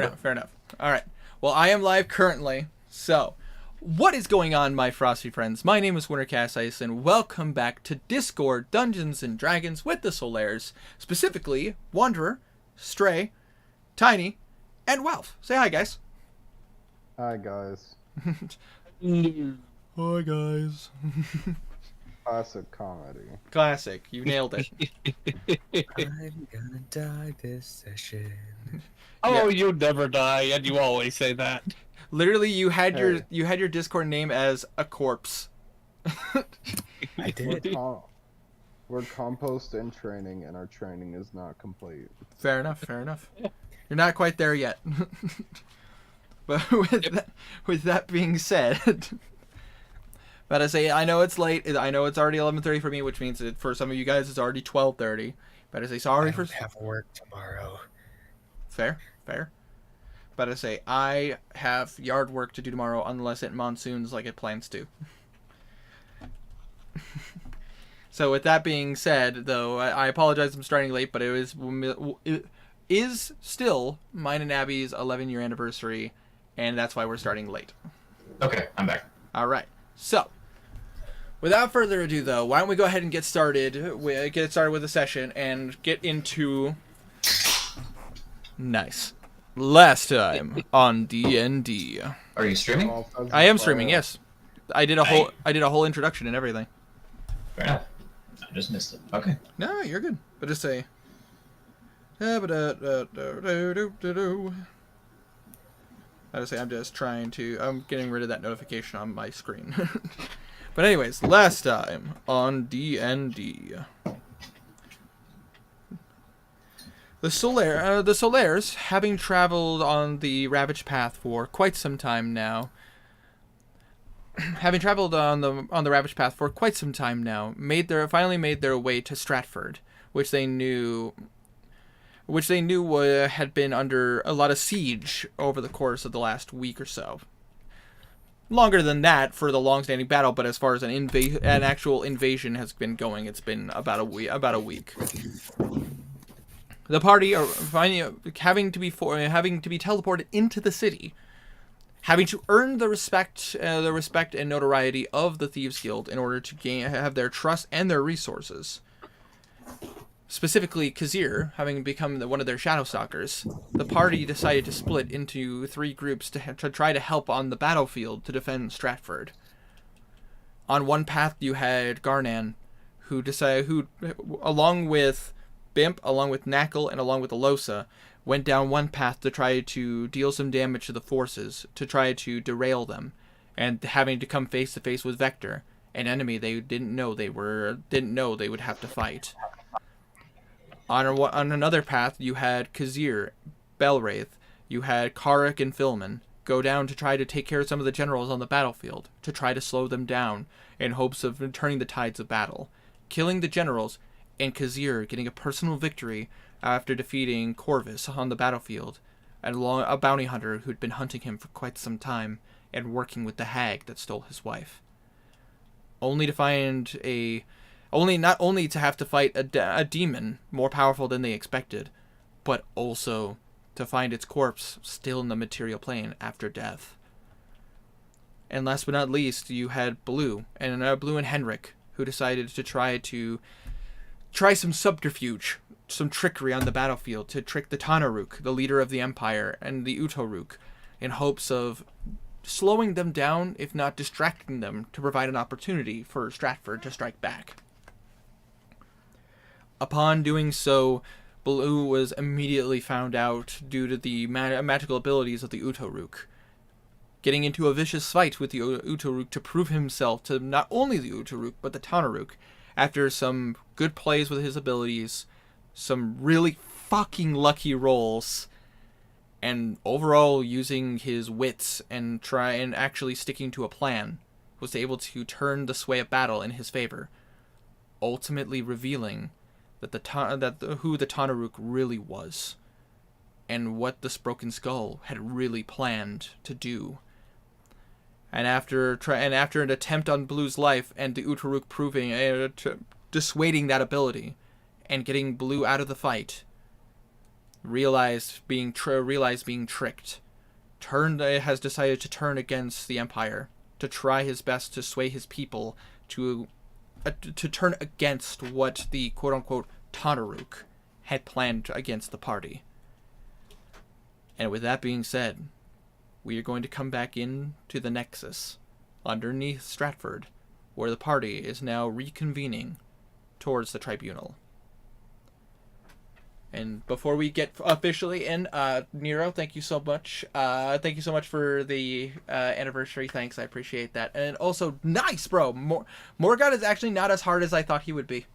enough. Fair enough. All right. Well, I am live currently. So, what is going on, my frosty friends? My name is Wintercasice, and welcome back to Discord Dungeons and Dragons with the Solaires, specifically Wanderer, Stray, Tiny, and Welf. Say hi, guys. Hi, guys. Hi, guys. Classic comedy. Classic. You nailed it. I'm gonna die this session. Oh, you never die, and you always say that. Literally, you had Hey. your Discord name as a corpse. I did. We're compost in training, and our training is not complete. Fair enough. Fair enough. You're not quite there yet. But with that being said, but I say I know it's late. I know it's already 11:30 for me, which means that for some of you guys it's already 12:30. But I say sorry I for don't have work tomorrow. fair. But I say I have yard work to do tomorrow unless it monsoons like it plans to. So with that being said, though, I apologize I'm starting late, but it is still mine and Abby's 11-year anniversary, and that's why we're starting late. Okay, I'm back. All right. So, without further ado, though, why don't we go ahead and get started with the session and get into nice. Last time on D&D. Are you streaming? I am streaming. Yes, I did a whole introduction and everything. Fair enough. I just missed it. Okay. No, you're good. But just say. I just say I'm just trying to. I'm getting rid of that notification on my screen. But anyways, last time on D&D. The Solaires, having traveled on the Ravaged Path for quite some time now, finally made their way to Stratford, which they knew had been under a lot of siege over the course of the last week or so. Longer than that for the long-standing battle, but as far as an actual invasion has been going, it's been about a week. The party are having to be teleported into the city, having to earn the respect and notoriety of the Thieves Guild in order to have their trust and their resources. Specifically, Kazir, having become one of their Shadow Stalkers, the party decided to split into 3 groups to try to help on the battlefield to defend Stratford. On one path, you had Garnan, who along with Bimp, along with Knackle, and along with Alosa, went down one path to try to deal some damage to the forces, to try to derail them, and having to come face to face with Vector, an enemy they didn't know they would have to fight. On another path, you had Kazir, Belwraith, you had Karik and Filman go down to try to take care of some of the generals on the battlefield, to try to slow them down in hopes of turning the tides of battle, killing the generals, and Kazir getting a personal victory after defeating Corvus on the battlefield, and a bounty hunter who'd been hunting him for quite some time and working with the hag that stole his wife. Only to have to fight a demon more powerful than they expected, but also to find its corpse still in the material plane after death. And last but not least, you had Blue and Henrik, who decided to try some subterfuge, some trickery on the battlefield to trick the Tanaruk, the leader of the Empire, and the Utoruk, in hopes of slowing them down, if not distracting them, to provide an opportunity for Stratford to strike back. Upon doing so, Blue was immediately found out due to the magical abilities of the Utoruk, getting into a vicious fight with the Utoruk to prove himself to not only the Utoruk, but the Tanaruk, after some good plays with his abilities, some really fucking lucky rolls, and overall using his wits and actually sticking to a plan, was able to turn the sway of battle in his favor, ultimately revealing that who the Tanaruk really was, and what this Broken Skull had really planned to do. And after an attempt on Blue's life and the Utoruk dissuading that ability and getting Blue out of the fight, realized being tricked, has decided to turn against the Empire, to try his best to sway his people to turn against what the quote-unquote Tanaruk had planned against the party. And with that being said, we are going to come back into the Nexus underneath Stratford, where the party is now reconvening towards the tribunal. And before we get officially in, Nero, thank you so much. Thank you so much for the anniversary. Thanks, I appreciate that. And also, nice, bro. Morgoth is actually not as hard as I thought he would be.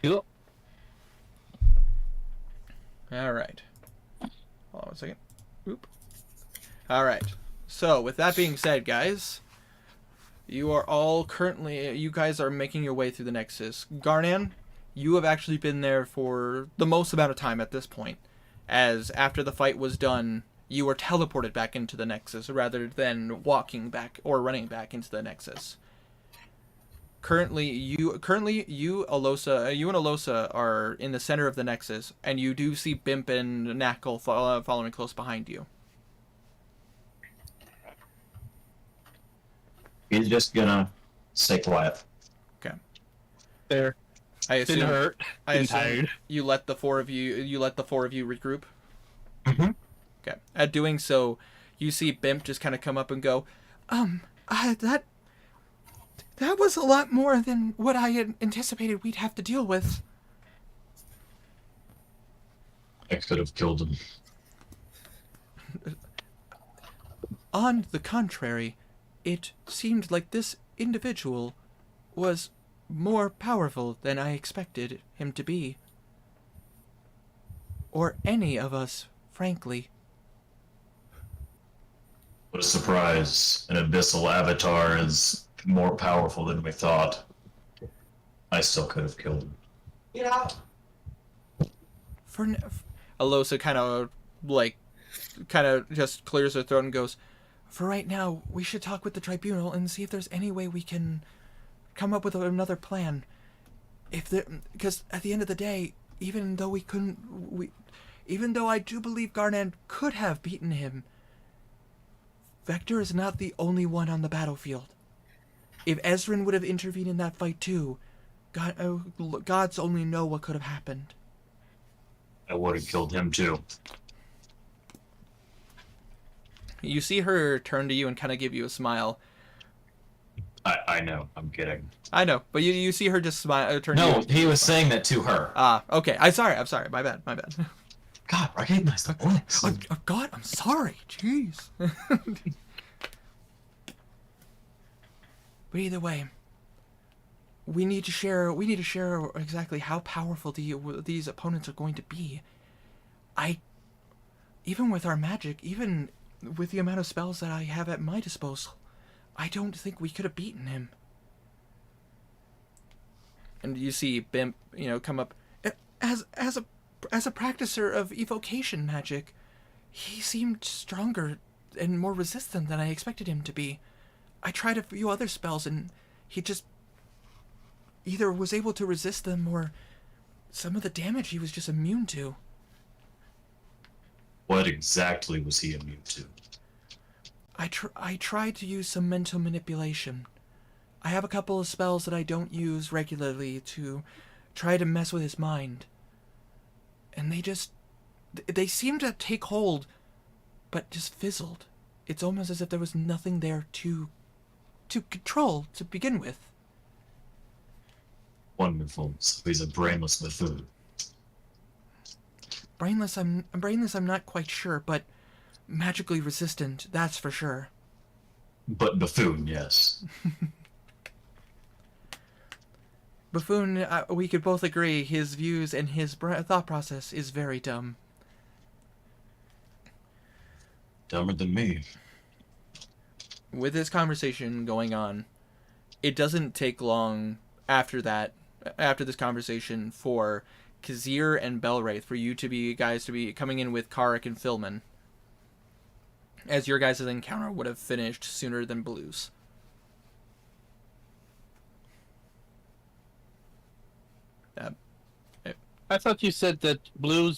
Yep. All right. Hold on a second. Oop. All right. So, with that being said, guys, you guys are making your way through the Nexus. Garnan, you have actually been there for the most amount of time at this point, as after the fight was done, you were teleported back into the Nexus rather than walking back or running back into the Nexus. Currently, you and Alosa are in the center of the Nexus, and you do see Bimp and Knackle following close behind you. He's just gonna stay quiet. Okay. There. I assume. Didn't hurt. I Didn't assume tired. you let the four of you regroup. Mm-hmm. Okay. At doing so, you see Bimp just kind of come up and go, that was a lot more than what I had anticipated we'd have to deal with. I could have killed him. On the contrary, it seemed like this individual was more powerful than I expected him to be. Or any of us, frankly. What a surprise. An abyssal avatar is more powerful than we thought. I still could have killed him. Alosa kind of just clears her throat and goes, for right now, we should talk with the tribunal and see if there's any way we can come up with another plan. Because at the end of the day, even though I do believe Garnan could have beaten him, Vector is not the only one on the battlefield. If Ezrin would have intervened in that fight too, gods only know what could have happened. I would have killed him too. You see her turn to you and kind of give you a smile. I know. I'm kidding. I know, but you see her just smile. Turn to you. No, he was saying that to her. Okay. I'm sorry. My bad. God, recognize the voice. Oh, God, I'm sorry. Jeez. But either way, we need to share exactly how powerful these opponents are going to be. Even with our magic, even with the amount of spells that I have at my disposal, I don't think we could have beaten him. And you see Bimp, come up. As a practicer of evocation magic, he seemed stronger and more resistant than I expected him to be. I tried a few other spells and he just either was able to resist them or some of the damage he was just immune to. What exactly was he immune to? I tried to use some mental manipulation. I have a couple of spells that I don't use regularly to try to mess with his mind. And they seemed to take hold, but just fizzled. It's almost as if there was nothing there to control to begin with. Wonderful. So he's a brainless buffoon. Brainless, I'm not quite sure, but magically resistant, that's for sure. But buffoon, yes. Buffoon, we could both agree his views and his thought process is very dumb. Dumber than me. With this conversation going on, it doesn't take long after this conversation for Kazir and Belwraith for you to be coming in with Karik and Filman, as your guys' encounter would have finished sooner than Blue's. I thought you said that blue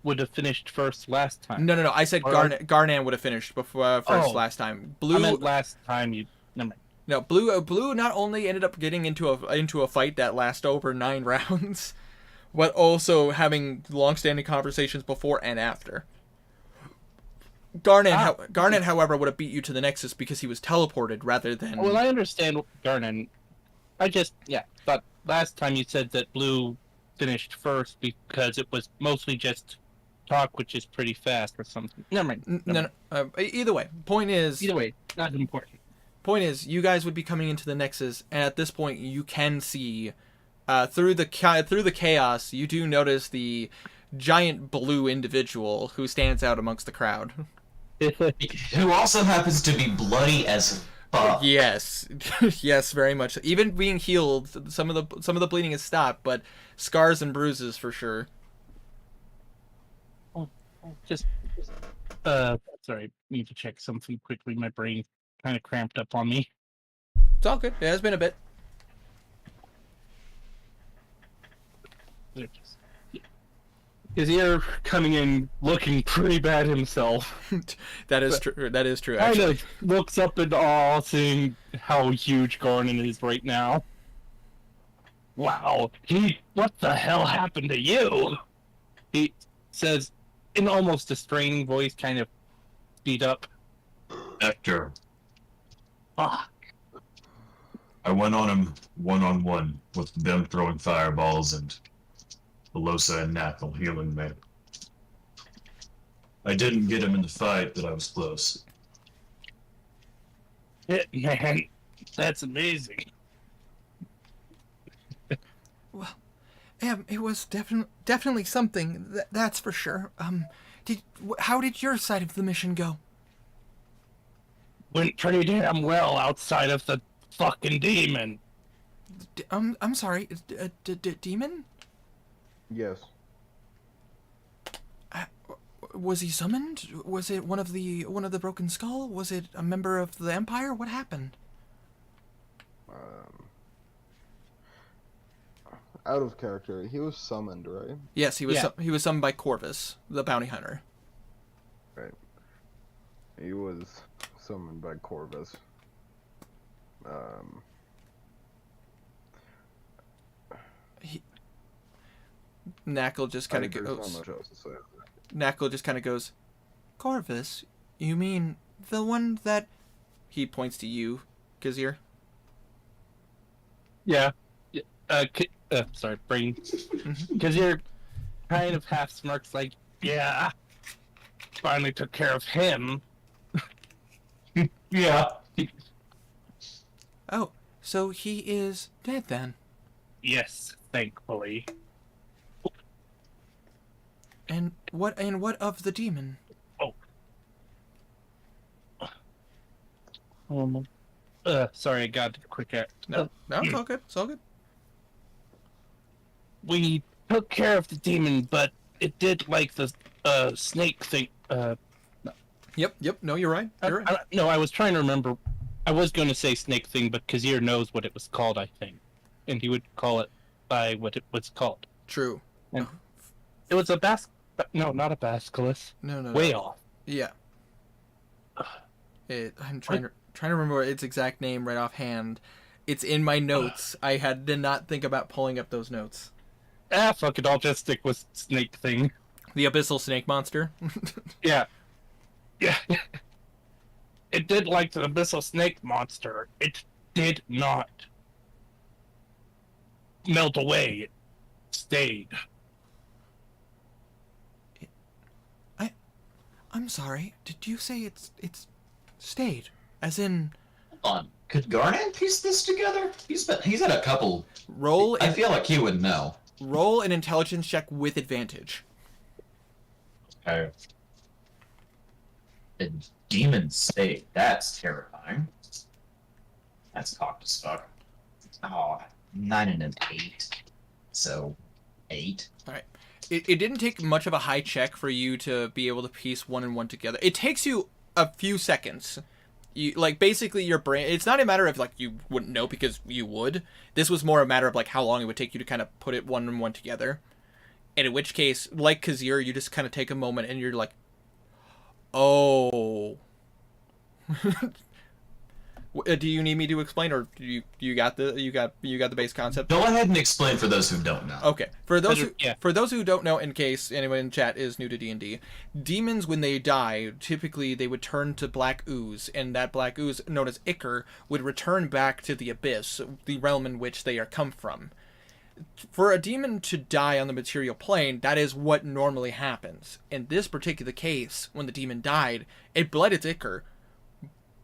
would have finished first last time. No. I said Or- Garnan would have finished before first Oh. last time. I Blue. meant last time you. Never mind. No, Blue not only ended up getting into a fight that lasted over 9 rounds, but also having long-standing conversations before and after. Garnet, however, would have beat you to the Nexus because he was teleported rather than. Well, I understand Garnan. I just thought last time you said that blue finished first because it was mostly just talk, which is pretty fast or something. Never mind. No. Either way, point is, Not important. you guys would be coming into the Nexus, and at this point, you can see through the chaos. You do notice the giant blue individual who stands out amongst the crowd. Who also happens to be bloody as fuck. Yes, yes, very much. Even being healed, some of the bleeding has stopped, but scars and bruises for sure. Just sorry, need to check something quickly. My brain kind of cramped up on me. It's all good. It has been a bit. Is here coming in looking pretty bad himself. That is true. That is true. Kind Actually, of looks up in awe, seeing how huge Garnan is right now. Wow, what the hell happened to you? He says in almost a straining voice, kind of speed up. Hector, Fuck. I went on him one-on-one with them throwing fireballs and Velosa and Knuckle healing me. I didn't get him in the fight, but I was close. Man, that's amazing. it was definitely something. That's for sure. How did your side of the mission go? Went pretty damn well outside of the fucking demon. I'm sorry. Demon? Yes. Was he summoned? Was it one of the Broken Skull? Was it a member of the Empire? What happened? Out of character. He was summoned, right? Yes, he was. Yeah. He was summoned by Corvus, the bounty hunter. Right. He was summoned by Corvus. Knuckle just kind of There's not goes. much else to say. Knuckle just kind of goes. Corvus? You mean the one that? He points to you, Kazir. Yeah. Sorry, brain. Because you're kind of half smirks, like, yeah, finally took care of him. Yeah. Oh, so he is dead then. Yes, thankfully. And what of the demon? Sorry, I got a quick. No, it's all good. It's all good. We took care of the demon, but it did like the snake thing. Yep. No, you're right. You're right. No, I was trying to remember. I was going to say snake thing, but Kazir knows what it was called, I think, and he would call it by what it was called. True. And it was a No, not a basilisk. No. Way off. Yeah. I'm trying to remember its exact name right offhand. It's in my notes. I did not think about pulling up those notes. Fuck it. I'll just stick with snake thing. The abyssal snake monster. Yeah. Yeah. It did like the abyssal snake monster. It did not melt away. It stayed. I'm sorry. Did you say it's stayed? As in Hold on. Could Garnan piece this together? He's had a couple. roll I feel like he would know. roll an intelligence check with advantage. Okay. A demon state. That's terrifying. That's cocked as fuck. Oh, 9 and an 8. So, 8. It didn't take much of a high check for you to be able to piece one and one together. It takes you a few seconds. Basically your brain, it's not a matter of you wouldn't know because you would. This was more a matter of how long it would take you to kind of put it one and one together. And in which case, like Kazir, you just kind of take a moment and you're like, oh. Do you need me to explain, or do you got the base concept? Go ahead and explain for those who don't know. Okay, for those Yeah. who don't know, in case anyone in chat is new to D&D, demons when they die, typically they would turn to black ooze, and that black ooze, known as ichor, would return back to the abyss, the realm in which they are come from. For a demon to die on the material plane, that is what normally happens. In this particular case, when the demon died, it bled its ichor,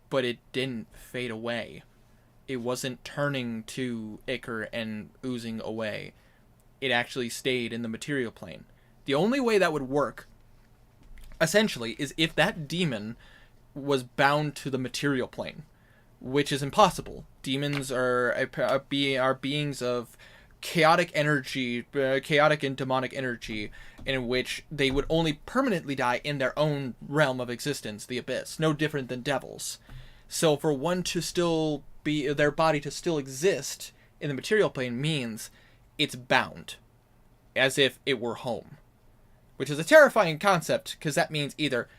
but it didn't fade away. It wasn't turning to ichor and oozing away. It actually stayed in the material plane. The only way that would work, essentially, is if that demon was bound to the material plane, which is impossible. Demons are beings of chaotic energy, chaotic and demonic energy, in which they would only permanently die in their own realm of existence, the abyss, no different than devils. So for one to still be, their body to still exist in the material plane means it's bound, as if it were home, which is a terrifying concept, because that means either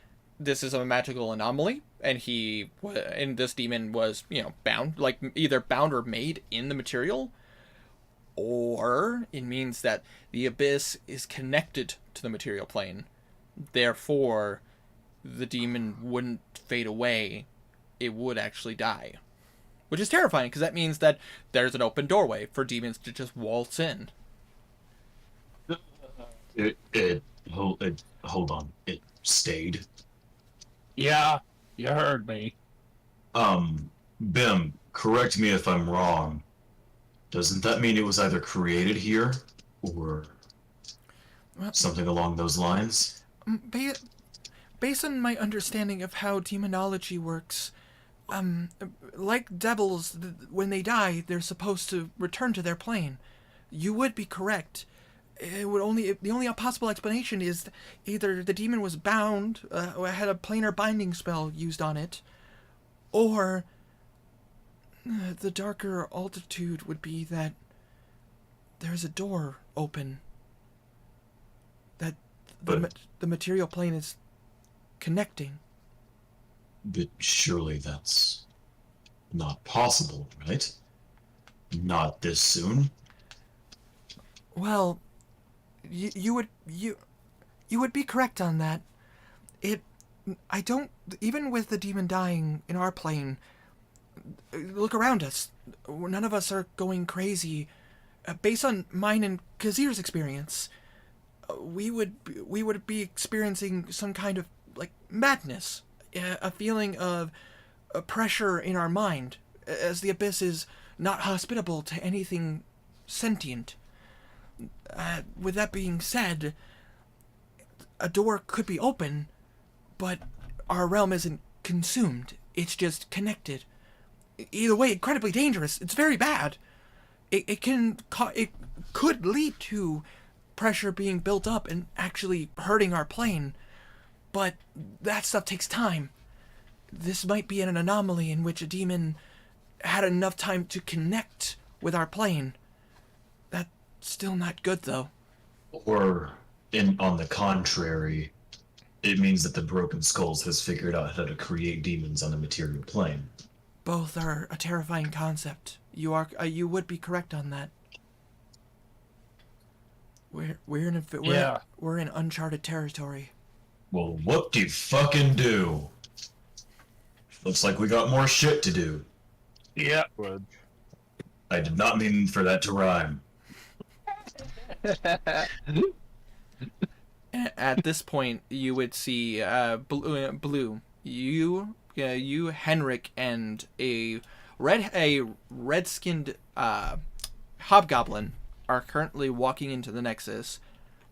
this is a magical anomaly and this demon was, bound, like either bound or made in the material, or it means that the abyss is connected to the material plane. Therefore, the demon wouldn't fade away. It would actually die. Which is terrifying, because that means that there's an open doorway for demons to just waltz in. Hold on. It stayed. Yeah, you heard me. Bim, correct me if I'm wrong. Doesn't that mean it was either created here, or something along those lines? Based on my understanding of how demonology works, like devils, when they die, they're supposed to return to their plane. You would be correct. The only possible explanation is either the demon was bound, or had a planar binding spell used on it, or the darker altitude would be that there's a door open. That the material plane is connecting. But surely that's not possible, right? Not this soon. Well, you would be correct on that. Even with the demon dying in our plane, look around us. None of us are going crazy. Based on mine and Kazir's experience, we would be experiencing some kind of madness, a feeling of pressure in our mind, as the abyss is not hospitable to anything sentient. With that being said, a door could be open, but our realm isn't consumed. It's just connected. Either way, incredibly dangerous. It's very bad. It could lead to pressure being built up and actually hurting our plane. But that stuff takes time. This might be an anomaly in which a demon had enough time to connect with our plane. That's still not good, though. Or, on the contrary, it means that the Broken Skulls has figured out how to create demons on the material plane. Both are a terrifying concept. You would be correct on that. We're in uncharted territory. Well, what do you fucking do? Looks like we got more shit to do. Yeah. I did not mean for that to rhyme. At this point, you would see Blue. You, Henrik, and a red-skinned hobgoblin are currently walking into the Nexus,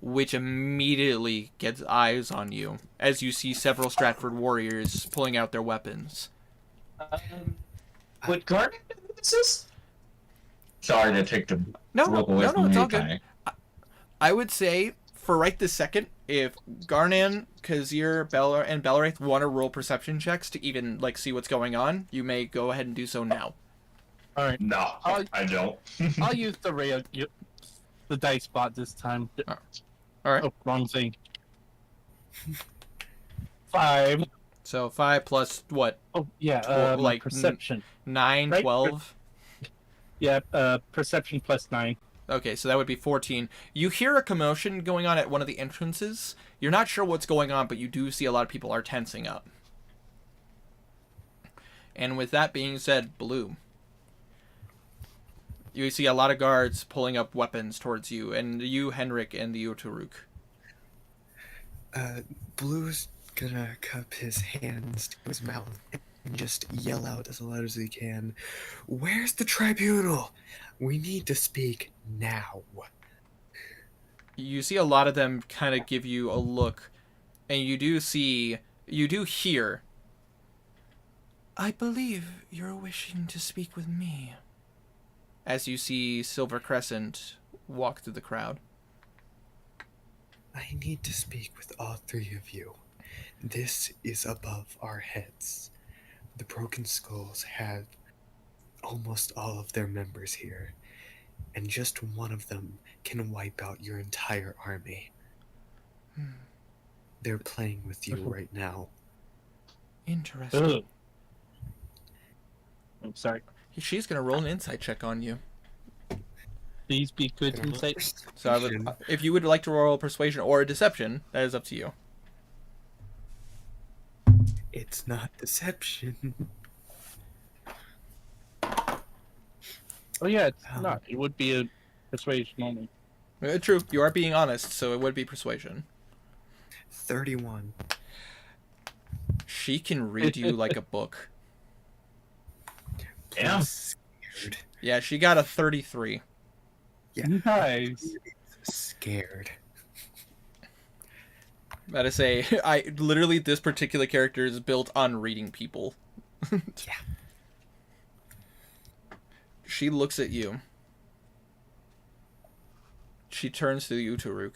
which immediately gets eyes on you as you see several Stratford warriors pulling out their weapons. Would Garnet know who this is? Sorry to take the rope away from it's you, all good. Kai. I would say, for right this second, if Garnan, Kazir, and Belwraith want to roll perception checks to even see what's going on, you may go ahead and do so now. All right. No, I don't. I'll use the dice bot this time. All right. Oh, wrong thing. 5. So 5 plus what? Oh, yeah, Tw- my like, perception. 9, Right. 12? Yeah, perception plus 9. Okay, so that would be 14. You hear a commotion going on at one of the entrances. You're not sure what's going on, but you do see a lot of people are tensing up. And with that being said, Blue, you see a lot of guards pulling up weapons towards you, and you, Henrik, and the Uturuk. Blue's gonna cup his hands to his mouth and just yell out as loud as he can, "Where's the tribunal? We need to speak now." You see a lot of them kind of give you a look, and you do hear, "I believe you're wishing to speak with me," as you see Silver Crescent walk through the crowd. I need to speak with all three of you. This is above our heads. The Broken Skulls have almost all of their members here, and just one of them can wipe out your entire army. They're playing with you right now. Interesting. Ugh. I'm sorry. She's gonna roll an insight check on you. Please be good insight. So if you would like to roll a persuasion or a deception, that is up to you. It's not deception. Oh, yeah, it's not. It would be a persuasion only. True, you are being honest, so it would be persuasion. 31. She can read you like a book. Damn. I'm scared. Yeah, she got a 33. Yeah. Nice. Scared. Gotta say, literally this particular character is built on reading people. Yeah. She looks at you. She turns to the Uturuk.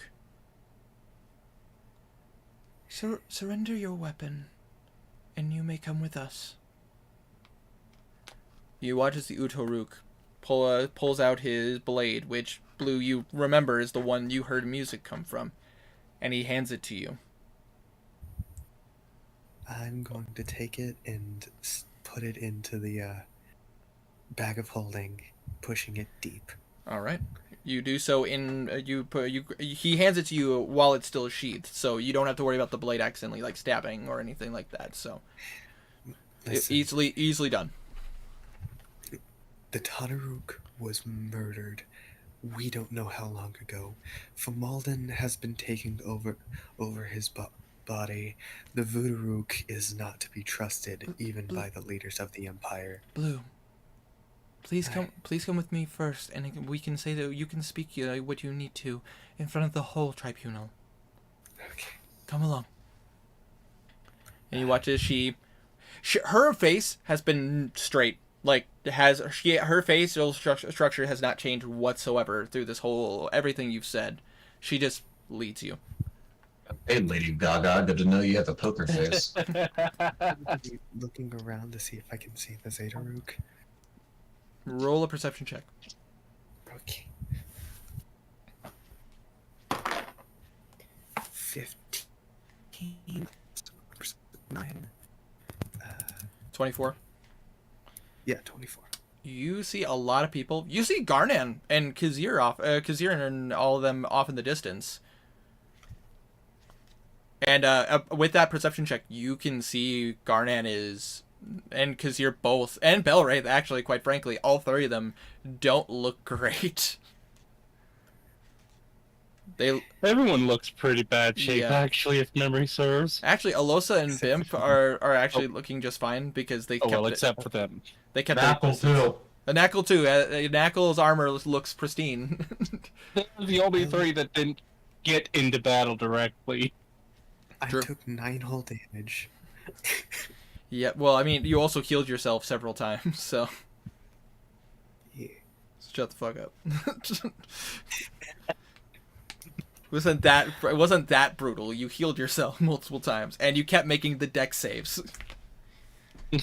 Surrender your weapon, and you may come with us. You watch as the Uturuk pulls out his blade, which, Blue, you remember is the one you heard music come from, and he hands it to you. I'm going to take it and put it into the bag of holding, pushing it deep. All right. You do so in he hands it to you while it's still sheathed, so you don't have to worry about the blade accidentally like stabbing or anything like that. So Listen, easily done. the Tadaruk was murdered. We don't know how long ago. Famalden has been taking over his body. The Voodoruk is not to be trusted, even by the leaders of the Empire. Blue, please come with me first, and we can say that you can speak what you need to in front of the whole tribunal. Okay. Come along. And you watch as her face has been straight. Like, her facial structure has not changed whatsoever through this whole, everything you've said. She just leads you. Hey, Lady Gaga, good to know you have a poker face. Looking around to see if I can see the Zedaruk. Roll a perception check. Okay. 15. 9. 24. Yeah, 24. You see a lot of people. You see Garnan and Kazir and all of them off in the distance. And with that perception check, you can see Garnan and Kazir both, and Belwraith actually, quite frankly, all three of them don't look great. Everyone looks pretty bad shape, Yeah. actually, if memory serves. Actually, Alosa and Bimp are actually looking just fine because they Oh, kept well, except for them. they kept Apple too. Knackle too. Knackle's armor looks pristine. They're the only three that didn't get into battle directly. I True. took 9 whole damage. Yeah, well, I mean, you also healed yourself several times, so Yeah. shut the fuck up. It wasn't that brutal. You healed yourself multiple times, and you kept making the deck saves.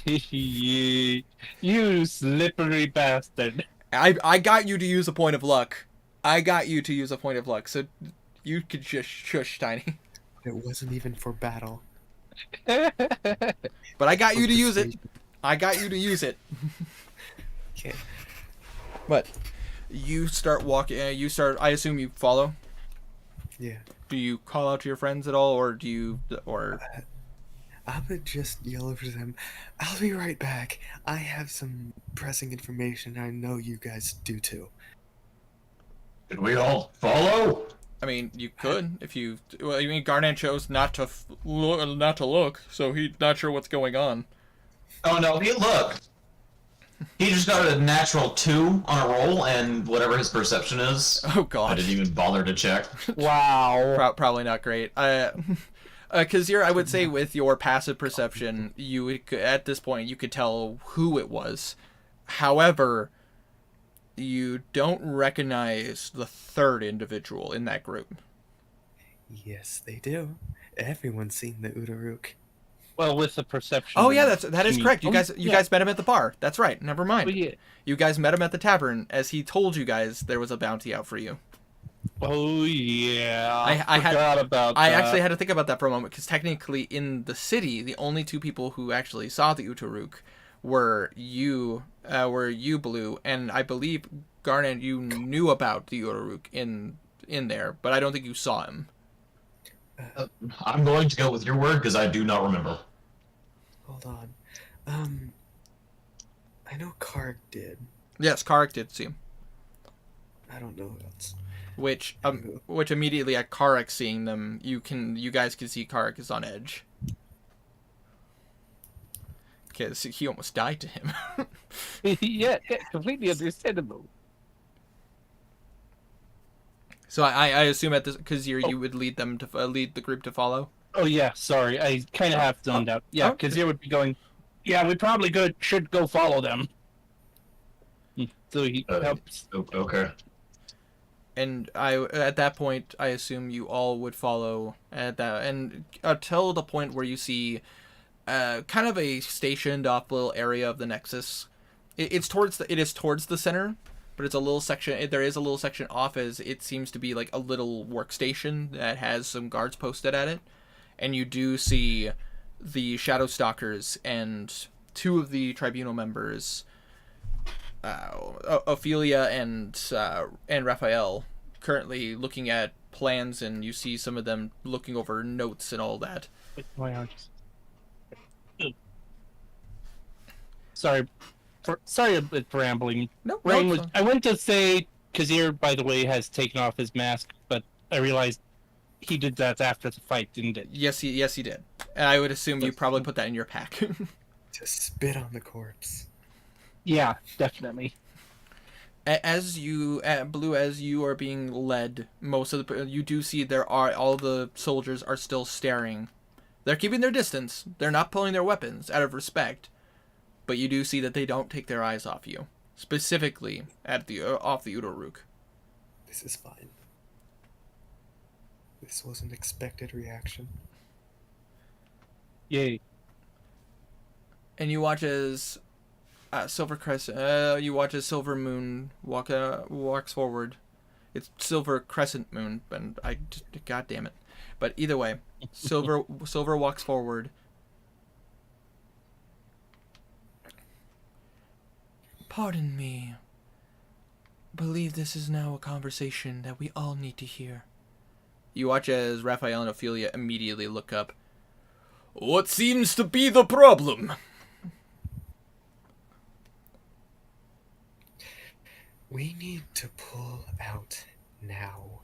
You slippery bastard. I got you to use a point of luck. So You could just shush, Tiny. It wasn't even for battle. But I got For you to use it. persuasion. I got you to use it. Okay. But you start walking. You start. I assume you follow. Yeah. Do you call out to your friends at all, or do you, or I would just yell over to them, I'll be right back. I have some pressing information. I know you guys do too. Did we all follow? I mean, you could if you. Well, I mean, Garnet chose not to not to look, so he's not sure what's going on. Oh no, look. He just got a natural 2 on a roll, and whatever his perception is, Oh I God, didn't even bother to check. Wow. probably not great. Because I would say with your passive perception, you would, at this point you could tell who it was. However, you don't recognize the third individual in that group. Yes, they do. Everyone's seen the Uduruk. Well, with the perception. Oh yeah, that is you correct. mean- You yeah. guys met him at the bar. That's right. Never mind. Oh, yeah. You guys met him at the tavern as he told you guys there was a bounty out for you. Oh yeah. I had- forgot about I that. actually had to think about that for a moment because technically in the city, the only two people who actually saw the Uturuk were you, Blue, and I believe Garnet. You knew about the Uturuk in there, but I don't think you saw him. I'm going to go with your word because I do not remember. Hold on. I know Karg did. Yes, Karik did see him, I don't know who else. which immediately at Karik seeing them, you guys can see Karik is on edge. Because he almost died to him. yeah, completely understandable. So I assume at this because you would lead them to lead the group to follow. Oh yeah, sorry, I kind of half zoned out. Yeah, oh. because you would be going. Yeah, we probably should go follow them. So he helps. Okay. And at that point I assume you all would follow at that, and until the point where you see kind of a stationed off little area of the Nexus. It is towards the center, but it's a little section. There is a little section off, as it seems to be like a little workstation that has some guards posted at it, and you do see the Shadow Stalkers and 2 of the Tribunal members, Ophelia and Raphael, currently looking at plans, and you see some of them looking over notes and all that. Wait, why aren't you- Sorry a bit for rambling. No, Rain no, was. I went to say Kazir, by the way, has taken off his mask, but I realized he did that after the fight, didn't it? Yes, he did. And I would assume you probably put that in your pack. To spit on the corpse. Yeah, definitely. As you, Blue, as you are being led, you do see all the soldiers are still staring. They're keeping their distance. They're not pulling their weapons out of respect, but you do see that they don't take their eyes off you, specifically off the Udoruk. This is fine. This was an expected reaction. Yay. And you watch as Silver Crescent. You watch as Silver Moon walks forward. It's Silver Crescent Moon, and God damn it. But either way, Silver walks forward. Pardon me. Believe this is now a conversation that we all need to hear. You watch as Raphael and Ophelia immediately look up. What seems to be the problem? We need to pull out now.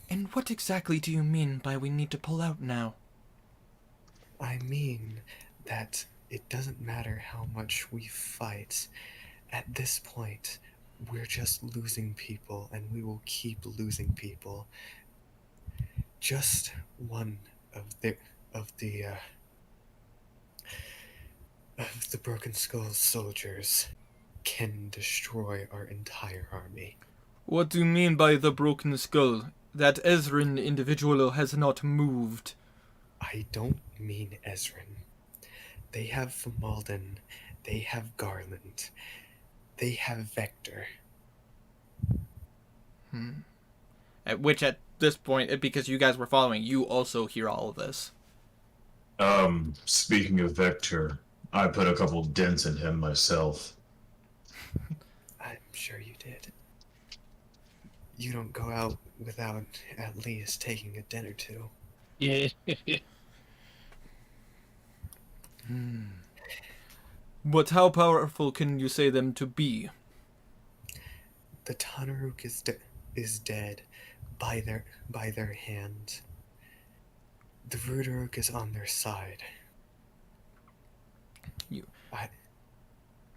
And what exactly do you mean by we need to pull out now? I mean that it doesn't matter how much we fight. At this point, we're just losing people, and we will keep losing people. Just one of the Broken Skull soldiers can destroy our entire army. What do you mean by the broken skull? That Ezrin individual has not moved. I don't mean Ezrin. They have Famalden, they have Garland, they have Vector. At which at this point, because you guys were following, you also hear all of this. Speaking of Vector, I put a couple dents in him myself. I'm sure you did. You don't go out without at least taking a dent or two. Yeah. But how powerful can you say them to be? The Tanaruk is dead by their hand. The Ruderuk is on their side.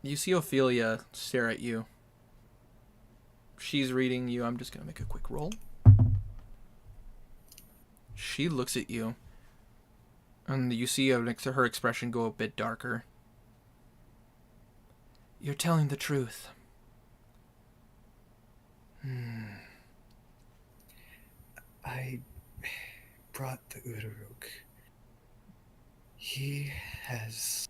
You see Ophelia stare at you. She's reading you. I'm just going to make a quick roll. She looks at you. And you see her expression go a bit darker. You're telling the truth. I brought the Uraruk. He has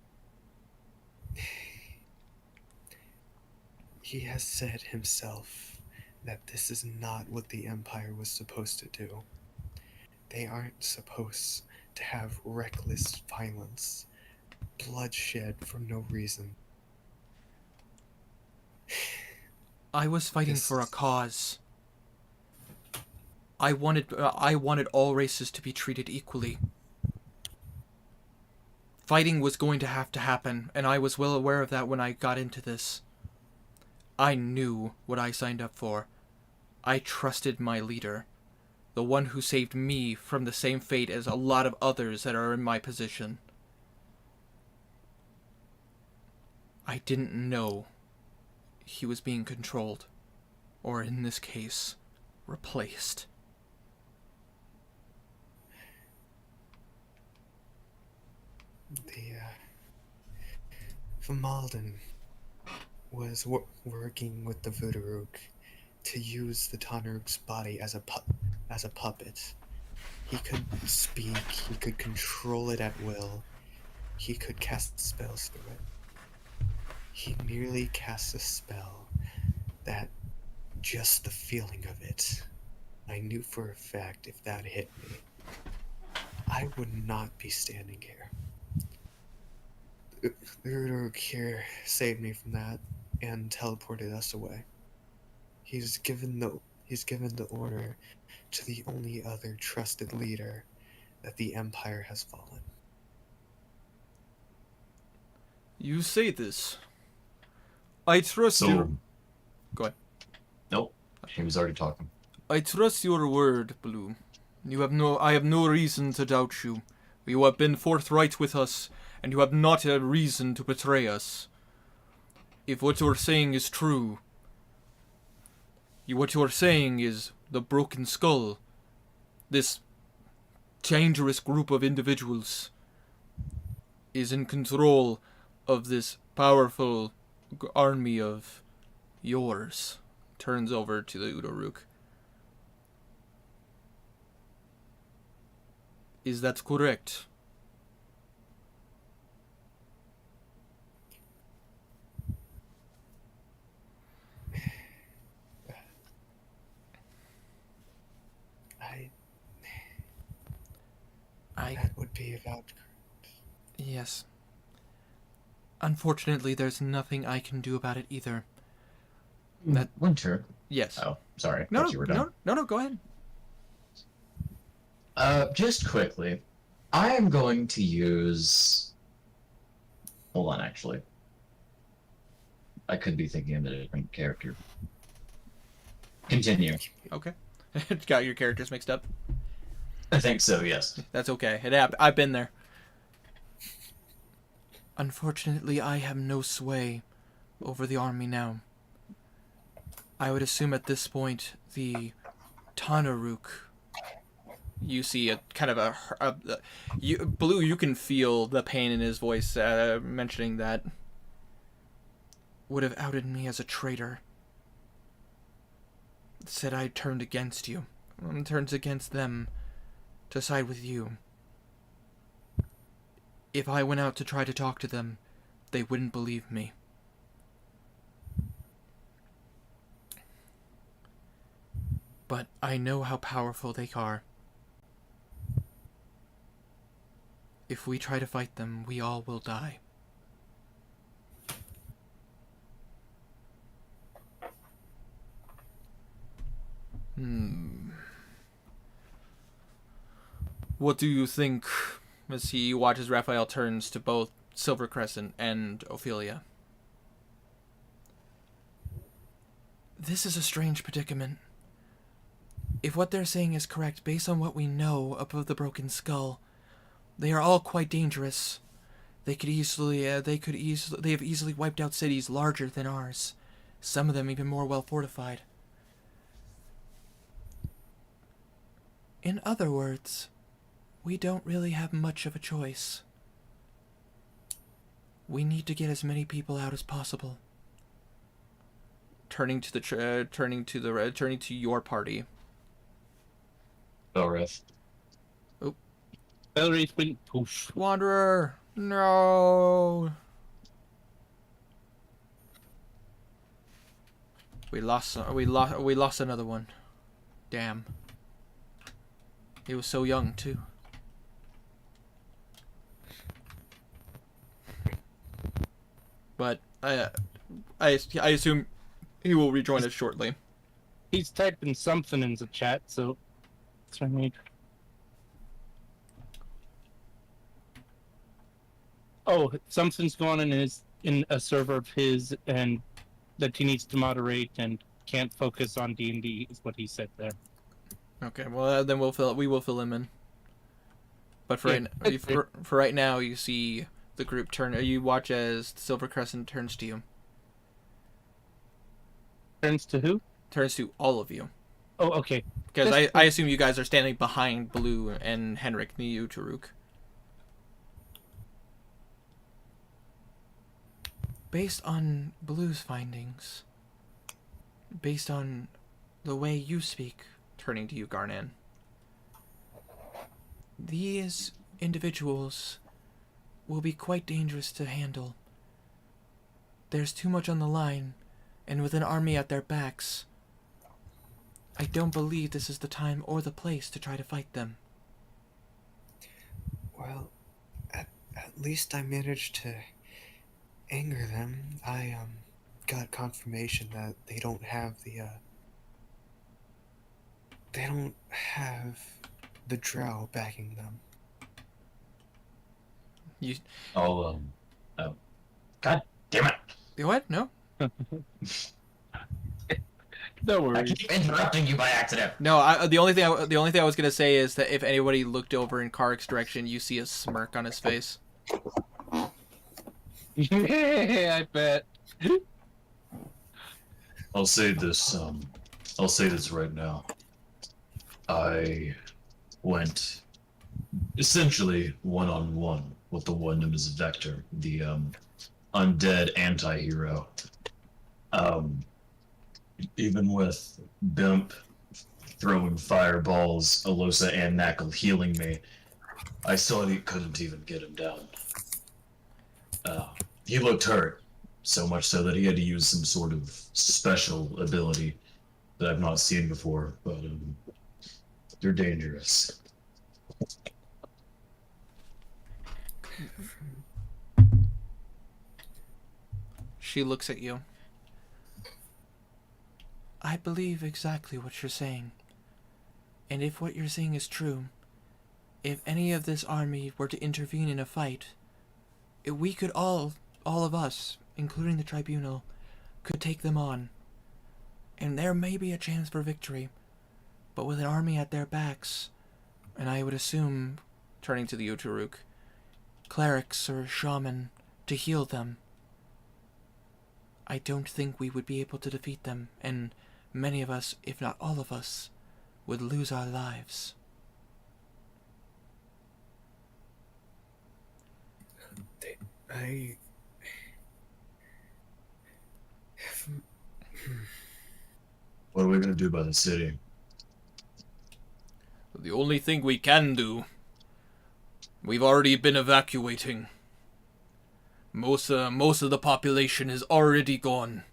said himself that this is not what the Empire was supposed to do. They aren't supposed to have reckless violence, bloodshed for no reason. I was fighting for a cause. I wanted all races to be treated equally. Fighting was going to have to happen, and I was well aware of that when I got into this. I knew what I signed up for. I trusted my leader, the one who saved me from the same fate as a lot of others that are in my position. I didn't know he was being controlled, or in this case, replaced. Vimalden was working with the Vudaruk to use the Tanaruk's body as a puppet. He could speak, he could control it at will, he could cast spells through it. He merely cast a spell that just the feeling of it, I knew for a fact if that hit me, I would not be standing here. The Uruk here saved me from that and teleported us away. He's given the order to the only other trusted leader that the Empire has fallen. You say this. I trust So, your... Go ahead. Nope. He was already talking. I trust your word, Blue. I have no reason to doubt you. You have been forthright with us, and you have not a reason to betray us. If what you're saying is true, what you're saying is the Broken Skull, this dangerous group of individuals, is in control of this powerful army of yours. Turns over to the Udoruk. Is that correct? That would be about correct. Yes. Unfortunately, there's nothing I can do about it either. That... Winter. Yes. Oh, sorry. No, Thought you were done. no, go ahead. Just quickly, I am going to use. Hold on, actually. I could be thinking of a different character. Continue. Okay. Got your characters mixed up. I think so, yes. That's okay. I've been there. Unfortunately, I have no sway over the army now. I would assume at this point the Tanaruk. You see a kind of Blue. You can feel the pain in his voice mentioning that. Would have outed me as a traitor. Said I turned against you. Turns against them to side with you. If I went out to try to talk to them, they wouldn't believe me. But I know how powerful they are. If we try to fight them, we all will die. What do you think? As he watches, Raphael turns to both Silver Crescent and Ophelia. This is a strange predicament. If what they're saying is correct, based on what we know about the Broken Skull, they are all quite dangerous. They have easily wiped out cities larger than ours. Some of them even more well fortified. In other words, we don't really have much of a choice. We need to get as many people out as possible. Turning to your party. Belrith. Belrith went poof. Wanderer, no. We lost another one. Damn. He was so young too. But I assume he will rejoin us shortly. He's typing something in the chat, so that's what I need. Oh, something's going on in a server of his, and that he needs to moderate and can't focus on D&D is what he said there. Okay, well then we will fill him in. But for right now, you see the group turn. You watch as Silver Crescent turns to you. Turns to who? Turns to all of you. Oh, okay. Because I assume you guys are standing behind Blue and Henrik, the Utaruk. Based on Blue's findings, based on the way you speak, turning to you, Garnan, these individuals will be quite dangerous to handle. There's too much on the line, and with an army at their backs, I don't believe this is the time or the place to try to fight them. Well, at least I managed to anger them. I got confirmation that they don't have the drow backing them. I'll God damn it! You what? No? No I worries. keep interrupting you by accident. No. The only thing I was gonna say is that if anybody looked over in Karik's direction, you see a smirk on his face. I bet. I'll say this. I'll say this right now. I went essentially one-on-one with the one known as Vector, the undead anti-hero. Even with Bimp throwing fireballs, Alosa and Knackle healing me, I still couldn't even get him down. He looked hurt, so much so that he had to use some sort of special ability that I've not seen before, but they're dangerous. She looks at you. I believe exactly what you're saying. And if what you're saying is true, if any of this army were to intervene in a fight, we could all of us, including the tribunal, could take them on. And there may be a chance for victory, but with an army at their backs, and I would assume, turning to the Utaruk, clerics or shaman to heal them, I don't think we would be able to defeat them, and many of us, if not all of us, would lose our lives. What are we gonna do about the city? The only thing we can do, we've already been evacuating. Most of the population is already gone.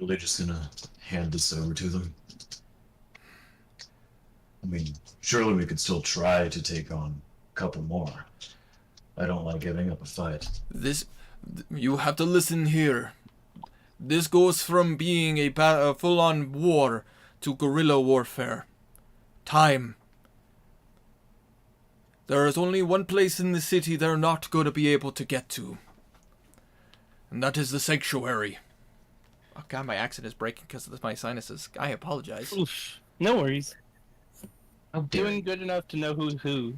Are they just gonna hand this over to them? I mean, surely we could still try to take on a couple more. I don't like giving up a fight. You have to listen here. This goes from being a full-on war to guerrilla warfare. Time. There is only one place in the city they're not going to be able to get to. And that is the sanctuary. Oh god, my accent is breaking because of my sinuses. I apologize. Oof. No worries. How dare Doing you. good enough to know who's who.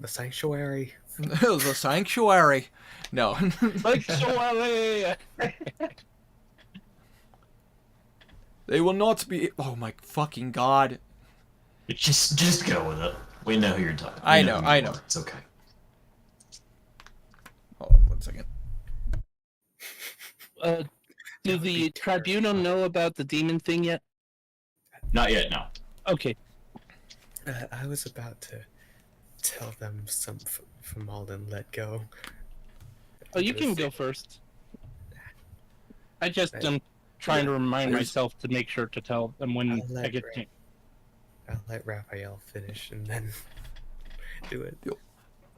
The sanctuary. The sanctuary. No. Sanctuary! They will not be... Oh my fucking god. Just go with it. We know who you're talking. I We know, who I you know. are. It's okay. Hold on 1 second. Do the tribunal know about the demon thing yet? Not yet, no. Okay. I was about to tell them some from Alden let go. Oh, you can go first. I just am trying to remind myself to make sure to tell them when I'll let I get Ray- I'll let Raphael finish and then do it.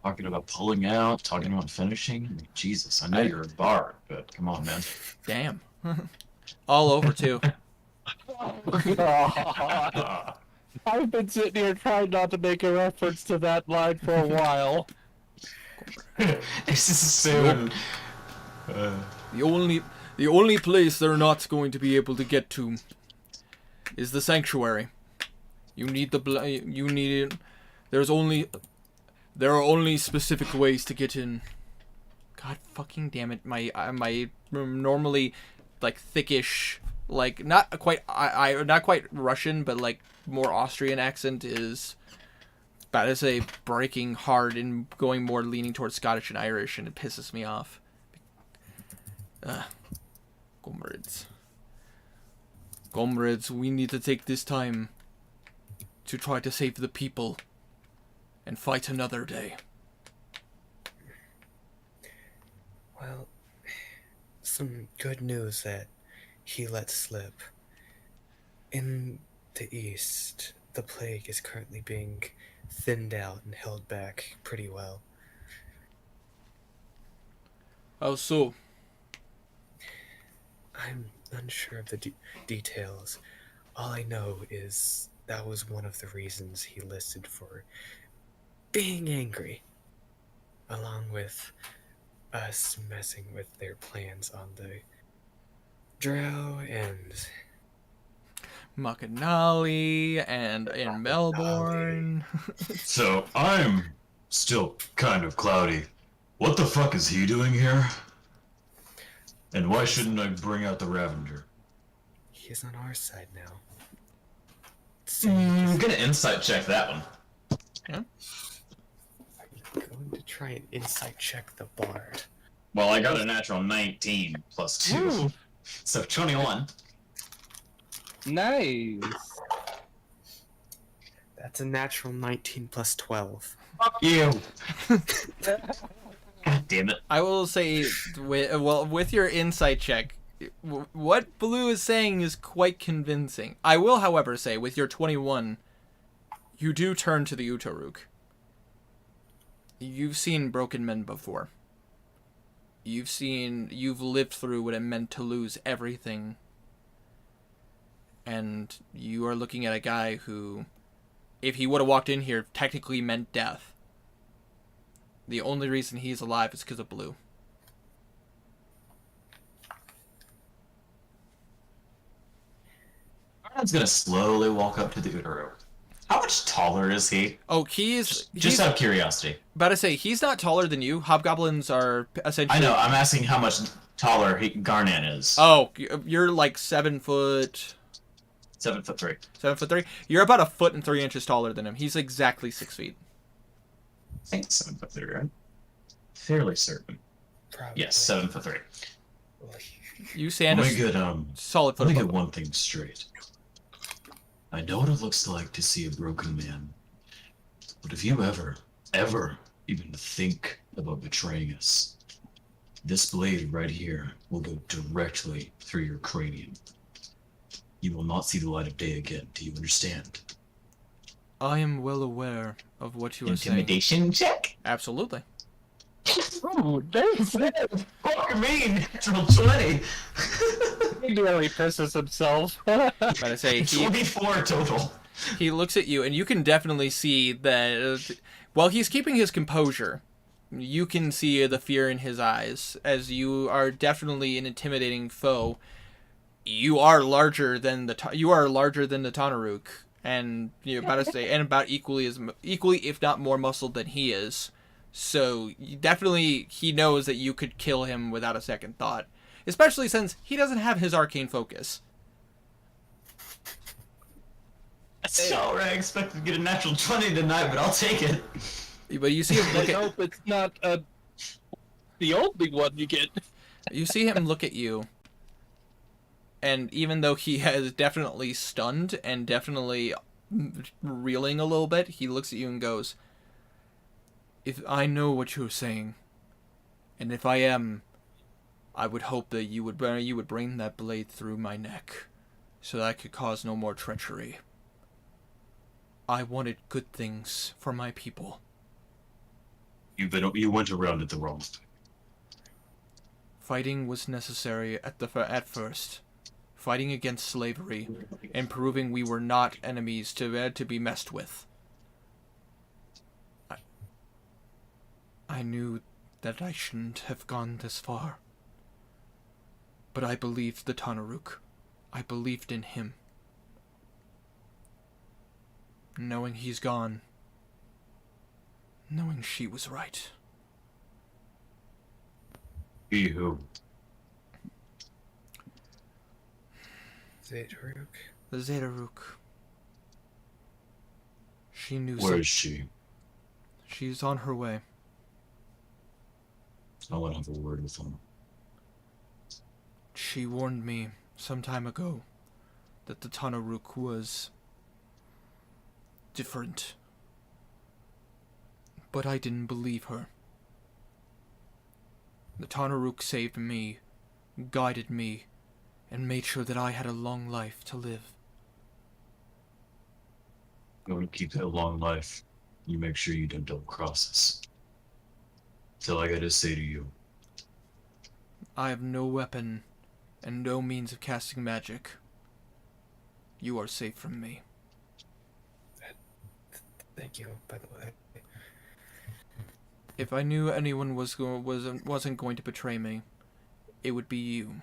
Talking about pulling out, talking about finishing. Jesus, I know you're a bard, but come on, man. Damn. All over too. I've been sitting here trying not to make a reference to that line for a while. This is so. The only place they're not going to be able to get to is the sanctuary. You need you need it. There are only specific ways to get in. God fucking damn it! My normally like thickish, like not quite not quite Russian, but like more Austrian accent is about to say breaking hard and going more leaning towards Scottish and Irish, and it pisses me off. Comrades, we need to take this time to try to save the people and fight another day. Well, some good news that he let slip. In the east, the plague is currently being thinned out and held back pretty well. How so? I'm unsure of the details. All I know is that was one of the reasons he listed for being angry, along with us messing with their plans on the drow and Macanali and in Melbourne. So I'm still kind of cloudy. What the fuck is he doing here? And why shouldn't I bring out the Ravager? he is on our side now. I'm gonna insight check that one. I'm going to try and insight check the bard. Well, I got a natural 19 plus 2. Ooh. So 21. Nice. That's a natural 19 plus 12. Fuck you! God damn it. I will say, with your insight check, what Blue is saying is quite convincing. I will, however, say, with your 21, you do turn to the Utoruk. You've seen broken men before. You've lived through what it meant to lose everything. And you are looking at a guy who, if he would have walked in here, technically meant death. The only reason he's alive is because of Blue. Arden's gonna slowly walk up to the Utero. How much taller is he? Oh, he's Just out of curiosity. about to say, he's not taller than you. Hobgoblins are essentially... I know, I'm asking how much taller Garnan is. Oh, you're like 7 foot... 7'3". 7'3". You're about 1.3 feet taller than him. He's exactly 6 feet. I think 7'3", right? Fairly certain. Probably. Yes, 7'3". You stand Let a me get solid foot Let me above get him. one thing straight. I know what it looks like to see a broken man. But if you ever even think about betraying us, this blade right here will go directly through your cranium. you will not see the light of day again. Do you understand? I am well aware of what you are saying. Intimidation check? Absolutely. Ooh, there's that. Fuck me, natural 20. He nearly pisses himself. But I say he 24 total. he looks at you, and you can definitely see that while he's keeping his composure, you can see the fear in his eyes, as you are definitely an intimidating foe. You are larger than the Tanaruk, and you're about to say, and about equally, if not more muscled than he is. So definitely, he knows that you could kill him without a second thought, especially since he doesn't have his arcane focus. That's not where I expected to get a natural 20 tonight, but I'll take it. But you see him I look at hope it's not the only one you get. You see him look at you, and even though he has definitely stunned and definitely reeling a little bit, he looks at you and goes, "If I know what you're saying, and if I am, I would hope that you would bring that blade through my neck, so that I could cause no more treachery. I wanted good things for my people." You went around it the wrong way. Fighting was necessary at first. Fighting against slavery and proving we were not enemies to be messed with. I knew that I shouldn't have gone this far. But I believed the Tanaruk. I believed in him. Knowing he's gone. Knowing she was right. He who? Zedruk. The Zedaruk. She knew Where is she? She's on her way. I want to have a word with him. She warned me some time ago that the Tanaruk was different. But I didn't believe her. The Tanaruk saved me, guided me, and made sure that I had a long life to live. You want to keep that long life. You make sure you don't double cross us. That's all I gotta say to you. I have no weapon and no means of casting magic. You are safe from me. Thank you, by the way. If I knew anyone wasn't going to betray me, it would be you.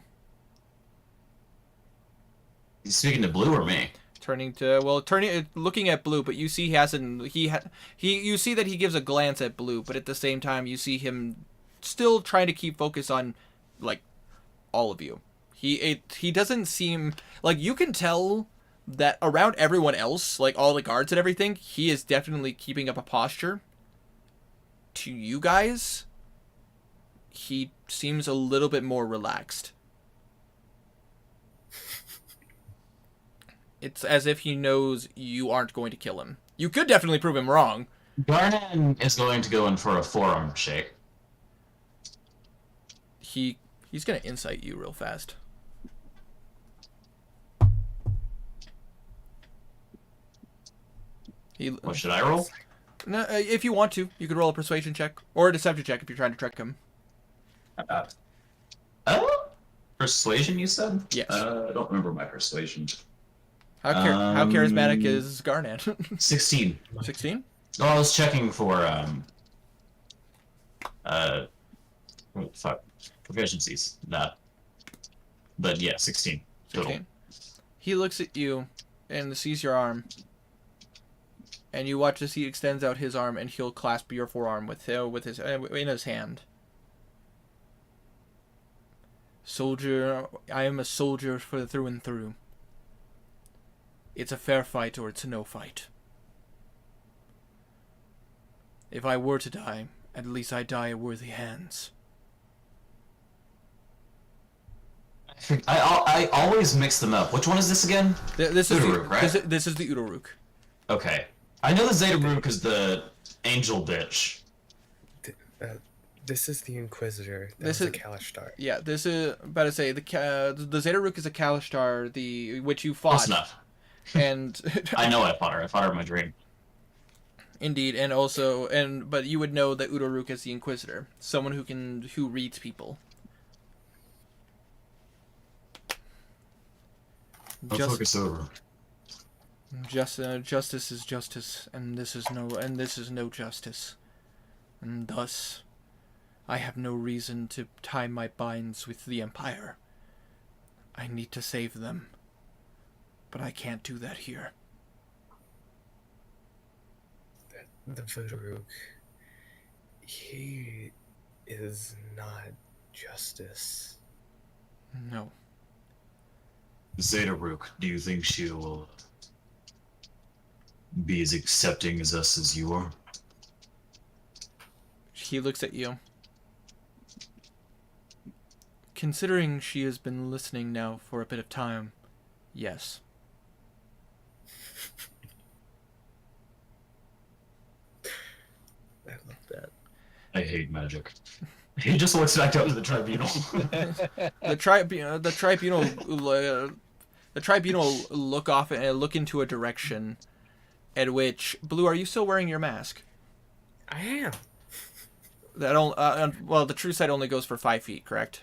You speaking to Blue or me? Looking at Blue, but you see you see that he gives a glance at Blue, but at the same time you see him still trying to keep focus on like all of you. He doesn't seem like, you can tell that around everyone else, like all the guards and everything, he is definitely keeping up a posture. To you guys, he seems a little bit more relaxed. It's as if he knows you aren't going to kill him. You could definitely prove him wrong. Garnan is going to go in for a forearm shake. He's gonna insight you real fast. What should I roll? No, if you want to, you could roll a persuasion check or a deception check if you're trying to trick him. Persuasion, you said? Yes. I don't remember my persuasion. How charismatic is Garnan? 16. 16? Oh, I was checking for proficiencies. That. But yeah, 16 total. 16. He looks at you and sees your arm. And you watch as he extends out his arm, and he'll clasp your forearm in his hand. Soldier, I am a soldier through and through. It's a fair fight or it's a no fight. If I were to die, at least I die at worthy hands. I always mix them up. Which one is this again? This is Uduruk, right? this is the Uduruk. Okay. I know the Zedaruk is the angel bitch. This is the Inquisitor. This That was is- a Kalishtar. Yeah, this is about to say the Zeta-Rook is a Kalishtar, the which you Close fought, enough. and I know I fought her. I fought her in my dream. indeed, and also but you would know that Udo-Rook is the Inquisitor, someone who reads people. I'll Just, focus over. justice is justice, and this is no justice, and thus, I have no reason to tie my binds with the Empire. I need to save them, but I can't do that here. The Voodoo. He is not justice. No. Zeta Rook, do you think she will be as accepting as us as you are? He looks at you. Considering she has been listening now for a bit of time, yes. I love that. I hate magic. He just looks back down to the tribunal. The tribunal look off and look into a direction at which Blue. Are you still wearing your mask? I am. Well, the true sight only goes for 5 feet, correct?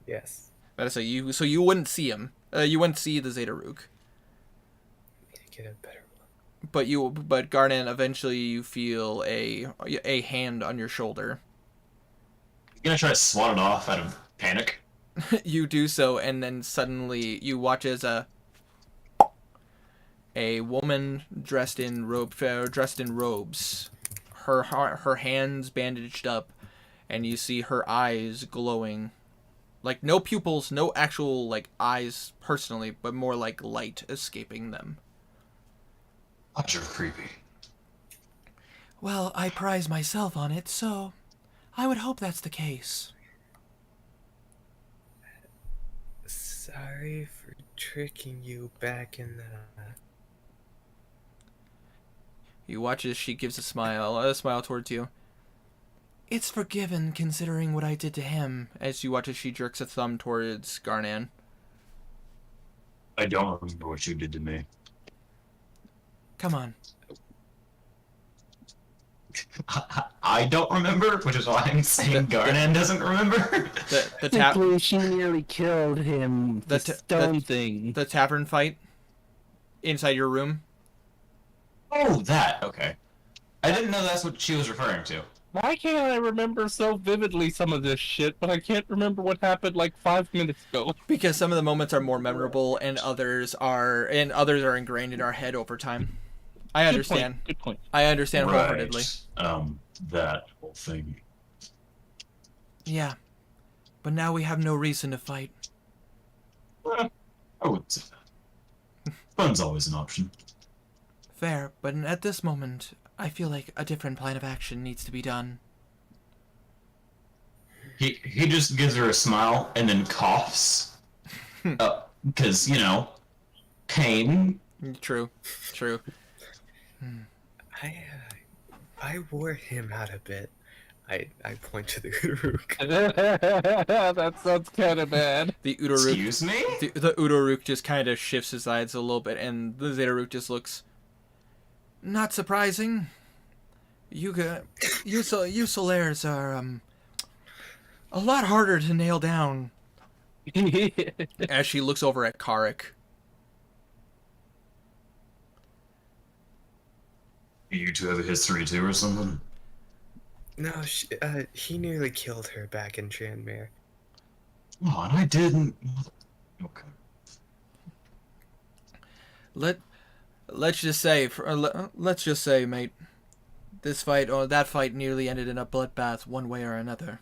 Yes. So you wouldn't see him. You wouldn't see the Zeta-Rook. Need to get a better one. But Garnan, eventually you feel a hand on your shoulder. You gonna try to swat it off out of panic? You do so, and then suddenly you watch as a woman dressed in robes, her hands bandaged up, and you see her eyes glowing, like no pupils, no actual like eyes personally, but more like light escaping them. Eyes are creepy. Well, I prize myself on it, so I would hope that's the case. Sorry for tricking you back in the... You watch as she gives a smile towards you. It's forgiven considering what I did to him, as you watch as she jerks a thumb towards Garnan. I don't remember what you did to me. Come on. I don't remember, which is why I'm saying Garnan doesn't remember. The Technically, she nearly killed him. The The stone thing. the tavern fight inside your room. Oh, that. Okay. I didn't know that's what she was referring to. Why can't I remember so vividly some of this shit, but I can't remember what happened like 5 minutes ago? Because some of the moments are more memorable and others are ingrained in our head over time. I understand. Good point. I understand wholeheartedly. That whole thing. Yeah. But now we have no reason to fight. I would say that. Fun's always an option. Fair, but at this moment, I feel like a different plan of action needs to be done. He just gives her a smile and then coughs. Because, pain. True. I wore him out a bit. I point to the Uruk. That sounds kind of bad. The Udo-Rook, Excuse me? the Udo-Rook just kind of shifts his eyes a little bit, and the Zeta-Rook just looks. Not surprising. You Solaires are a lot harder to nail down. As she looks over at Karik. You two have a history too or something? No, he nearly killed her back in Tranmere. Oh, and I didn't. Okay. Let's just say, mate, this fight or that fight nearly ended in a bloodbath one way or another.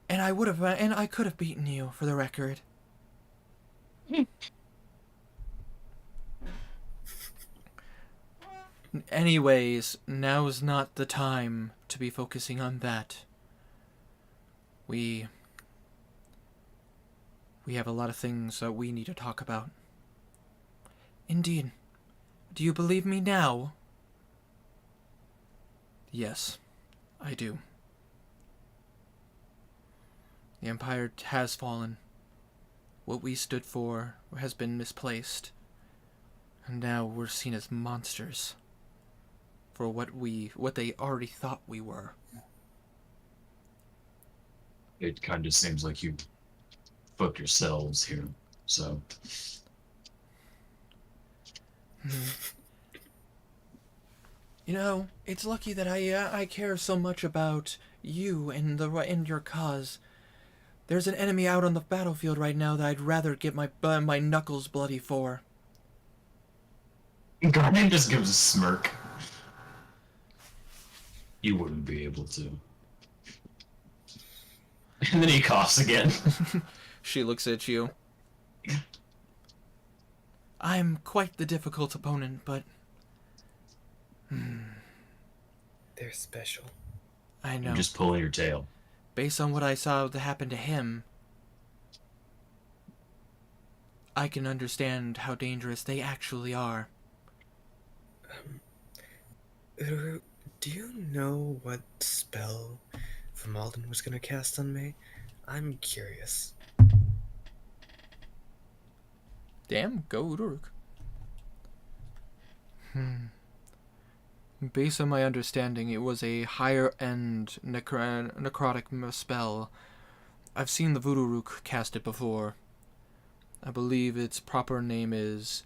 And I could have beaten you, for the record. Anyways, now's not the time to be focusing on that. We have a lot of things that we need to talk about. Indeed. Do you believe me now? Yes, I do. The Empire has fallen. What we stood for has been misplaced. And now we're seen as monsters. For what they already thought we were. It kind of seems like you fucked yourselves here. So, You know, it's lucky that I care so much about you and your cause. There's an enemy out on the battlefield right now that I'd rather get my knuckles bloody for. Garnet just gives a smirk. You wouldn't be able to. And then he coughs again. She looks at you. I'm quite the difficult opponent, but... They're special. I know. You're just pulling your tail. Based on what I saw that happen to him, I can understand how dangerous they actually are. Uru, do you know what spell Vimalden was gonna cast on me? I'm curious. Damn, go Uruk. Based on my understanding, it was a higher-end necrotic spell. I've seen the Voodoo Rook cast it before. I believe its proper name is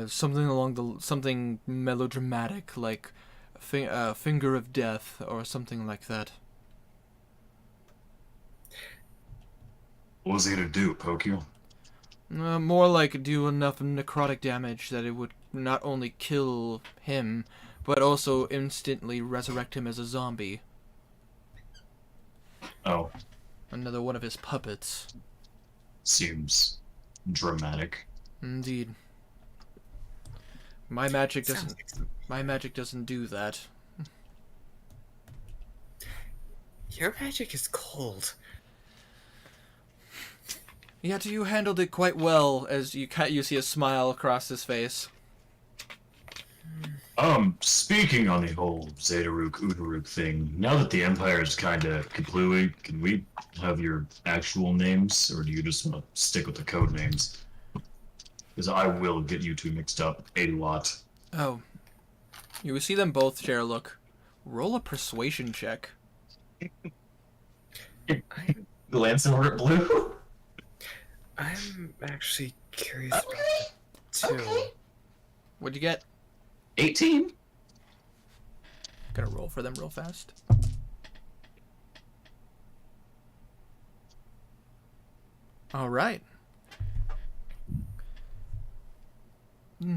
something melodramatic, like Finger of Death or something like that. What was he gonna do, poke you? More like do enough necrotic damage that it would not only kill him, but also instantly resurrect him as a zombie. Oh, Another one of his puppets. seems dramatic. Indeed. My magic Sounds doesn't. like My magic doesn't do that. your magic is cold. Yet you handled it quite well, as you see a smile across his face. Speaking on the whole Zedaruk, Uduruk thing, now that the Empire is kinda kaplooey, can we have your actual names, or do you just want to stick with the code names? Because I will get you two mixed up a lot. Oh. You see them both share a look. Roll a persuasion check. Glance over at Blue. I'm actually curious about that too. What'd you get? 18. Gonna roll for them real fast. Alright.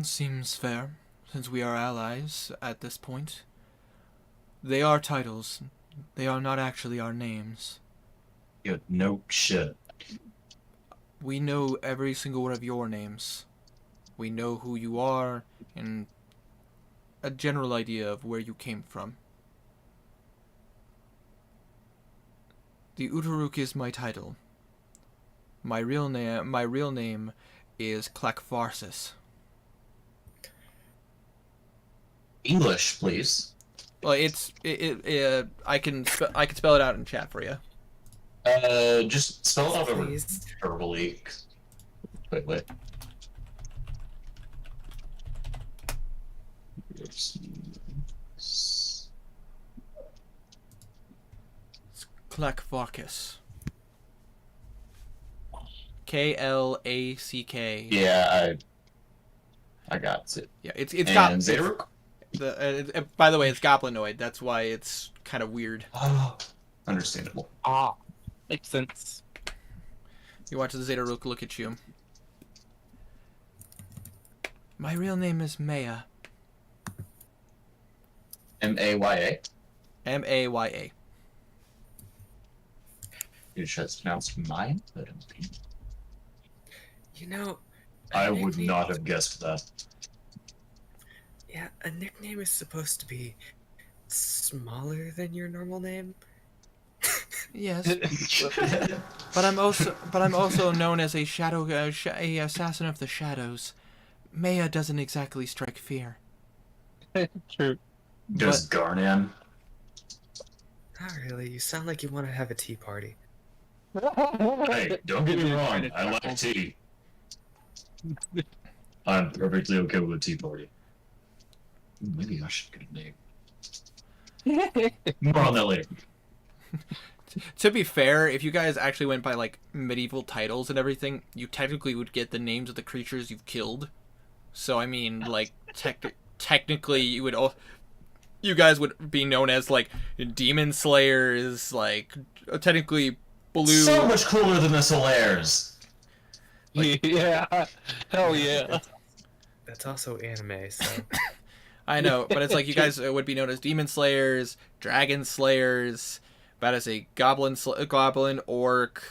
Seems fair, since we are allies at this point. They are titles. They are not actually our names. Yeah, no shit. We know every single one of your names. We know who you are, and a general idea of where you came from. The Utaruk is my title. My real name is Clackfarsis. English, please. Well, I can spell it out in chat for you. Just spell it out over Please. verbally. Wait. Clackfarsis. Klack. Yeah, I got it. Yeah, it's And got Zedaruk? by the way, it's goblinoid. That's why it's kind of weird. Oh, understandable. Ah, makes sense. You watch the Zedaruk look at you. My real name is Maya. Maya. Maya. You should have pronounced mine, but You know, I a would nickname- not have guessed that. Yeah, a nickname is supposed to be smaller than your normal name. Yes, but I'm also known as a a assassin of the shadows. Maya doesn't exactly strike fear. True. Does Garnan? Not really. You sound like you want to have a tea party. Hey, don't get me wrong. I like tea. I'm perfectly okay with a tea party. Maybe I should get a name. More on that later. To be fair, if you guys actually went by like medieval titles and everything, you technically would get the names of the creatures you've killed. So I mean, like technically, you guys would be known as like demon slayers, like technically blue. So much cooler than the Solaires. Yeah. Hell yeah. That's also anime, so I know, but it's like you guys would be known as demon slayers, dragon slayers, about as a goblin, orc,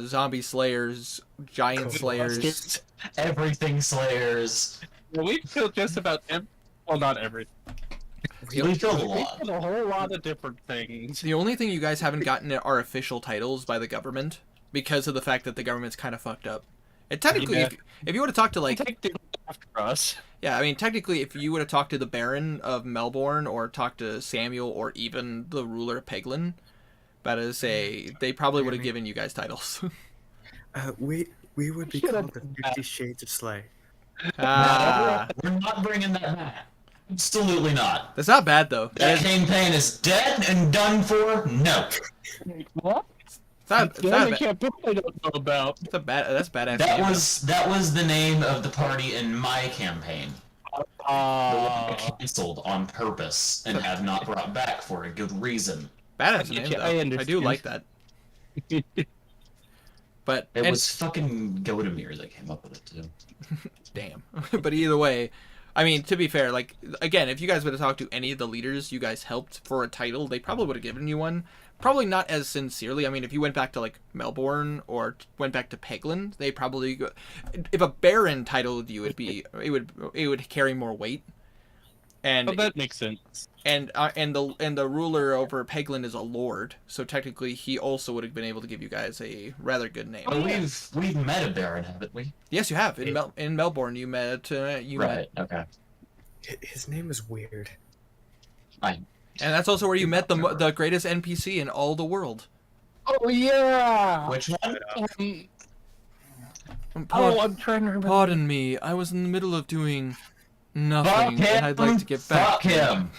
zombie slayers, giant slayers. Everything Slayers. Well, we killed just about well, not everything. We killed a We lot. killed a whole lot of different things. The only thing you guys haven't gotten are official titles by the government because of the fact that the government's kind of fucked up. And technically, Yeah. if you would have talked to like, Take the after us. yeah, I mean, technically, if you would have talked to the Baron of Melbourne or talked to Samuel or even the ruler of Peglin, about to say they probably would have given you guys titles. we would be Shut called up. the 50 Shades of Slay. Ah, We're not bringing that back. Absolutely not. that's not bad though. That campaign is dead and done for. No. What? It's not, it's The not other bad. campaign I don't know about. It's a bad. That's badass. That game, was the name of the party in my campaign. The one I Uh, canceled on purpose and have not brought back for a good reason. though. Badass I get name you, though. I I do understand. like that. But It and- was fucking Godemir that came up with it too. damn. But either way, I mean, to be fair, like again, if you guys would have talked to any of the leaders you guys helped for a title, they probably would have given you one. Probably not as sincerely. I mean, if you went back to like Melbourne or went back to Peglin, they probably if a Baron titled you, it would carry more weight. And oh, that makes sense. and the ruler over Peglin is a lord, so technically he also would have been able to give you guys a rather good name. But we've met a Baron, haven't we? Yes, you have. In Melbourne, you met Right. Okay. His name is weird. and that's also where you met the greatest NPC in all the world. Oh yeah. Which one? I'm trying to remember. Pardon me, I was in the middle of doing nothing, Fuck him! and I'd like to get back. Fuck him!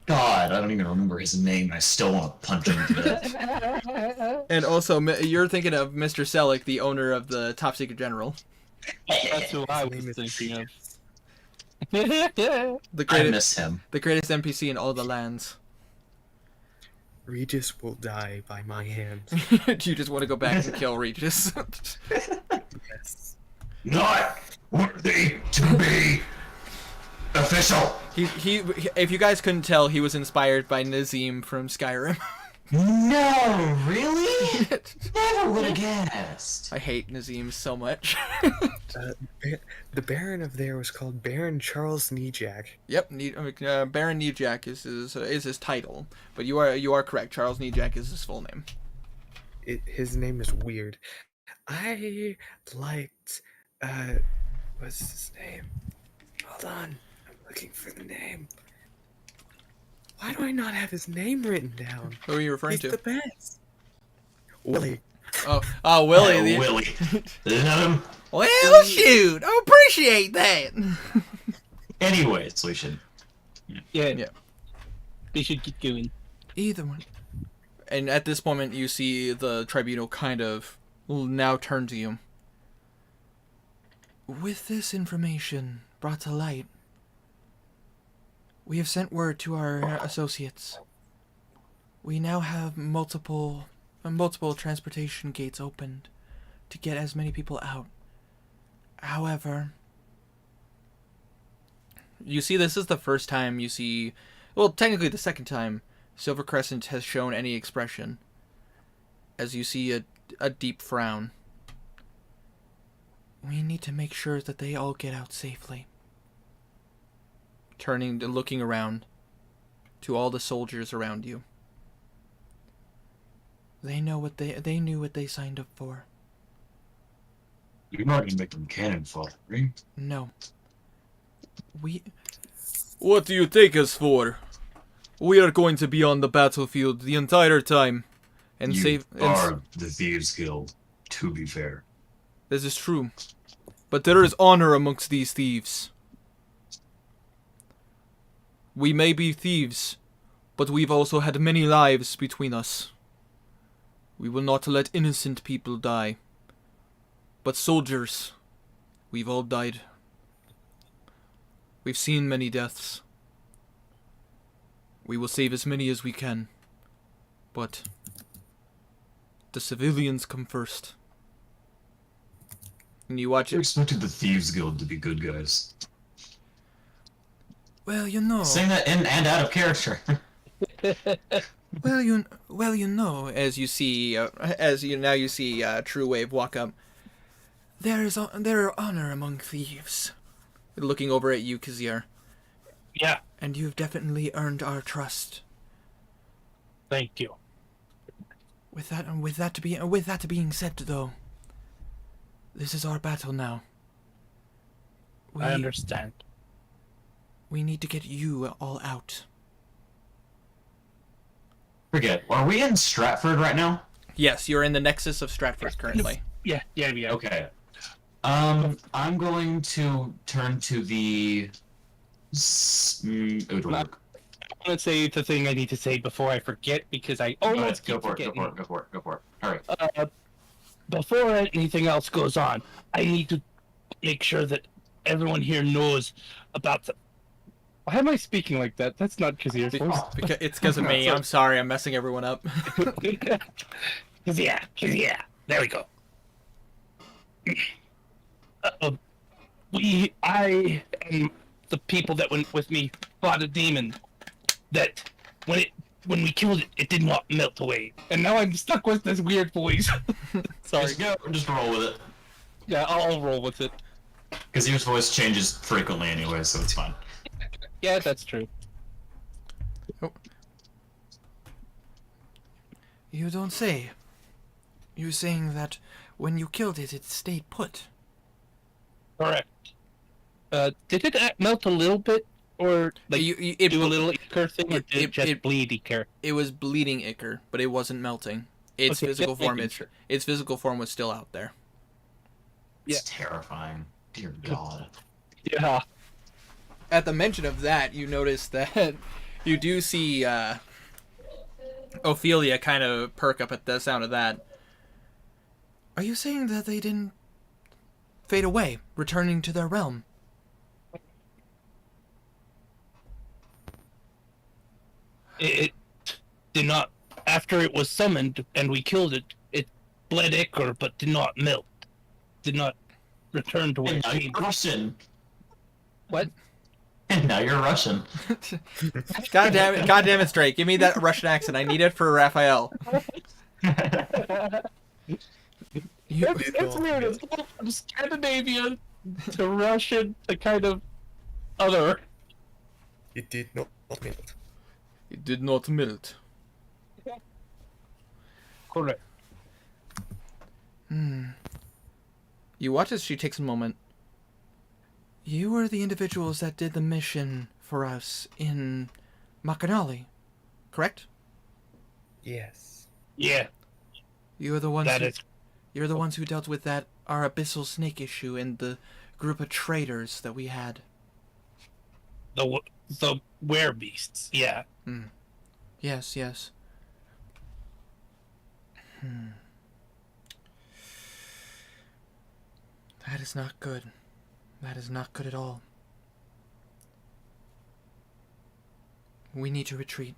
God, I don't even remember his name, and I still want to punch him to death. And also, you're thinking of Mr. Selleck, the owner of the Top Secret General, That's who I His was name is thinking of. the I greatest, miss him. the greatest NPC in all the lands. Regis will die by my hands. Do you just want to go back and kill Regis? Yes. Not worthy to be official. he, if you guys couldn't tell, he was inspired by Nazim from Skyrim. No, really? Never would have guessed. I hate Nazim so much. The Baron of there was called Baron Charles Nejak. Yep, Baron Nejak is his title, but you are correct. Charles Nejak is his full name. His name is weird. I liked what's his name? Hold on, I'm looking for the name. Why do I not have his name written down? Who are you referring He's to? the best. Willie. Oh, Willie. Oh, Willie. Isn't that him? Well, shoot, I appreciate that. Anyways, we should. Yeah. They should get going. Either one. And at this moment, you see the tribunal kind of now turn to you. With this information brought to light, we have sent word to our associates. We now have multiple transportation gates opened to get as many people out. However, you see, this is the first time you see, well, technically the second time, Silver Crescent has shown any expression. As you see a deep frown. We need to make sure that they all get out safely. Turning and looking around to all the soldiers around you. They knew what they signed up for. You're not gonna make them cannon fodder, right? No. What do you take us for? We are going to be on the battlefield the entire time. And You save... And are the Thieves Guild, to be fair. this is true. But there is honor amongst these thieves. We may be thieves, but we've also had many lives between us. We will not let innocent people die. But soldiers, we've all died. We've seen many deaths. We will save as many as we can. But the civilians come first. And you watch You it. expected the Thieves Guild to be good guys. Well, you know. Saying that in and out of character. Well, you know, as you see, you see True Wave walk up. There are honor among thieves. Looking over at you, Kazir. Yeah, And you've definitely earned our trust. thank you. With that being said, though, this is our battle now. I understand. We need to get you all out. Forget. Are we in Stratford right now? Yes, you're in the nexus of Stratford currently. Yeah. Okay. I'm going to turn to the. I'm gonna say the thing I need to say before I forget because I almost Go keep for it. Go forgetting. for it. Go for it. All right. Before anything else goes on, I need to make sure that everyone here knows about the. Why am I speaking like that? That's not Kazir's voice. Because it's because of me. I'm sorry, I'm messing everyone up. Yeah. There we go. I and the people that went with me fought a demon that when we killed it, it did not melt away, and now I'm stuck with this weird voice. Sorry. Just go. Just roll with it. Yeah, I'll roll with it. Because your voice changes frequently anyway, so it's fine. Yeah, that's true. You don't say. You're saying that when you killed it, it stayed put. Correct. Did it melt a little bit, or like It do a little Icar thing, or did it just it- bleed Icar? It was bleeding ichor, but it wasn't melting. Its Okay, physical just form, making sure. its physical form was still out there. It's terrifying. Dear God. Yeah. At the mention of that, you notice that you do see Ophelia kind of perk up at the sound of that. Are you saying that they didn't fade away, returning to their realm? It did not. After it was summoned and we killed it, it bled ichor but did not melt. Did not return to where And it now came you're from. Russian. What? And now you're Russian. God damn it, Drake! Give me that Russian accent. I need it for Raphael. It's weird. It's going from Scandinavian to Russian to kind of other. It did not melt. It did not melt. Correct. You watch as she takes a moment. You were the individuals that did the mission for us in Makanali, correct? Yes. Yeah, You're the ones. that who, is You're the ones who dealt with our abyssal snake issue and the group of traitors that we had. the werebeasts. Yeah. Yes. That is not good. That is not good at all. We need to retreat.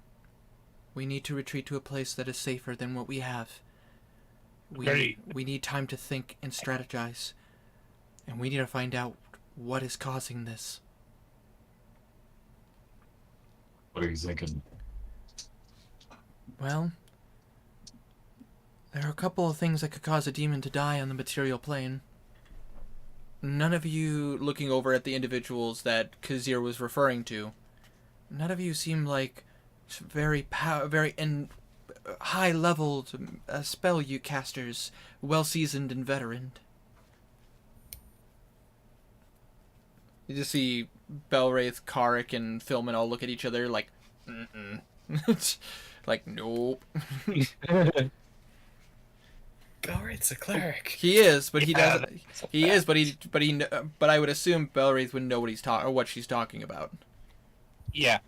We need to retreat to a place that is safer than what we have. Great. We need time to think and strategize. And we need to find out what is causing this. What are you thinking? Well, there are a couple of things that could cause a demon to die on the material plane. None of you, looking over at the individuals that Kazir was referring to, none of you seem like very high-leveled spell you casters, well-seasoned and veteran. You just see Belwraith, Karik, and Philman all look at each other like, Like, nope. Belrade's a cleric. He is, but he Yeah, doesn't. that's a He is, fact. but I would assume Belwraith would know what he's or what she's talking about. Yeah.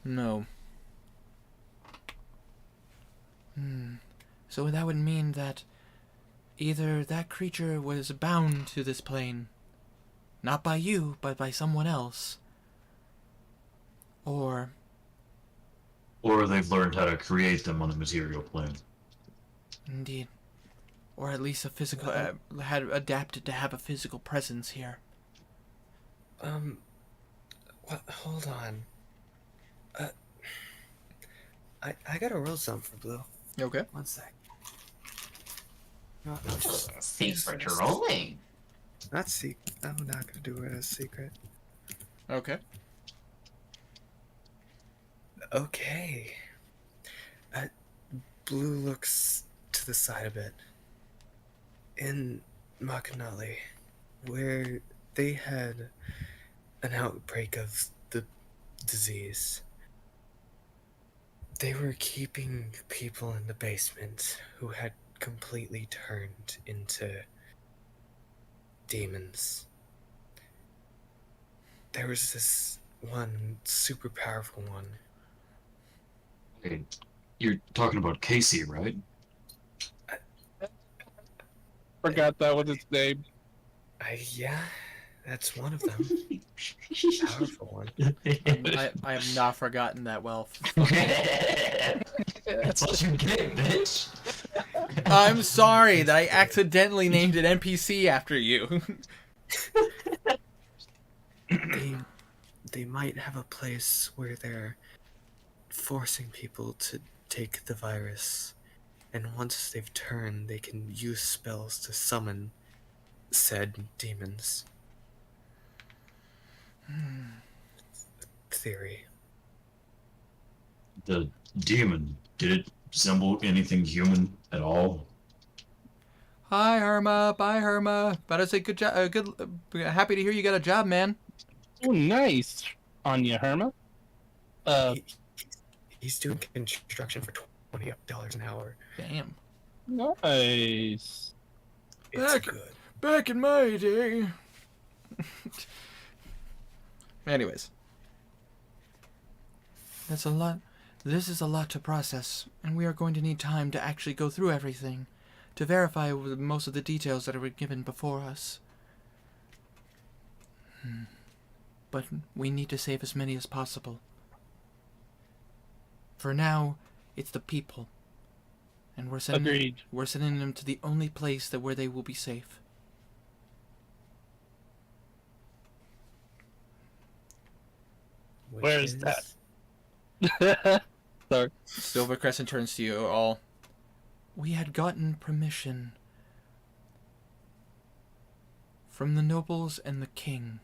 No. So that would mean that either that creature was bound to this plane, not by you, but by someone else, or Or they've learned how to create them on the material plane. indeed, or at least a physical had adapted to have a physical presence here. What? Hold on. I gotta roll something for Blue. Okay. 1 sec. No, no, Secret rolling. not secret. I'm not gonna do it as secret. Okay. Okay. Blue looks to the side a bit. In Makanali, where they had an outbreak of the disease, they were keeping people in the basement who had completely turned into demons. There was this one super powerful one. Hey, you're talking about Casey, right? Forgot that was his name. Yeah, that's one of them. Powerful one. I have not forgotten that well. That's what you get, bitch. I'm sorry that I accidentally named an NPC after you. They might have a place where they're forcing people to take the virus, and once they've turned, they can use spells to summon said demons. Theory. The demon, did it resemble anything human at all? Hi, Herma. Bye, Herma. But I say good job. Happy to hear you got a job, man. Oh, nice on you, Herma. He's doing construction for $20 an hour. Damn. Nice. It's Back- good. Back in my day. Anyways. That's a lot. This is a lot to process, and we are going to need time to actually go through everything, to verify with most of the details that were given before us. But we need to save as many as possible. For now, it's the people. And we're Agreed. sending them to the only place where they will be safe. Which Where is that? Sorry. Silver Crescent turns to you all. We had gotten permission from the nobles and the king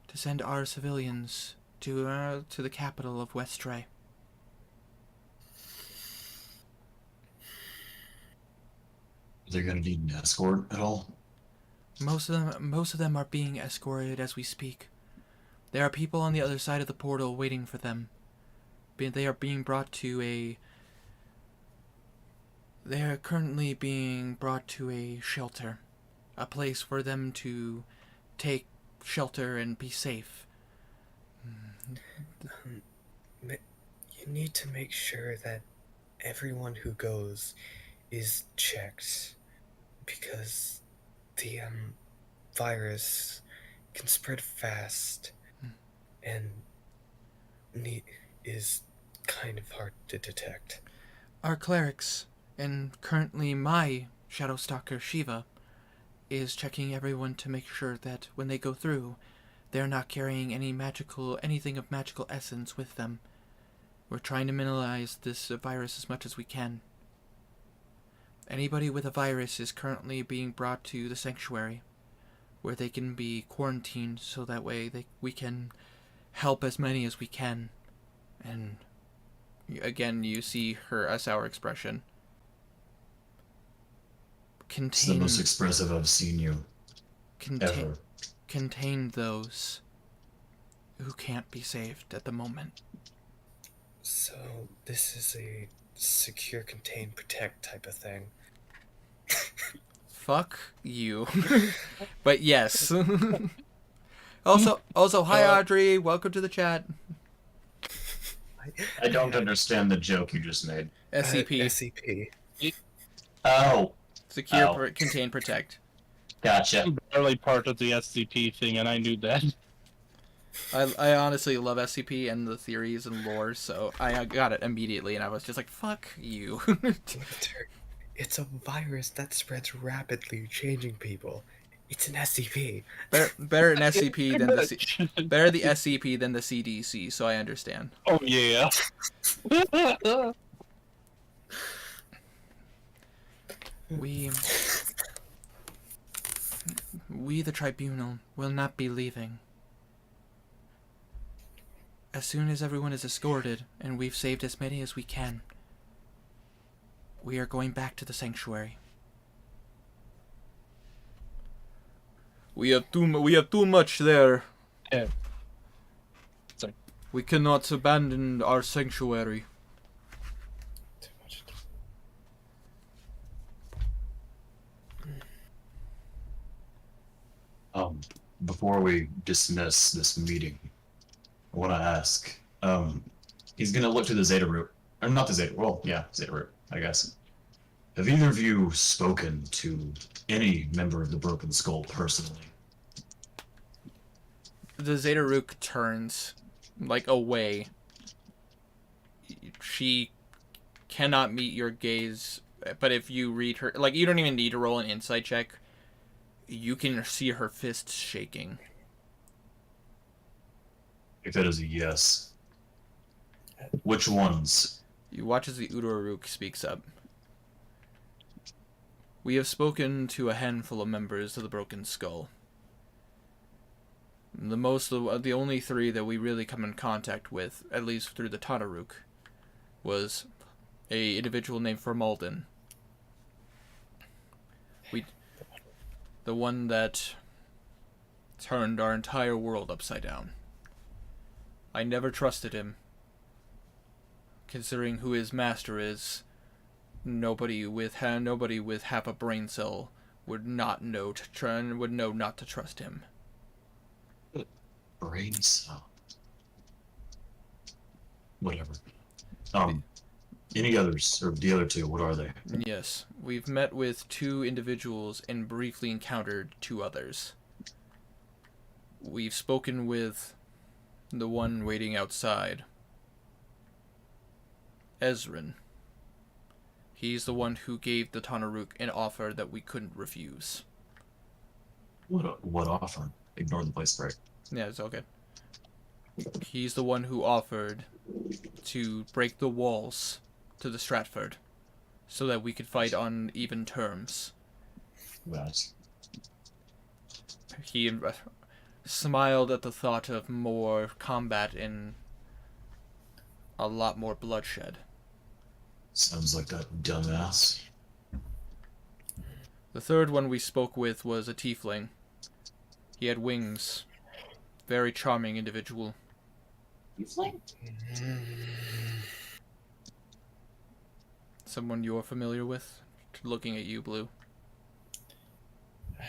to send our civilians to the capital of Westray. They're gonna need an escort at all? Most of them are being escorted as we speak. There are people on the other side of the portal waiting for them. They are being brought to a... They are currently being brought to a shelter. A place for them to take shelter and be safe. You need to make sure that everyone who goes is checked, because the virus can spread fast and is kind of hard to detect. Our clerics, and currently my Shadow Stalker Shiva, is checking everyone to make sure that when they go through, they're not carrying anything of magical essence with them. We're trying to minimize this virus as much as we can. Anybody with a virus is currently being brought to the sanctuary, where they can be quarantined, so that way we can help as many as we can. And again, you see her sour expression. It's the most expressive I've seen you ever. Contain those who can't be saved at the moment. So this is a secure, contain, protect type of thing. Fuck you. But yes. Also, hi Audrey. Welcome to the chat. I don't understand the joke you just made. SCP. SCP. Oh, Secure, Oh. contain, protect. gotcha. I'm barely part of the SCP thing, and I knew that. I honestly love SCP and the theories and lore, so I got it immediately, and I was just like, fuck you. Winter, it's a virus that spreads rapidly, changing people. It's an SCP. better an SCP than the better the SCP than the CDC, so I understand. Oh yeah. We the tribunal will not be leaving. As soon as everyone is escorted and we've saved as many as we can, we are going back to the sanctuary. We have too much there. Yeah. Sorry. We cannot abandon our sanctuary. Too much. Before we dismiss this meeting, I want to ask. He's gonna look to the Zeta root, or not the Zeta. Well, yeah, Zeta root, I guess. Have either of you spoken to any member of the Broken Skull personally? The Zeta Rook turns, away. She cannot meet your gaze, but if you read her, you don't even need to roll an insight check. You can see her fists shaking. If that is a yes, which ones? You watch as the Udoraruk speaks up. We have spoken to a handful of members of the Broken Skull. The only three that we really come in contact with, at least through the Tanaruk, was a individual named Formalden. The one that turned our entire world upside down. I never trusted him. Considering who his master is, nobody with half a brain cell would not know not to trust him. Brain cell. Whatever. Any others, or the other two, what are they? Yes, we've met with 2 individuals and briefly encountered 2 others. We've spoken with the one waiting outside, Ezrin. He's the one who gave the Tanaruk an offer that we couldn't refuse. What offer? Ignore the place break. Yeah, it's okay. He's the one who offered to break the walls to the Stratford so that we could fight on even terms. Right. He smiled at the thought of more combat and a lot more bloodshed. Sounds like that dumbass. The third one we spoke with was a tiefling. He had wings. Very charming individual. Someone you're familiar with? Looking at you, Blue. I'm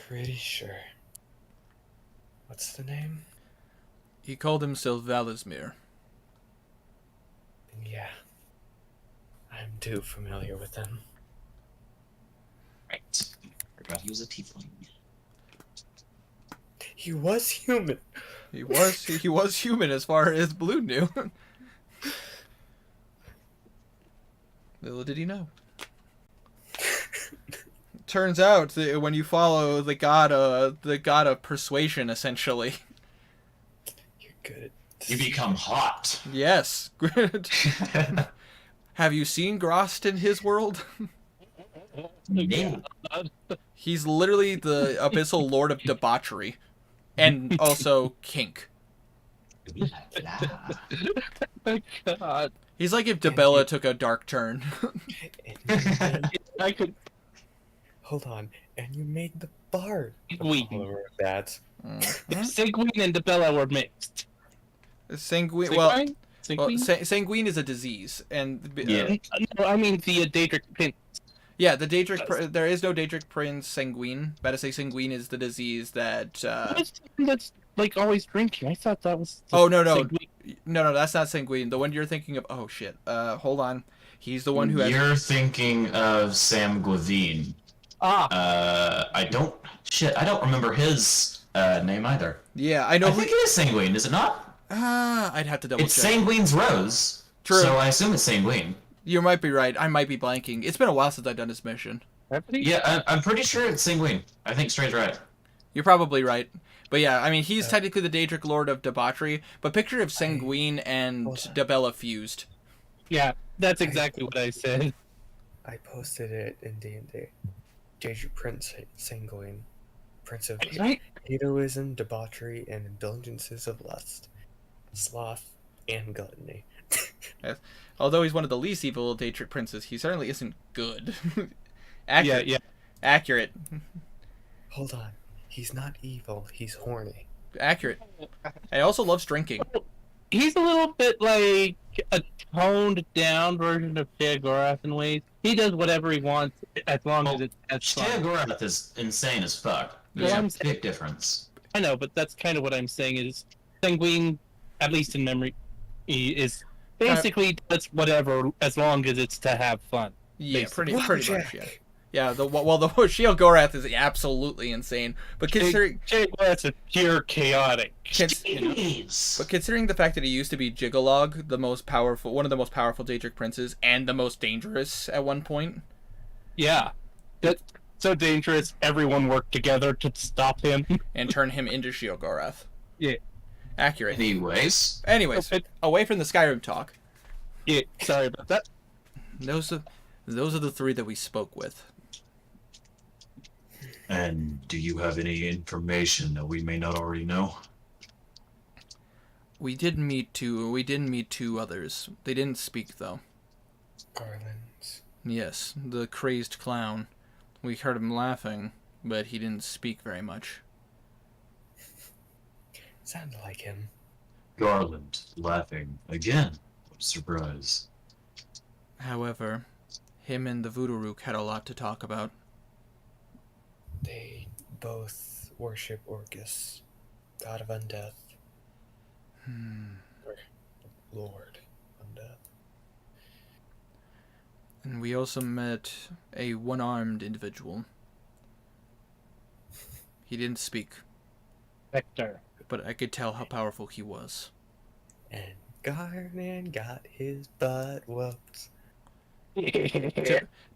pretty sure. What's the name? He called himself Valismir. Yeah. I'm too familiar with them. Right. Forgot he was a tiefling. He was human. He was human as far as Blue knew. Little did he know. Turns out that when you follow the god of persuasion, essentially. You're good. You become hot. Yes. Have you seen Grost in his world? No. He's literally the abyssal lord of debauchery. And also kink. My God. He's like if Debella took a dark turn. I could. Hold on. And you made the bar. We. That. Sanguine and Debella were mixed. Sanguine. Well, Sanguine? sanguine is a disease, and Yeah. No, I mean the Daedric Prince. yeah, the there is no Daedric Prince sanguine. Better say sanguine is the disease that. What's the one that's like always drinking? I thought that was. Oh no, Sanguine. no, that's not sanguine. The one you're thinking of. Oh shit. Hold on. He's the one who has. You're thinking of Sam Guavine. Ah, I don't. Shit, I don't remember his name either. Yeah, I know. I think it is Sanguine, is it not? I'd have to double It's check. Sanguine's Rose. True. So I assume it's Sanguine. You might be right. I might be blanking. It's been a while since I've done this mission. Yeah, I'm pretty sure it's Sanguine. I think Stray's right. You're probably right. But yeah, I mean, he's technically the Daedric Lord of Debauchery, but picture if Sanguine and Debella fused. yeah, that's exactly what I said. I posted it in D&D. Daedric Prince Sanguine, Prince of Right? heroism, debauchery, and indulgences of lust, sloth, and gluttony. Although he's one of the least evil Daedric princes, he certainly isn't good. Accurate. Yeah. Accurate. Hold on. He's not evil, he's horny. Accurate. I also loves drinking. He's a little bit like a toned down version of Sheogorath in ways. He does whatever he wants as long as it's as fun. Sheogorath is insane as fuck. There's Yeah. a big difference. I know, but that's kind of what I'm saying is Sanguine, at least in memory, he is basically does whatever as long as it's to have fun. Yeah, pretty much, Blackjack. yeah. Yeah, the Sheogorath is absolutely insane, but considering Sheogorath's a pure chaotic. but considering the fact that he used to be Jiggalog, one of the most powerful Daedric princes, and the most dangerous at one point. Yeah. That's so dangerous, everyone worked together to stop him. And turn him into Sheogorath. Yeah. Accurate. Anyways, Away from the Skyrim talk. Yeah, sorry about that. Those are the three that we spoke with. and do you have any information that we may not already know? We did meet two others. They didn't speak though. Garlands. Yes, the crazed clown. We heard him laughing, but he didn't speak very much. Sounded like him. Garland laughing again. What a surprise. However, him and the Voodoo Rook had a lot to talk about. They both worship Orcus, god of undeath. Or Lord undeath. And we also met a one-armed individual. He didn't speak, Vector. but I could tell how powerful he was. And Garnan got his butt whooped.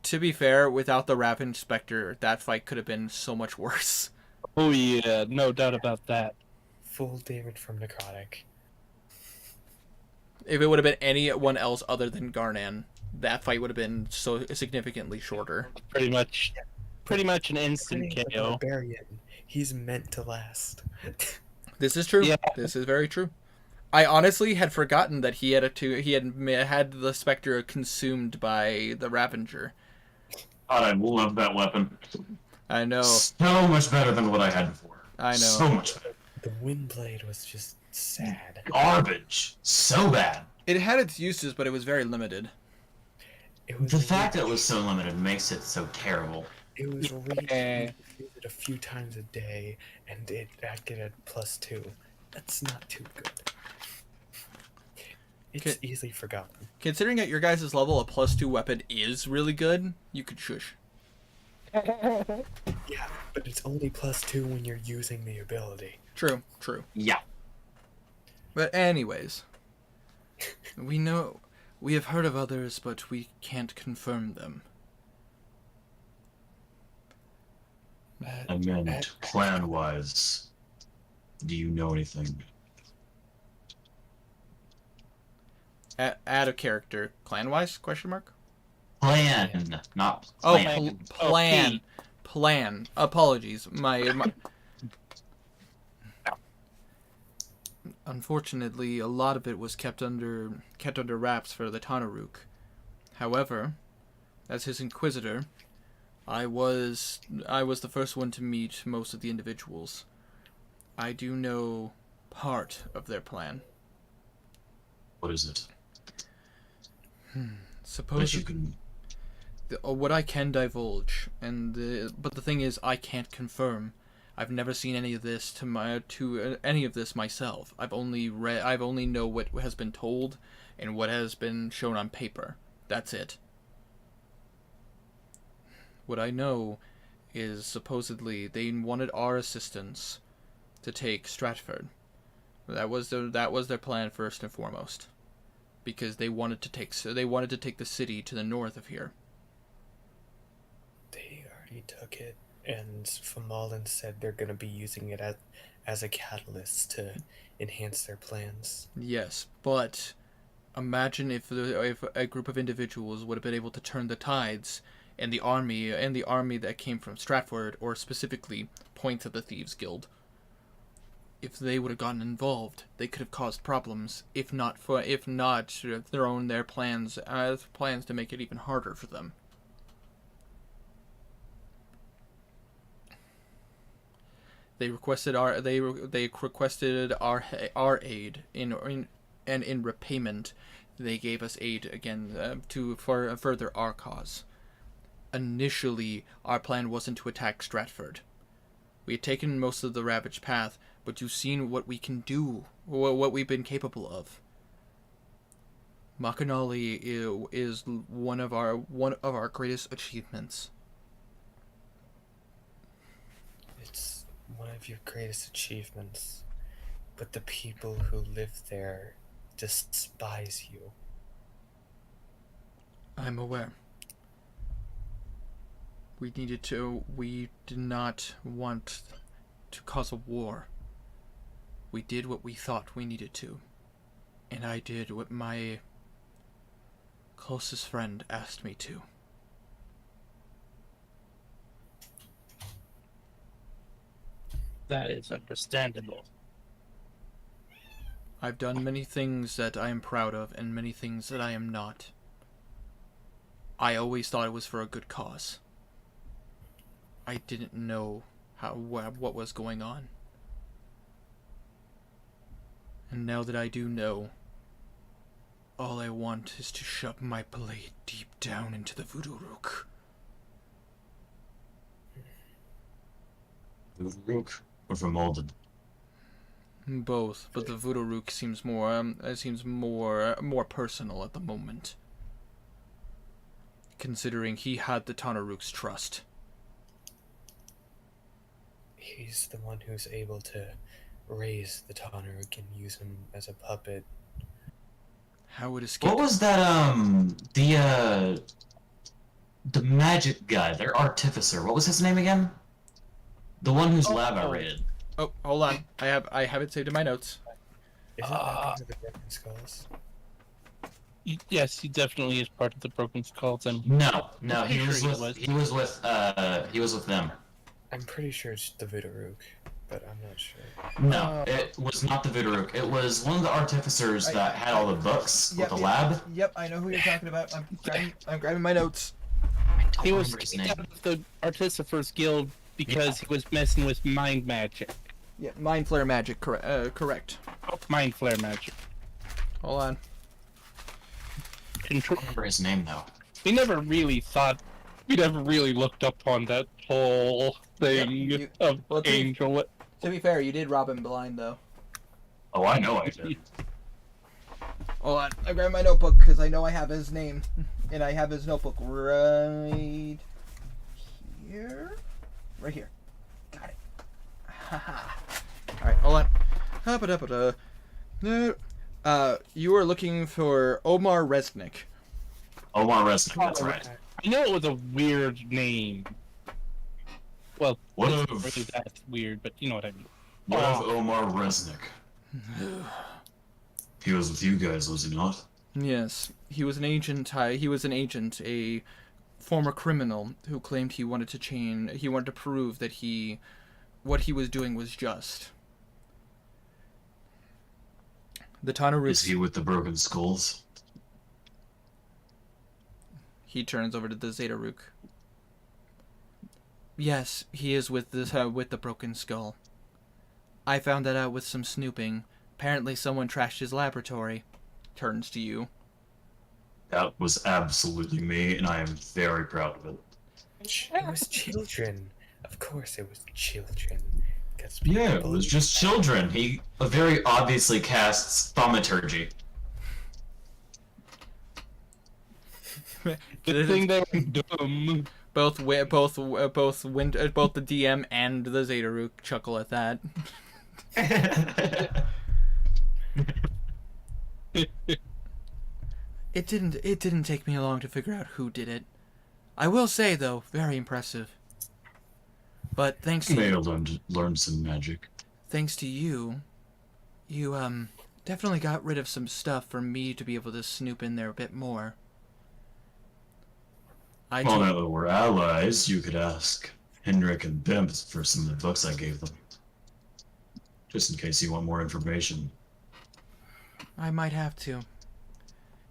To be fair, without the Ravage Spectre, that fight could have been so much worse. Oh yeah, no doubt about that. Full damage from necrotic. If it would have been anyone else other than Garnan, that fight would have been so significantly shorter. Pretty much an instant Garnan's a KO. barbarian. He's meant to last. This is true. Yeah. This is very true. I honestly had forgotten that he had had the Spectre consumed by the Ravager. God, I love that weapon. I know. So much better than what I had before. I know. So much better. The Windblade was just sad. Garbage. So bad. It had its uses, but it was very limited. It was The fact that it was so limited makes it so terrible. It was reached. Yeah. Use it a few times a day, and it acted at +2. That's not too good. It's Okay. easily forgotten. Considering at your guys' level, a +2 weapon is really good, you could shush. Yeah, but it's only +2 when you're using the ability. True, true. Yeah. But anyways, we have heard of others, but we can't confirm them. I meant clan-wise. Do you know anything? Add a character, clan-wise? Question mark. Plan, not Oh, plan. plan. Plan. Apologies. My. Unfortunately, a lot of it was kept under wraps for the Tanaruk. However, as his inquisitor, I was the first one to meet most of the individuals. I do know part of their plan. What is it? That Suppose you can. what I can divulge, but the thing is, I can't confirm. I've never seen any of this any of this myself. I've only know what has been told and what has been shown on paper. That's it. What I know is supposedly they wanted our assistance to take Stratford. That was their plan first and foremost, because they wanted to take the city to the north of here. They already took it, and Famalin said they're going to be using it as a catalyst to enhance their plans. Yes, but imagine if a group of individuals would have been able to turn the tides, and the army that came from Stratford, or specifically points at the Thieves Guild. If they would have gotten involved, they could have caused problems. If not thrown their plans to make it even harder for them. They requested our aid and in repayment, they gave us aid again to further our cause. Initially, our plan wasn't to attack Stratford. We had taken most of the ravaged path, but you've seen what we can do, what we've been capable of. Makanali is one of our greatest achievements. It's one of your greatest achievements, but the people who live there despise you. I'm aware. We did not want to cause a war. We did what we thought we needed to. And I did what my closest friend asked me to. That is understandable. I've done many things that I am proud of and many things that I am not. I always thought it was for a good cause. I didn't know what was going on. And now that I do know, all I want is to shove my blade deep down into the Voodoo Rook. Rook or from Alden? Both, but the Voodoo Rook seems more personal at the moment, considering he had the Tanarook's trust. He's the one who's able to raise the Tanaruk and use him as a puppet. How it escaped? What was that? The magic guy, their artificer. What was his name again? The one whose lab I raided. Oh, hold on. I have it saved in my notes. Isn't that part of the Broken Skulls? Yes, he definitely is part of the Broken Skulls. And No, I'm he pretty was sure with he was with them. I'm pretty sure it's the Voodoo Rook, but I'm not sure. No, it was not the Viduruk. It was one of the artificers that had all the books with the lab. Yep, I know who you're talking about. I'm grabbing my notes. he was remember his kicked name. out of the Artificer's Guild because he was messing with mind magic. Yeah, Mind Flare Magic, correct. Mind flare magic. Hold on. I don't remember his name though. We never really looked up on that whole thing of well, Angel. To be fair, you did rob him blind, though. Oh, I know I did. Hold on, I'm grabbing my notebook because I know I have his name, and I have his notebook right here. Right here. Got it. Haha. All right, hold on. Ha-ba-da-ba-da. No. You are looking for Omar Resnick. Omar Resnick, that's right. I know it was a weird name. Well, What it's of- really that weird, but you know what I mean. What of Omar Resnick? He was with you guys, was he not? Yes, he was an agent. A former criminal who claimed he wanted to prove that what he was doing was just. The Is Tanarook. he with the Broken Skulls? He turns over to the Zetarook. Yes, he is with the Broken Skull. I found that out with some snooping. Apparently someone trashed his laboratory. Turns to you. That was absolutely me, and I am very proud of it. It was children. Of course, it was children. Because Yeah, it people was just children. He very obviously casts thaumaturgy. Good thing they were dumb. Both the DM and the Zetarook chuckle at that. It didn't take me long to figure out who did it. I will say though, very impressive. But thanks to May you, have learned some magic. thanks to you, you definitely got rid of some stuff for me to be able to snoop in there a bit more. I Well, took- now that we're allies, you could ask Hendrik and Bimp for some of the books I gave them. Just in case you want more information. I might have to.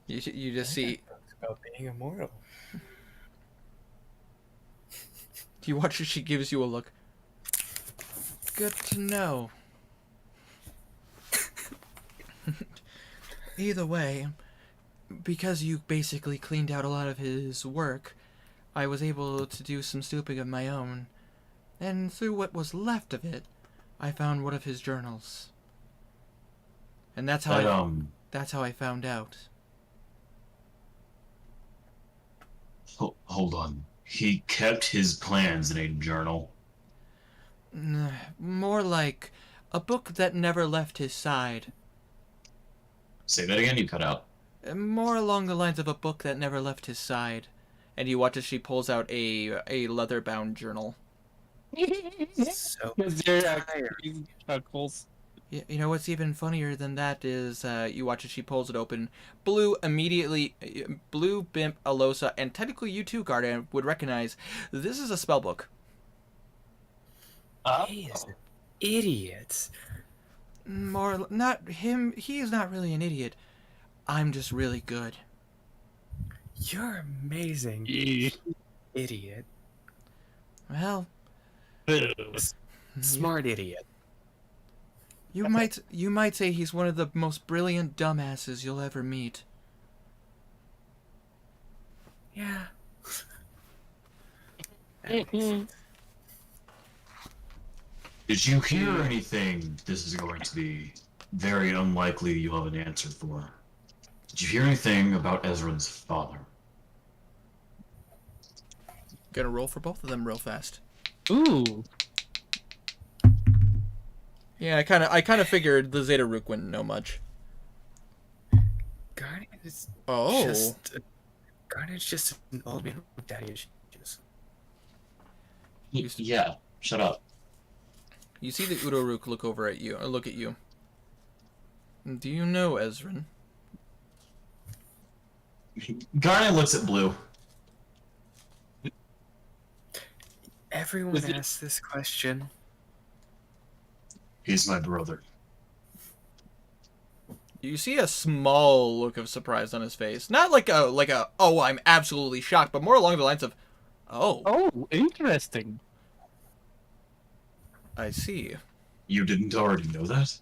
You just see. about being immortal. You watch as she gives you a look. Good to know. Either way, because you basically cleaned out a lot of his work, I was able to do some snooping of my own, and through what was left of it, I found one of his journals. And that's how that's how I found out. Hold on. He kept his plans in a journal. More like a book that never left his side. Say that again, you cut out. More along the lines of a book that never left his side. And you watch as she pulls out a leather-bound journal. So Zero tired. chuckles. You know what's even funnier than that is you watch as she pulls it open. Blue immediately, Blue, Bimp, Alosa, and technically you too, Garden, would recognize this is a spell book. He is an idiot. More, not him. He is not really an idiot. I'm just really good. You're amazing, Yeah. idiot. Well, Smart idiot. you might say he's one of the most brilliant dumbasses you'll ever meet. Yeah. Did you hear anything? This is going to be very unlikely you'll have an answer for. Did you hear anything about Ezra's father? Gonna roll for both of them real fast. Ooh. Yeah, I kind of figured the Zetarook wouldn't know much. Guardian is Oh, Guardian's just an old man with daddy issues. Yeah, shut up. you see the Udoruk look at you. Do you know Ezrin? Garnet looks at Blue. Everyone Was it- asks this question. He's my brother. You see a small look of surprise on his face. Not like a oh, I'm absolutely shocked, but more along the lines of oh, Oh, interesting. I see. You didn't already know that?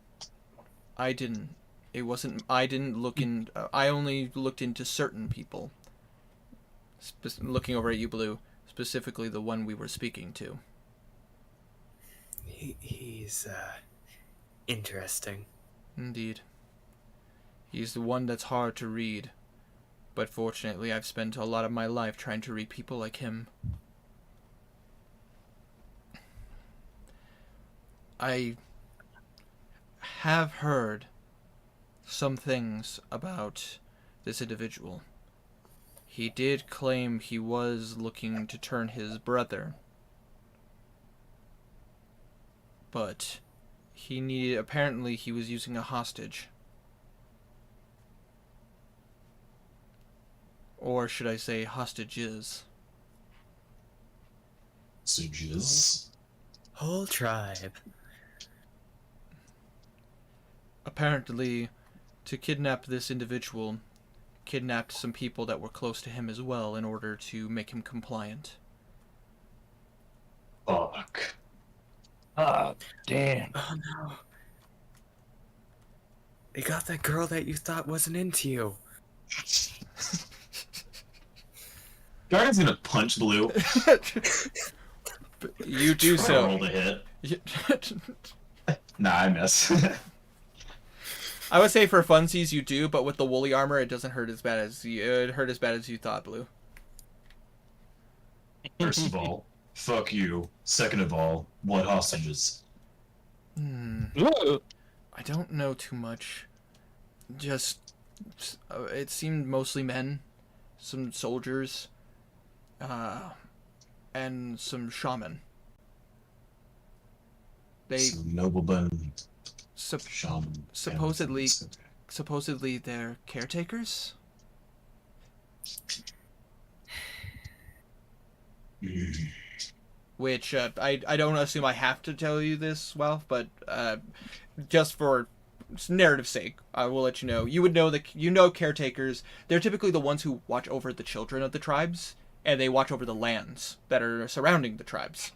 I didn't. It wasn't. I didn't look in. I only looked into certain people. Looking over at you, Blue. Specifically, the one we were speaking to. He's interesting. Indeed. He's the one that's hard to read. But fortunately, I've spent a lot of my life trying to read people like him. I have heard some things about this individual. He did claim he was looking to turn his brother. But apparently he was using a hostage. Or should I say hostages? Suges. Whole tribe. Apparently, to kidnap this individual, kidnapped some people that were close to him as well in order to make him compliant. Fuck. Ah, damn. Oh no. They got that girl that you thought wasn't into you. Guardian's gonna punch Blue. You do Try to roll so. the hit. Nah, I miss. I would say for funsies you do, but with the woolly armor it doesn't hurt as bad as you thought, Blue. First of all, fuck you. Second of all, what hostages? Ooh. I don't know too much. Just it seemed mostly men, some soldiers, and some shaman. They Some noblemen, sup- shaman. supposedly elephants. supposedly they're caretakers. Mm. Which I don't assume I have to tell you this, well, but just for narrative sake, I will let you know. You would know that caretakers. They're typically the ones who watch over the children of the tribes, and they watch over the lands that are surrounding the tribes.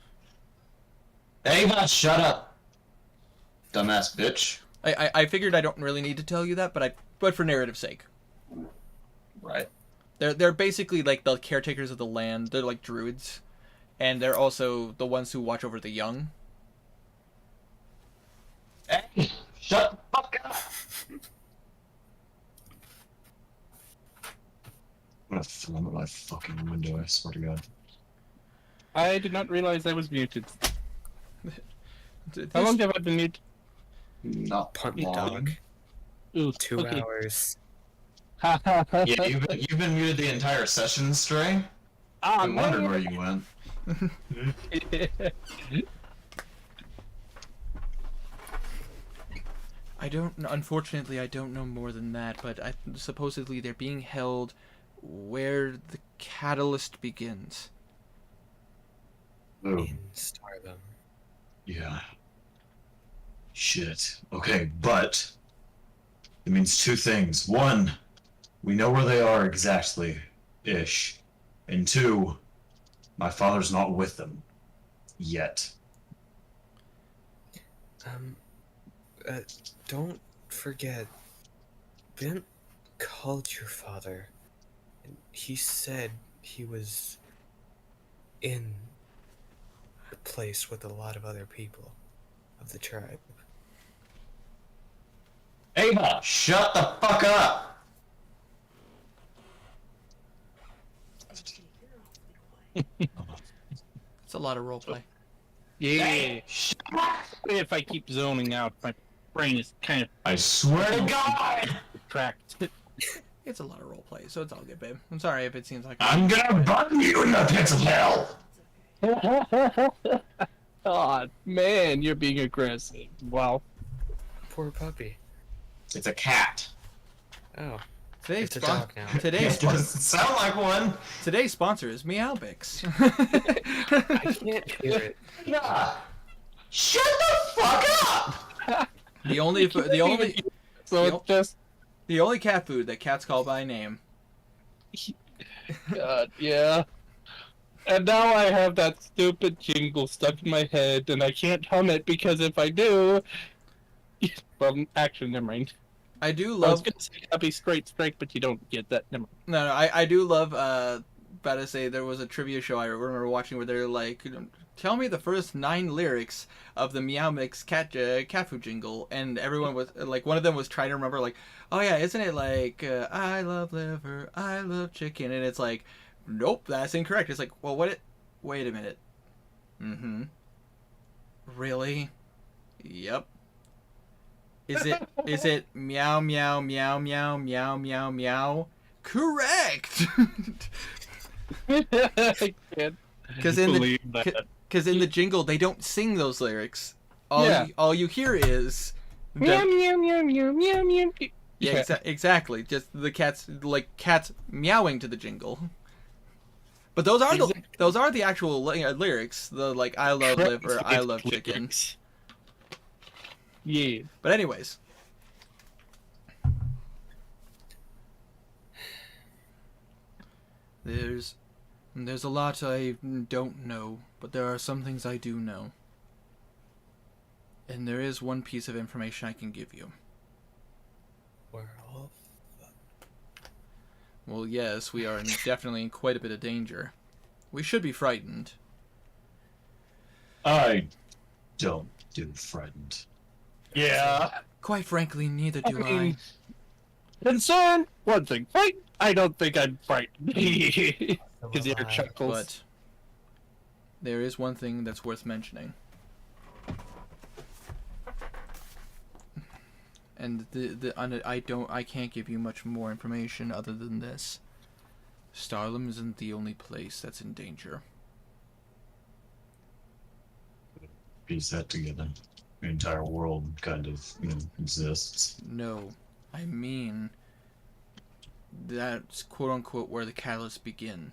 Ava, shut up, dumbass bitch. I figured I don't really need to tell you that, but for narrative sake, Right. they're basically like the caretakers of the land. They're like druids, and they're also the ones who watch over the young. Hey, shut the fuck up. I'm gonna throw at my fucking window, I swear to God. I did not realize I was muted. How long have I been muted? Not Punt long. dog. Ooh, 2 okay. hours. Yeah, you've been muted the entire session, Stray. Ah, I wondered man. where you went. Unfortunately, I don't know more than that, but supposedly they're being held where the catalyst begins. Oh, In Stardom. yeah. Shit. Okay, but it means two things. One, we know where they are exactly, ish. And two, my father's not with them. Yet. Don't forget, Ben called your father. And he said he was in a place with a lot of other people of the tribe. Ava, shut the fuck up. It's a lot of roleplay. Yeah. Hey, shut up. If I keep zoning out, my brain is kind of I swear to God! God. tracked. It's a lot of roleplay, so it's all good, babe. I'm sorry if it seems like I'm gonna burn you in the pits of hell! Oh man, you're being aggressive. Wow. Poor puppy. It's a cat. Oh, today's it's a dog now. Today's It doesn't sound like one. today's sponsor is Meowbix. I can't hear it. Yeah. Shut the fuck up. the only So Yep. it's just the only cat food that cats call by name. God, yeah. And now I have that stupid jingle stuck in my head, and I can't hum it because if I do, well, actually, never mind. I do I was love gonna say happy straight, but you don't get that. Never mind. no, I do love about to say there was a trivia show I remember watching where they're like, tell me the first 9 lyrics of the Meow Mix cat food jingle, and everyone was like, one of them was trying to remember like, oh yeah, isn't it like I love liver, I love chicken, and it's like, nope, that's incorrect. It's like, well, wait a minute. Mm-hmm. Really? Yep. Is it meow meow meow meow meow meow meow? Correct. I can't Because in believe that. the jingle they don't sing those lyrics. Yeah. All you hear is Meow meow meow meow meow meow. yeah, exactly. Just the cats meowing to the jingle. But those are the actual lyrics. The like I love liver, I love chicken. Yeah. But anyways, there's a lot I don't know, but there are some things I do know. And there is one piece of information I can give you. We're all. Well, yes, we are definitely in quite a bit of danger. We should be frightened. I don't get frightened. Yeah. Quite frankly, neither do I. mean, concern, one thing. Fight, I don't think I'm frightened. Because your chuckles. But there is one thing that's worth mentioning. And I can't give you much more information other than this. Starlam isn't the only place that's in danger. Piece that together. The entire world kind of, exists. No, I mean that's quote unquote where the catalysts begins.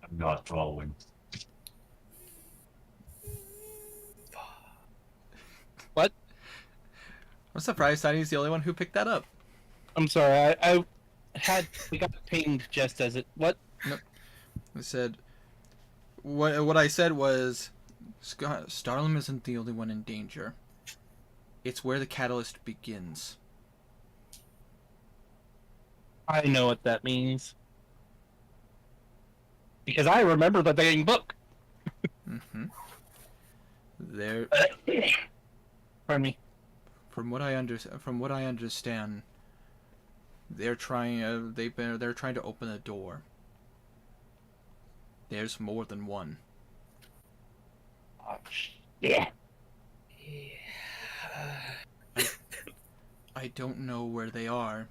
I'm not following. What? I'm surprised Tiny's the only one who picked that up. I'm sorry, we got pinged just as it. What? I said, what I said was, Starlam isn't the only one in danger. It's where the catalyst begins. I know what that means. Because I remember the dang book. Mm-hmm. There, Pardon me. from what I understand, they're trying to open a door. There's more than one. Oh, yeah. I don't know where they are.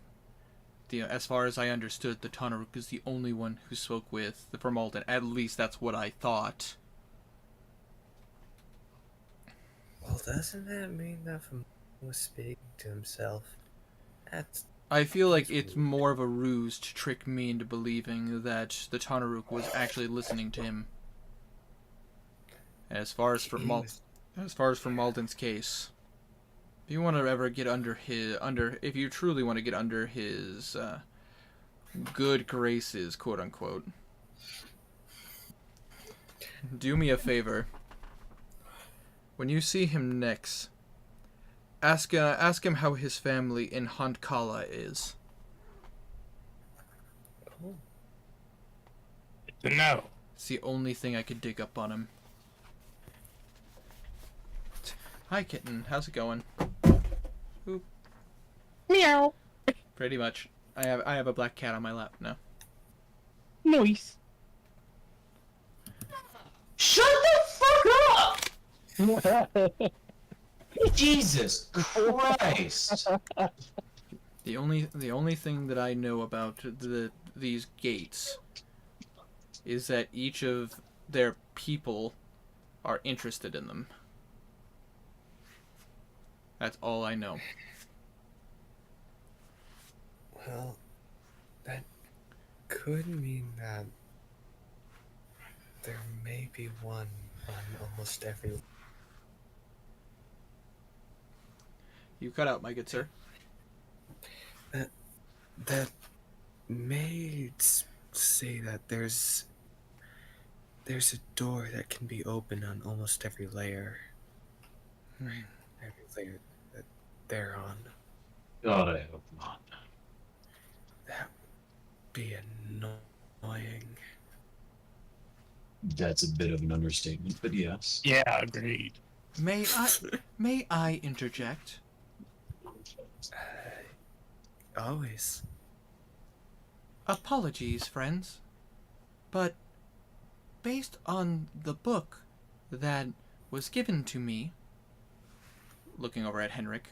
As far as I understood, the Tanaruk is the only one who spoke with the Formalden. At least that's what I thought. Well, doesn't that mean that Formalden was speaking to himself? I feel like it's more of a ruse to trick me into believing that the Tanaruk was actually listening to him. And as far as for Malden's case, if you want to ever get if you truly want to get under his good graces, quote unquote, do me a favor. When you see him next, ask him how his family in Hontkala is. Oh, No. It's the only thing I could dig up on him. Hi, kitten. How's it going? Oop. Meow. Pretty much. I have a black cat on my lap now. Noise. Shut the fuck up! Jesus Christ! The only thing that I know about these gates is that each of their people are interested in them. That's all I know. well, that could mean that there may be one on almost every. You cut out, my good sir. That may say that there's a door that can be opened on almost every layer. Every layer that they're on. God, I hope not. That would be annoying. That's a bit of an understatement, but yes. Yeah, agreed. May I interject? Always. Apologies, friends, but based on the book that was given to me, looking over at Henrik,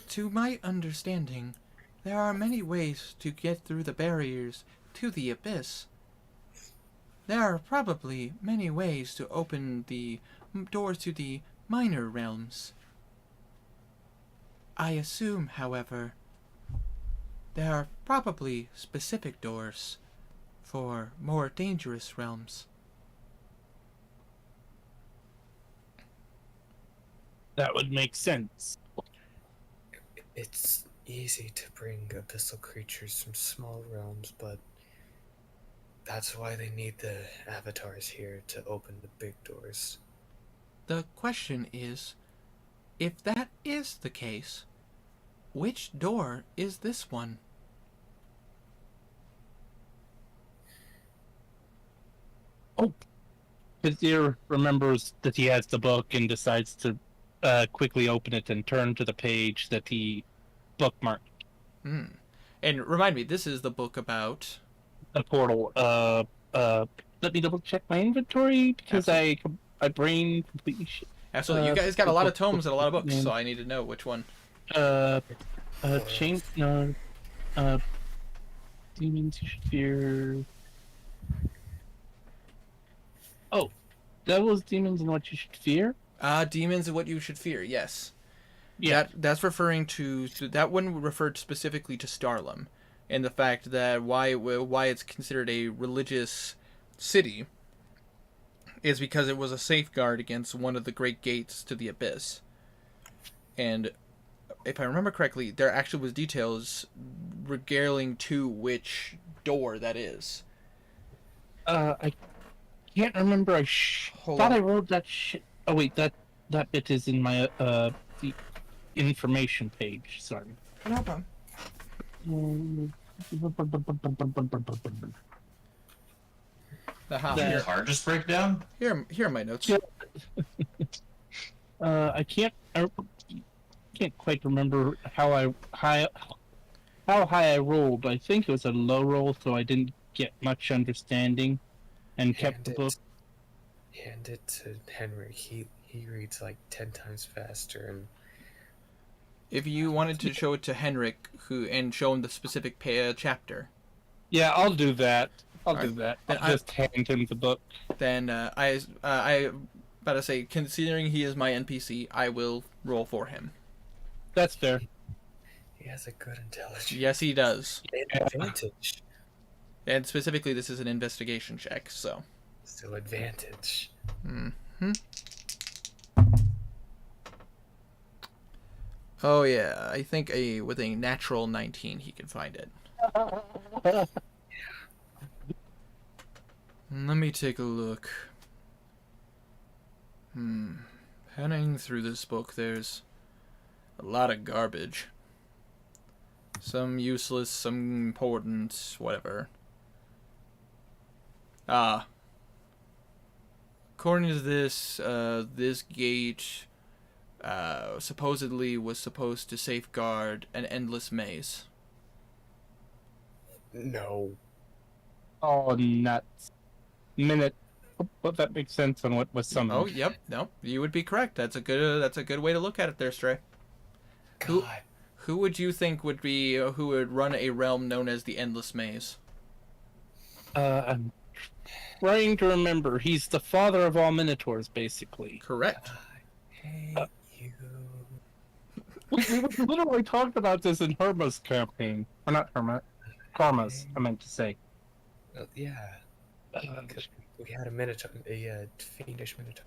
to my understanding, there are many ways to get through the barriers to the abyss. There are probably many ways to open the doors to the minor realms. I assume, however, there are probably specific doors for more dangerous realms. That would make sense. It's easy to bring abyssal creatures from small realms, but That's why they need the avatars here to open the big doors. The question is, if that is the case, which door is this one? Kazir remembers that he has the book and decides to quickly open it and turn to the page that he bookmarked. Hmm. And remind me, this is the book about... A portal. Let me double check my inventory because my brain completely shit. Absolutely. You guys got a lot of tomes and a lot of books, so I need to know which one. Chain. No. Demons you should fear. Oh, devils, demons, and what you should fear. Demons and what you should fear. Yes. Yeah. That's referring to that one referred specifically to Starlam, and the fact that why it's considered a religious city is because it was a safeguard against one of the great gates to the abyss. And if I remember correctly, there actually was details regaling to which door that is. I can't remember. I Hold thought on. I wrote that shit. Oh wait, that bit is in my the information page. Sorry. No problem. Aha, That- here, Your car just break down? here are my notes. Yeah. I can't quite remember how high I rolled. I think it was a low roll, so I didn't get much understanding, and kept the book. Hand it to Henry. He reads like 10 times faster, and If you wanted to show it to Henrik, and show him the specific chapter, Yeah, I'll do that. I'll do Alright. that. Then I'll just hand him the book. then I about to say, considering he is my NPC, I will roll for him. That's fair. he has a good intelligence. Yes, he does. And advantage. And specifically, this is an investigation check, so. So advantage. Oh yeah, I think with a natural 19 he can find it. Let me take a look. Penning through this book, there's a lot of garbage. Some useless, some important, whatever. According to this, this gate supposedly was supposed to safeguard an endless maze. No. Oh, nuts. Minute. Well, that makes sense on what was summoned. Oh, yep, no, you would be correct. That's a good way to look at it there, Stray. Who- God. Who would you think would be who would run a realm known as the Endless Maze? I'm trying to remember. He's the father of all minotaurs, basically. Correct. Hey, you. We literally talked about this in Herma's campaign. Or not Herma. Karma's, I meant to say. Well, yeah. 'Cause we had a minotaur, a fiendish minotaur.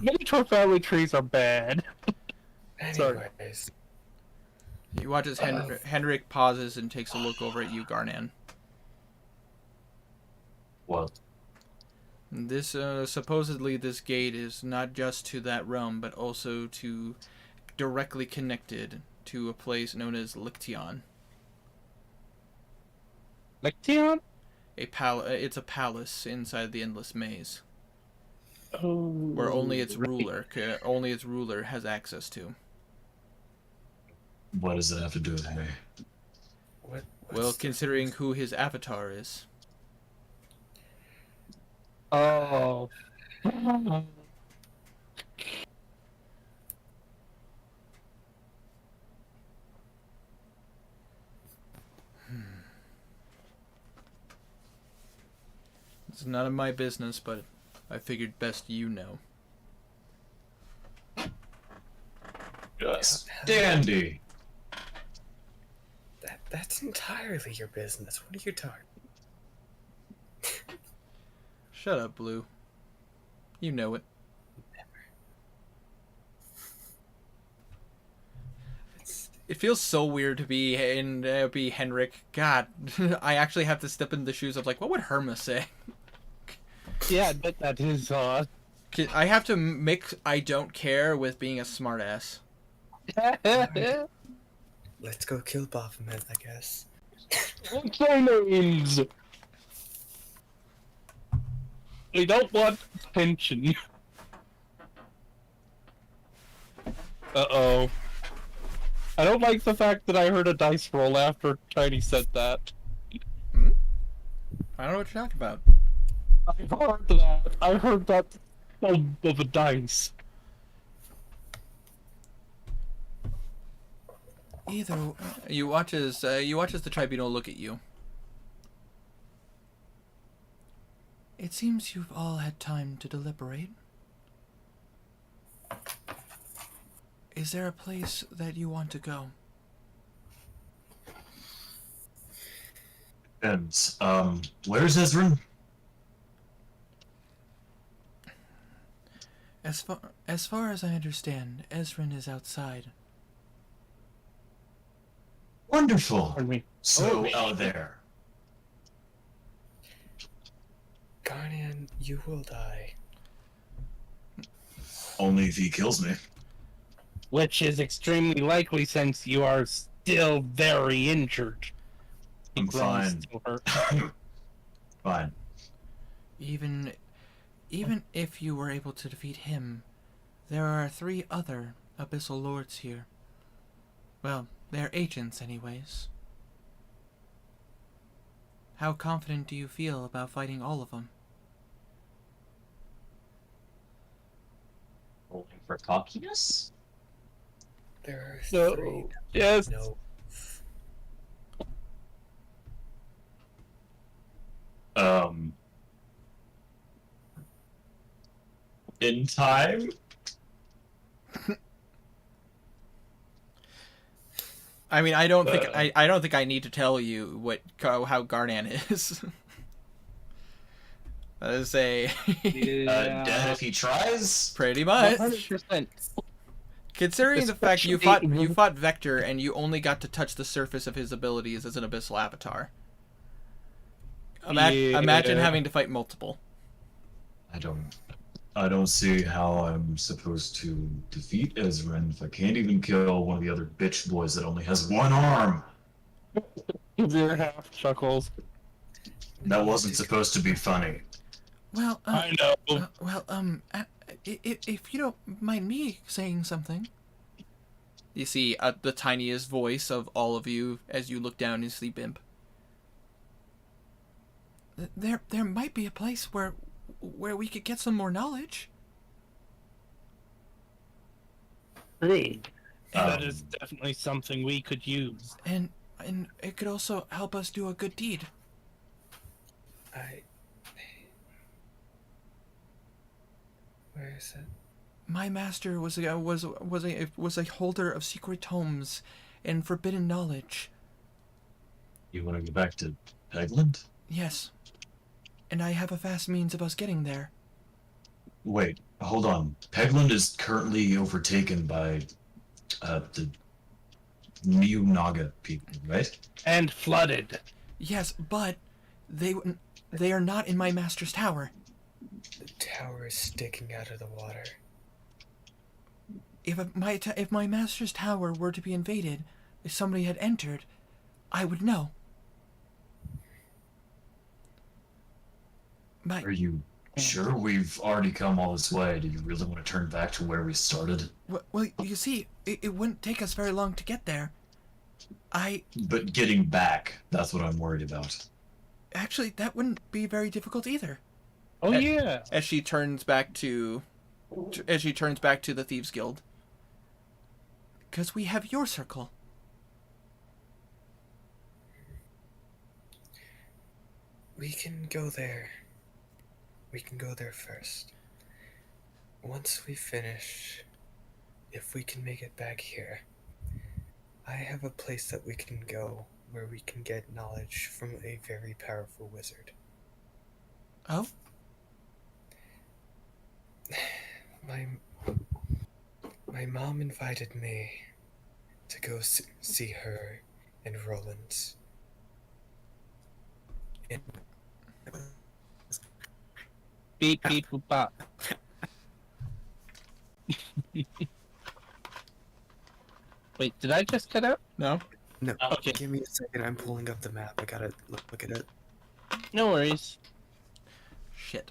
Minotaur family trees are bad. Sorry. Anyways, You watch as Henrik pauses and takes a look over at you, Garnan. What? This supposedly this gate is not just to that realm, but also to directly connected to a place known as Lichtion. Lection? It's a palace inside the Endless Maze, Oh. where only its ruler has access to. What does that have to do with me? what? Well, what's the- considering who his avatar is. Oh. It's none of my business, but I figured best you know. Just dandy. That's entirely your business. What are you talking? Shut up, Blue. You know it. It feels so weird to be Henrik. God, I actually have to step in the shoes of like, what would Herma say? Yeah, I bet that is I have to mix I don't care with being a smartass. Let's go kill Baphomet, I guess. What's their names? We don't want tension. Uh-oh. I don't like the fact that I heard a dice roll after Tiny said that. I don't know what you're talking about. I heard that thump of a dice. Either you watch as the tribunal look at you. It seems you've all had time to deliberate. Is there a place that you want to go? And where's Ezrin? As far as I understand, Ezrin is outside. Wonderful. Pardon me. So Oh, out there. Garnian, you will die. Only if he kills me. Which is extremely likely since you are still very injured. He I'm groans fine. to her. Fine. Even if you were able to defeat him, there are 3 other Abyssal Lords here. Well, they're agents anyways. How confident do you feel about fighting all of them? Rolling for cockiness? There are No. 3. Yes. No. In time? I mean, I don't think I need to tell you how Garnan is. That is Dead if he tries? pretty much. 100%. Considering the fact you Especially- fought Vector and you only got to touch the surface of his abilities as an abyssal avatar. Imagine Yeah. having to fight multiple. I don't see how I'm supposed to defeat Ezrin if I can't even kill one of the other bitch boys that only has 1 arm. Your half chuckles. That wasn't supposed to be funny. Well, I know. if you don't mind me saying something. You see the tiniest voice of all of you as you look down and sleep imp. There might be a place where we could get some more knowledge. True. That Um, is definitely something we could use. And it could also help us do a good deed. Where is it? My master was a holder of secret tomes and forbidden knowledge. You want to go back to Pegland? Yes. And I have a fast means of us getting there. Wait, hold on. Pegland is currently overtaken by the New Naga people, right? And flooded. Yes, but they are not in my master's tower. The tower is sticking out of the water. If my master's tower were to be invaded, if somebody had entered, I would know. Are you sure we've already come all this way? Do you really want to turn back to where we started? Well, you see, it wouldn't take us very long to get there. But getting back, that's what I'm worried about. Actually, that wouldn't be very difficult either. Oh yeah. As she turns back to the Thieves Guild. Because we have your circle. We can go there. We can go there first. Once we finish, if we can make it back here, I have a place that we can go where we can get knowledge from a very powerful wizard. Oh? My mom invited me to go see her and Roland. And Beep beep boop bop. Wait, did I just cut out? No. no, Okay. give me a second. I'm pulling up the map. I gotta look at it. No worries. Shit.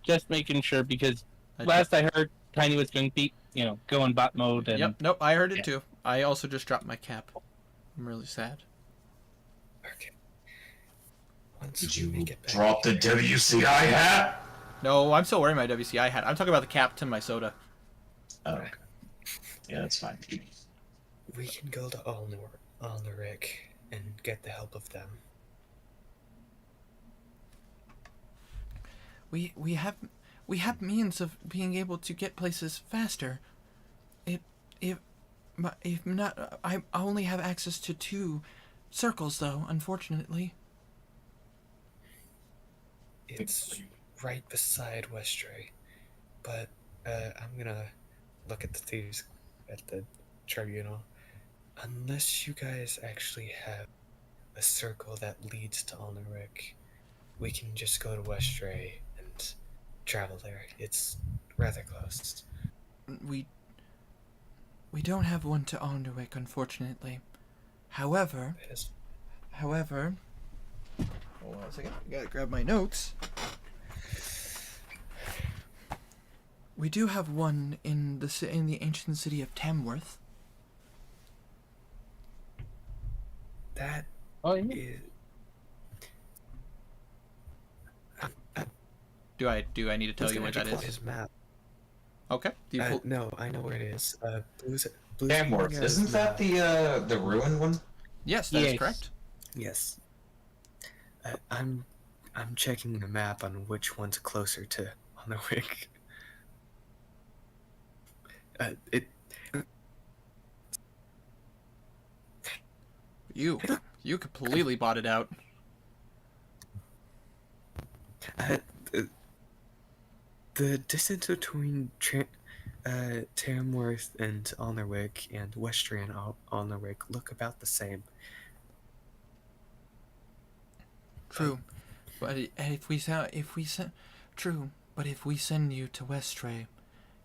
Just making sure because I last I heard, Tiny was going to be, go in bot mode and. Yep. Nope. I heard it Yeah. too. I also just dropped my cap. I'm really sad. Okay. Once Did we you make it back drop the here- WCI hat? No, I'm still wearing my WCI hat. I'm talking about the cap to my soda. Oh, okay. Yeah, that's fine. We can go to Alnoric and get the help of them. We have means of being able to get places faster. If not, I only have access to 2 circles though, unfortunately. It's right beside Westray, but I'm gonna look at the thieves at the tribunal. Unless you guys actually have a circle that leads to Alnoric, we can just go to Westray and travel there. It's rather close. We don't have one to Onderwick, unfortunately. However, It is hold on a second. I gotta grab my notes. We do have one in the ancient city of Tamworth. that Oh, yeah. is. Do I need to tell you where that Pull is? his map. Okay. Do you pull? No, I know where it is. Blue's Tamworth, pulling out isn't his that map. the ruined one? Yes, that is Yes. correct. Yes. I'm checking the map on which one's closer to Alnoric. It You completely bought it out. uh, the distance between Tamworth and Alnoric and Westray and Alnoric look about the same. True, but if we send you to Westray,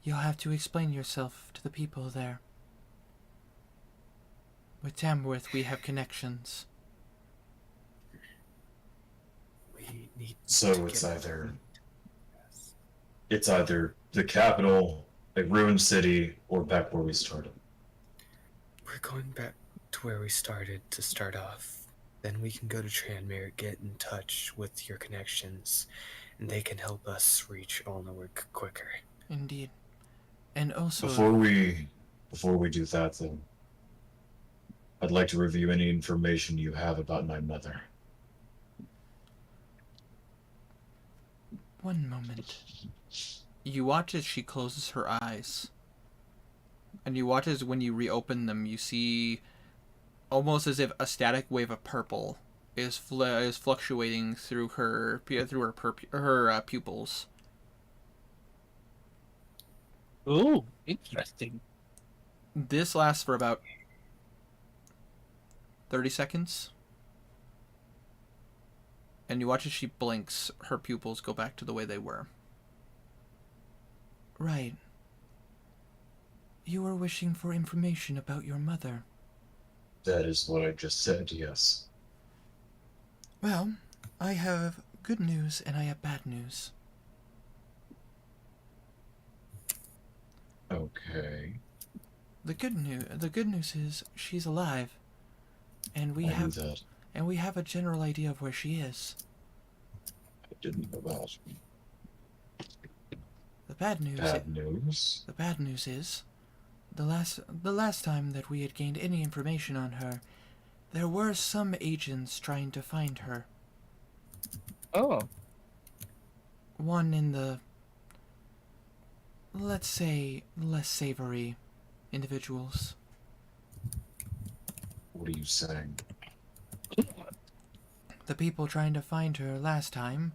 you'll have to explain yourself to the people there. With Tamworth, we have connections. We need So to it's get- either the capital, a ruined city, or back where we started. We're going back to where we started to start off. Then we can go to Tranmere, get in touch with your connections, and they can help us reach Alnoric quicker. Indeed, and also Before we do that, though, I'd like to review any information you have about my mother. one moment. You watch as she closes her eyes, and you watch as when you reopen them, you see almost as if a static wave of purple is fluctuating through her pupils. Ooh, interesting. This lasts for about 30 seconds. And you watch as she blinks, her pupils go back to the way they were. Right. You were wishing for information about your mother. That is what I just said, yes. Well, I have good news and I have bad news. Okay. The good news is she's alive. And we I knew have that. and we have a general idea of where she is. I didn't know that. The bad news Bad news? The bad news is, the last time that we had gained any information on her, there were some agents trying to find her. Oh, One in the, let's say, less savory individuals. What are you saying? The people trying to find her last time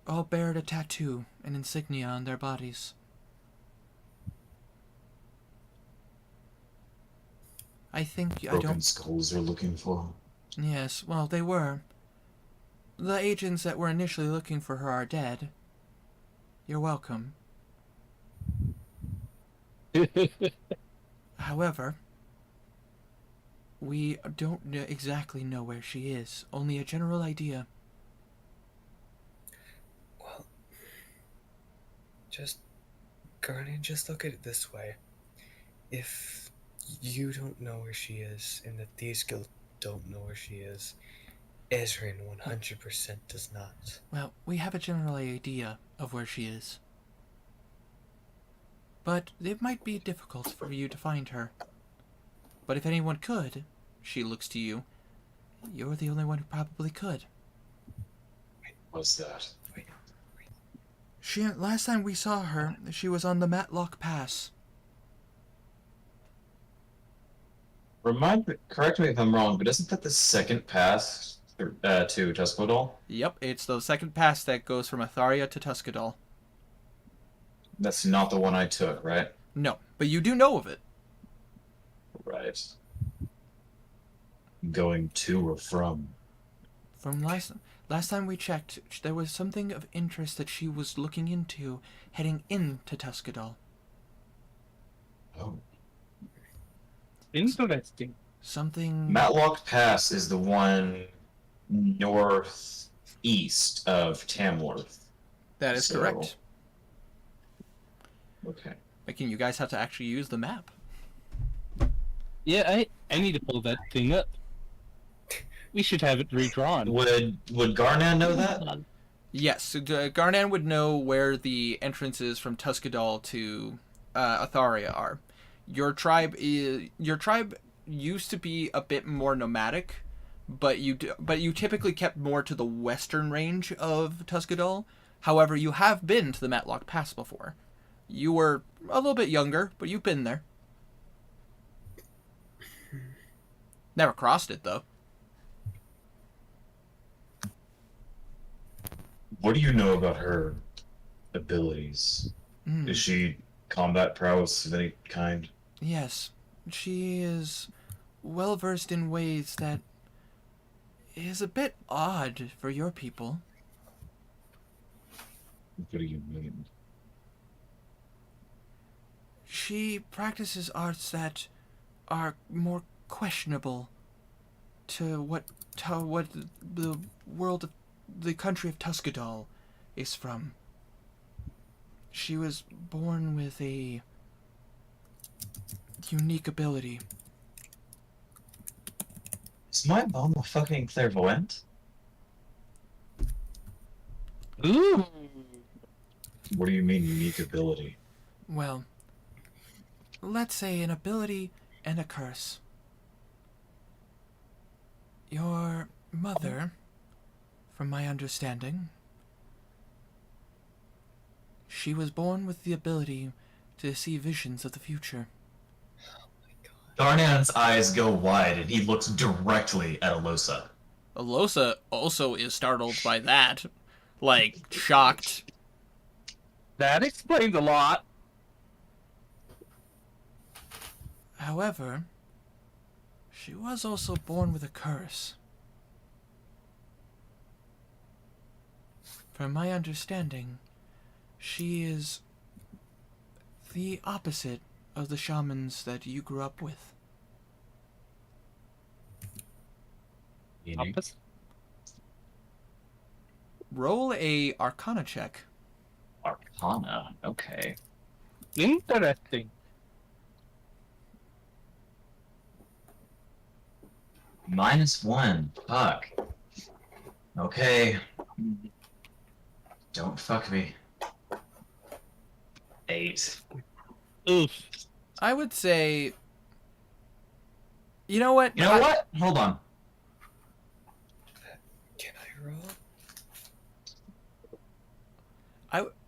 all bared a tattoo and insignia on their I think I Broken don't. skulls are looking for. Yes, well, they were. The agents that were initially looking for her are dead. You're welcome. However, we don't exactly know where she is, only a general idea. Well, Guardian, just look at it this way. If you don't know where she is, and that these guilds don't know where she is, Ezrin 100% does not. Well, we have a general idea of where she is. But it might be difficult for you to find her. But if anyone could, she looks to you, you're the only one who probably could. What's that? Last time we saw her, she was on the Matlock Pass. Correct me if I'm wrong, but isn't that the second pass to Tuscadol? Yep, it's the second pass that goes from Atharia to Tuscadol. That's not the one I took, right? No, but you do know of it. Right. Going to or from? From last time we checked, there was something of interest that she was looking into heading into Tuscadol. Oh. Interesting. Something... Matlock Pass is the one northeast of Tamworth. That is So- correct. Okay. Making you guys have to actually use the map. Yeah, I need to pull that thing up. We should have it redrawn. Would Garnan know that? Yes, so Garnan would know where the entrances from Tuscadol to Atharia are. Your tribe used to be a bit more nomadic, but you typically kept more to the western range of Tuscadol. However, you have been to the Matlock Pass before. You were a little bit younger, but you've been there. Never crossed it, though. What do you know about her abilities? Mm. Is she combat prowess of any kind? Yes, she is well versed in ways that is a bit odd for your people. What do you mean? She practices arts that are more questionable to what the world of the country of Tuscadol is from. She was born with a unique ability. Is my mom a fucking clairvoyant? Ooh. What do you mean unique ability? Well, let's say an ability and a curse. Your mother, from my understanding, she was born with the ability to see visions of the future. Garnan's eyes go wide and he looks directly at Alosa. Alosa also is startled by that. Like, shocked. That explains a lot. However, she was also born with a curse. From my understanding, she is the opposite of the shamans that you grew up with. Meaning? Opposite. Roll a Arcana check. Arcana, okay. Interesting. -1. Fuck. Okay. Don't fuck me. 8. Oof. I would say... You know what? You know what? Hold on. Can I roll?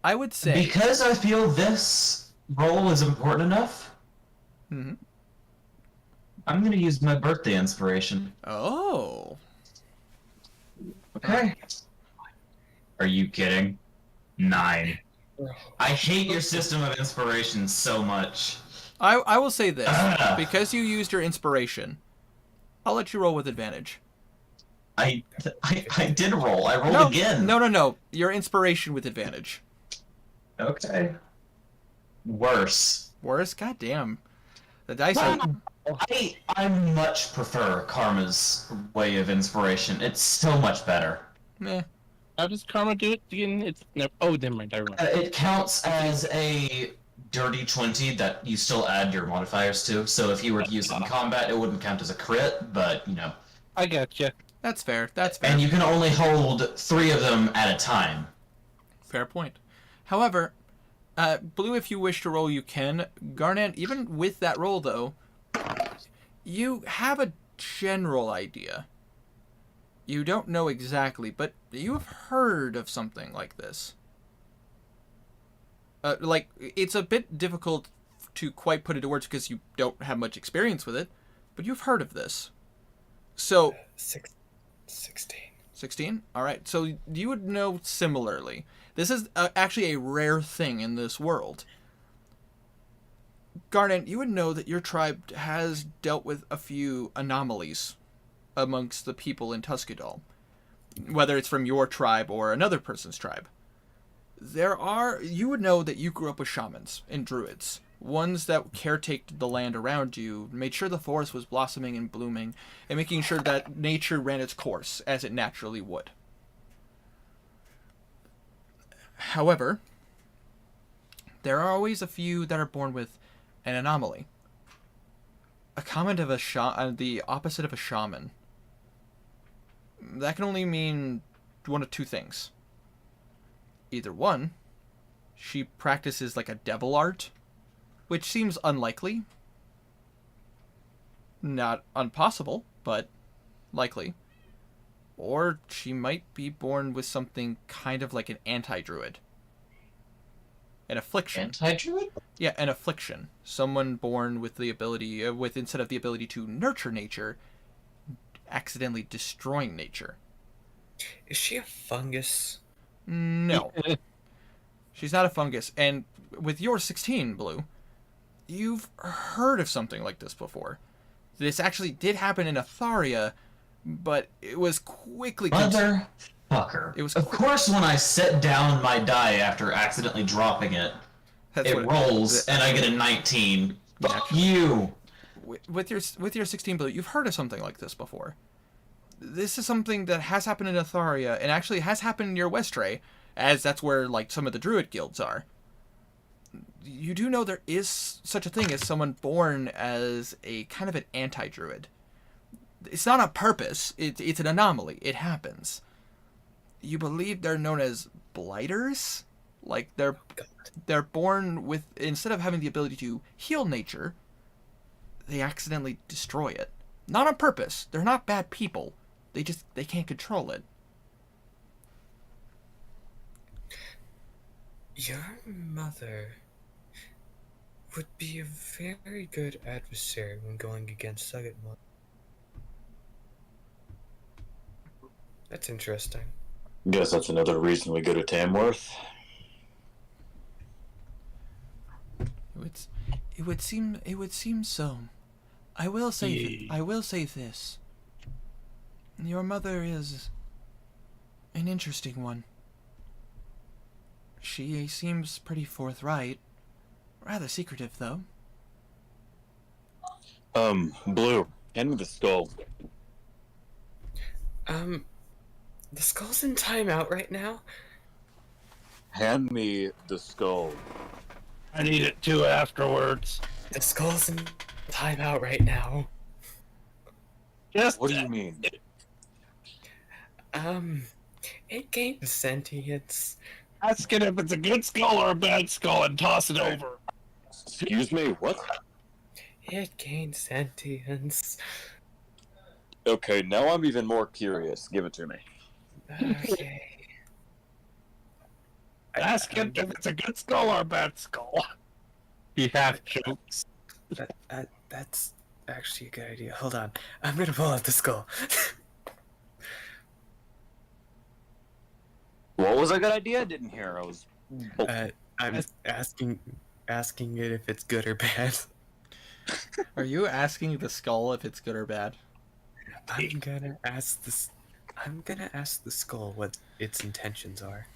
I would say... Because I feel this role is important enough, Mhm. I'm gonna use my birthday inspiration. Oh. Okay. Are you kidding? 9. I hate your system of inspiration so much. I will say this. Ah. Because you used your inspiration, I'll let you roll with advantage. I did roll. I rolled No, again. no. Your inspiration with advantage. Okay. Worse. Worse? Goddamn. The dice are... I much prefer Karma's way of inspiration. It's so much better. Meh. How does karma do it again? It's no. Oh, never mind. I remember. It counts as a dirty 20 that you still add your modifiers to. So if you were to use it in combat, it wouldn't count as a crit, but you know. I gotcha. That's fair. That's fair. And you can only hold 3 of them at a time. Fair point. However, Blue, if you wish to roll, you can. Garnet, even with that roll, though, you have a general idea. You don't know exactly, but you have heard of something like this. It's a bit difficult to quite put into words because you don't have much experience with it, but you've heard of this. So... 16. 16? Alright, so you would know similarly. This is actually a rare thing in this world. Garnet, you would know that your tribe has dealt with a few anomalies amongst the people in Tuscadol, whether it's from your tribe or another person's tribe. You would know that you grew up with shamans and druids, ones that caretaked the land around you, made sure the forest was blossoming and blooming, and making sure that nature ran its course as it naturally would. However, there are always a few that are born with an anomaly. A comment of the opposite of a shaman. That can only mean one of two things. Either one, she practices like a devil art, which seems unlikely. Not impossible, but likely. Or she might be born with something kind of like an anti-druid. An affliction. Anti-druid? Yeah, an affliction. Someone born with the ability, instead of the ability to nurture nature, accidentally destroying nature. Is she a fungus? No. She's not a fungus. And with your 16, Blue, you've heard of something like this before. This actually did happen in Atharia, but it was quickly... Motherfucker. It was of course, when I set down my die after accidentally dropping it, it rolls, and I get a 19. Fuck you! With your 16, Blue, you've heard of something like this before. This is something that has happened in Atharia, and actually has happened near Westray, as that's where like some of the druid guilds are. You do know there is such a thing as someone born as a kind of an anti-druid. It's not on purpose. It's an anomaly. It happens. You believe they're known as blighters? Like they're born with, instead of having the ability to heal nature, they accidentally destroy it. Not on purpose. They're not bad people. They can't control it. Your mother would be a very good adversary when going against Sugatmon. That's interesting. Guess that's another reason we go to Tamworth. It would seem so. I will say this. Your mother is an interesting one. She seems pretty forthright. Rather secretive, though. Blue, hand me the skull. The skull's in timeout right now. Hand me the skull. I need it too afterwards. The skull's in timeout right now. Just What do you mean? It gained sentience. ask it if it's a good skull or a bad skull and toss it over. Excuse me, what? It gained sentience. Okay, now I'm even more curious. Give it to me. Okay. Ask it if it's a good skull or a bad skull. He half jokes. That's actually a good idea. Hold on. I'm gonna pull out the skull. What was a good idea? I didn't hear. I was... I'm asking it if it's good or bad. Are you asking the skull if it's good or bad? I'm gonna ask this. I'm gonna ask the skull what its intentions are.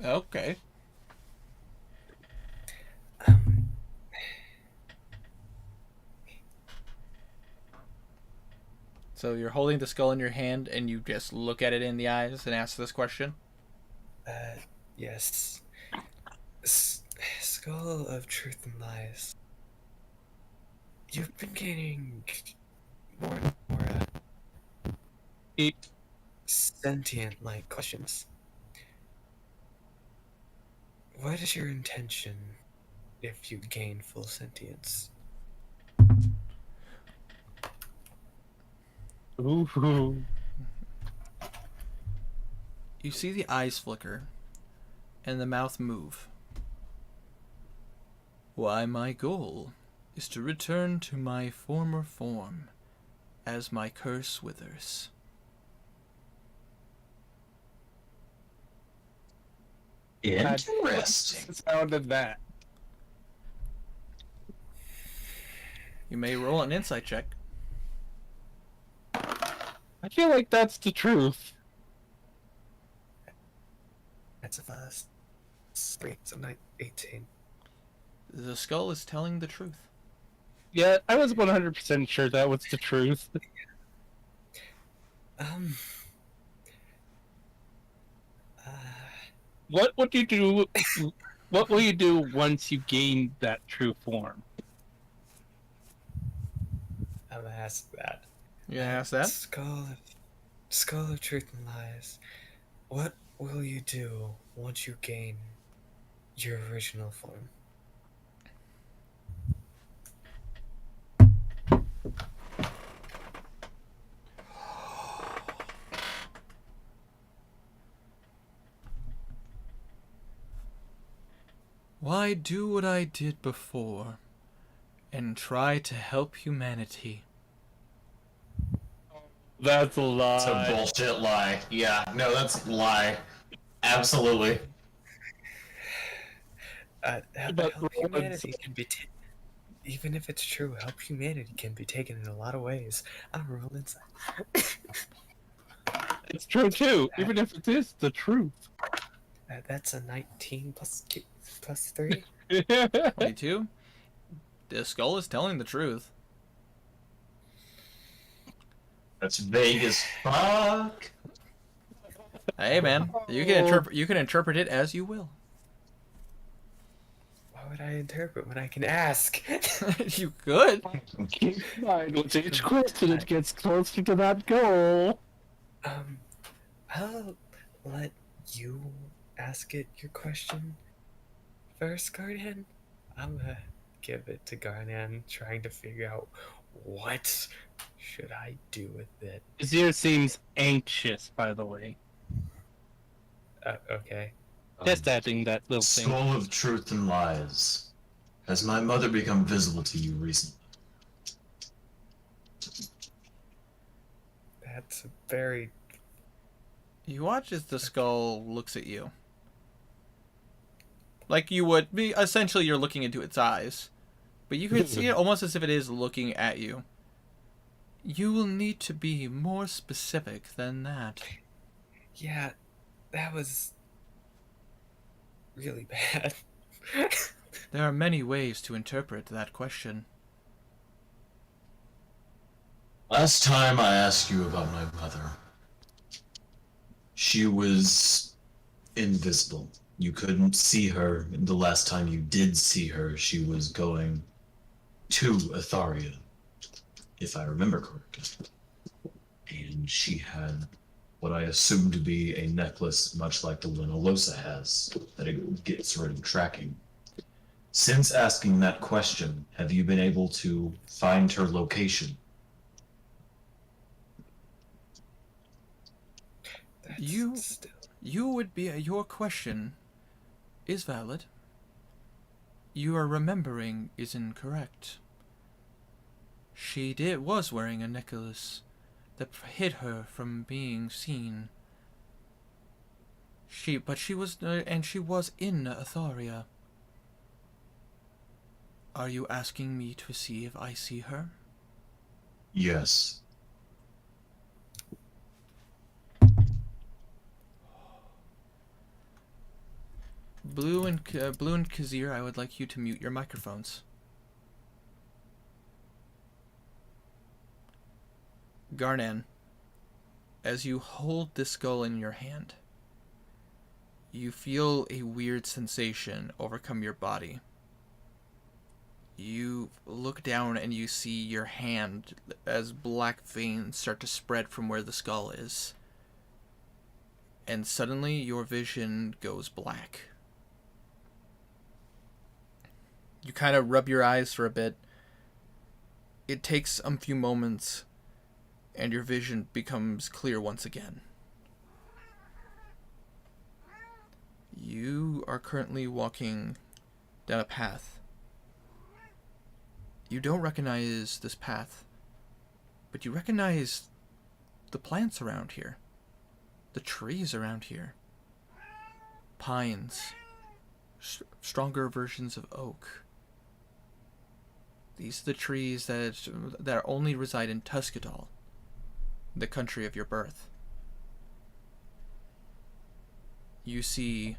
Okay. Um, So you're holding the skull in your hand and you just look at it in the eyes and ask this question? yes. Skull of truth and lies. You've been getting more and more It, sentient-like questions. What is your intention if you gain full sentience? ooh, You see the eyes flicker and the mouth move. Why, my goal is to return to my former form as my curse withers. Interesting. sounded that. You may roll an insight check. I feel like that's the truth. That's a first. 3, so 18. The skull is telling the truth. Yeah, I was 100% sure that was the truth. Um. Uh, What would you do? What will you do once you gain that true form? I'm gonna ask that. You gonna ask that? Skull of truth and lies. What will you do once you gain your original form? Why, do what I did before and try to help humanity. That's a lie. It's a bullshit lie. Yeah, no, that's a lie. Absolutely. But Help humanity can be even if it's true, help humanity can be taken in a lot of ways. I'm rolling inside. It's true too, even if it is the truth. That's a 19 plus 3. 22? The skull is telling the truth. That's vague as fuck. Hey man, you can interpret it as you will. Why would I interpret when I can ask? You could. Keep in mind, with each question, it gets closer to that goal. I'll let you ask it your question first, Guardian. I'm gonna give it to Guardian, trying to figure out what should I do with it. Azir seems anxious, by the way. Okay. Just adding that little thing. Skull of truth and lies. Has my mother become visible to you recently? That's a very... You watch as the skull looks at you. Like you would be, essentially you're looking into its eyes. But you could see it almost as if it is looking at you. You will need to be more specific than that. Yeah, that was really bad. There are many ways to interpret that question. Last time I asked you about my mother, she was invisible. You couldn't see her. The last time you did see her, she was going to Atharia, if I remember correctly. And she had what I assume to be a necklace much like the one Alosa has, that it gets rid of tracking. Since asking that question, have you been able to find her location? You would be, your question is valid. Your remembering is incorrect. She was wearing a necklace that hid her from being seen. She was in Atharia. Are you asking me to see if I see her? Yes. Blue and Kazir, I would like you to mute your microphones. Garnan, as you hold the skull in your hand, you feel a weird sensation overcome your body. You look down and you see your hand as black veins start to spread from where the skull is. And suddenly your vision goes black. You kind of rub your eyes for a bit. It takes a few moments, and your vision becomes clear once again. You are currently walking down a path. You don't recognize this path, but you recognize the plants around here, the trees around here. Pines, stronger versions of oak. These are the trees that only reside in Tuscadal, the country of your birth. You see,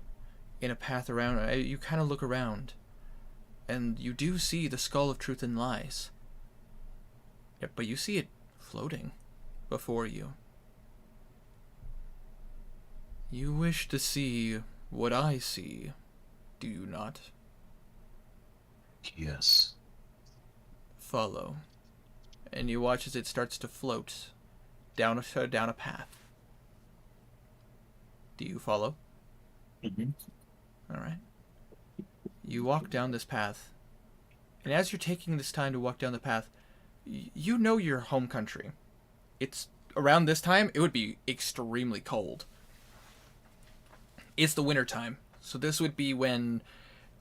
in a path around, you kind of look around, and you do see the skull of truth and lies. Yeah, but you see it floating before you. You wish to see what I see, do you not? Yes. Follow. And you watch as it starts to float down a path. Do you follow? Mm-hmm. All right. You walk down this path, and as you're taking this time to walk down the path, you know your home country. It's around this time, it would be extremely cold. It's the winter time, so this would be when,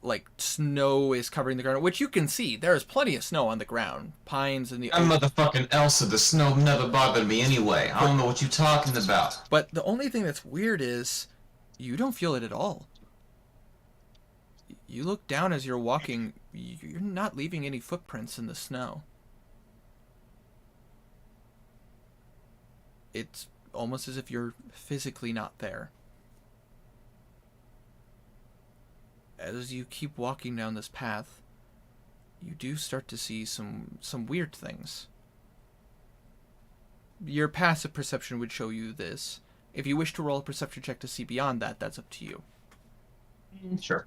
like, snow is covering the ground, which you can see. There is plenty of snow on the ground. Pines and the I'm motherfucking Elsa. The snow never bothered me anyway. I don't know what you're talking about. But the only thing that's weird is you don't feel it at all. You look down as you're walking, you're not leaving any footprints in the snow. It's almost as if you're physically not there. As you keep walking down this path, you do start to see some weird things. Your passive perception would show you this. If you wish to roll a perception check to see beyond that, that's up to you. Sure.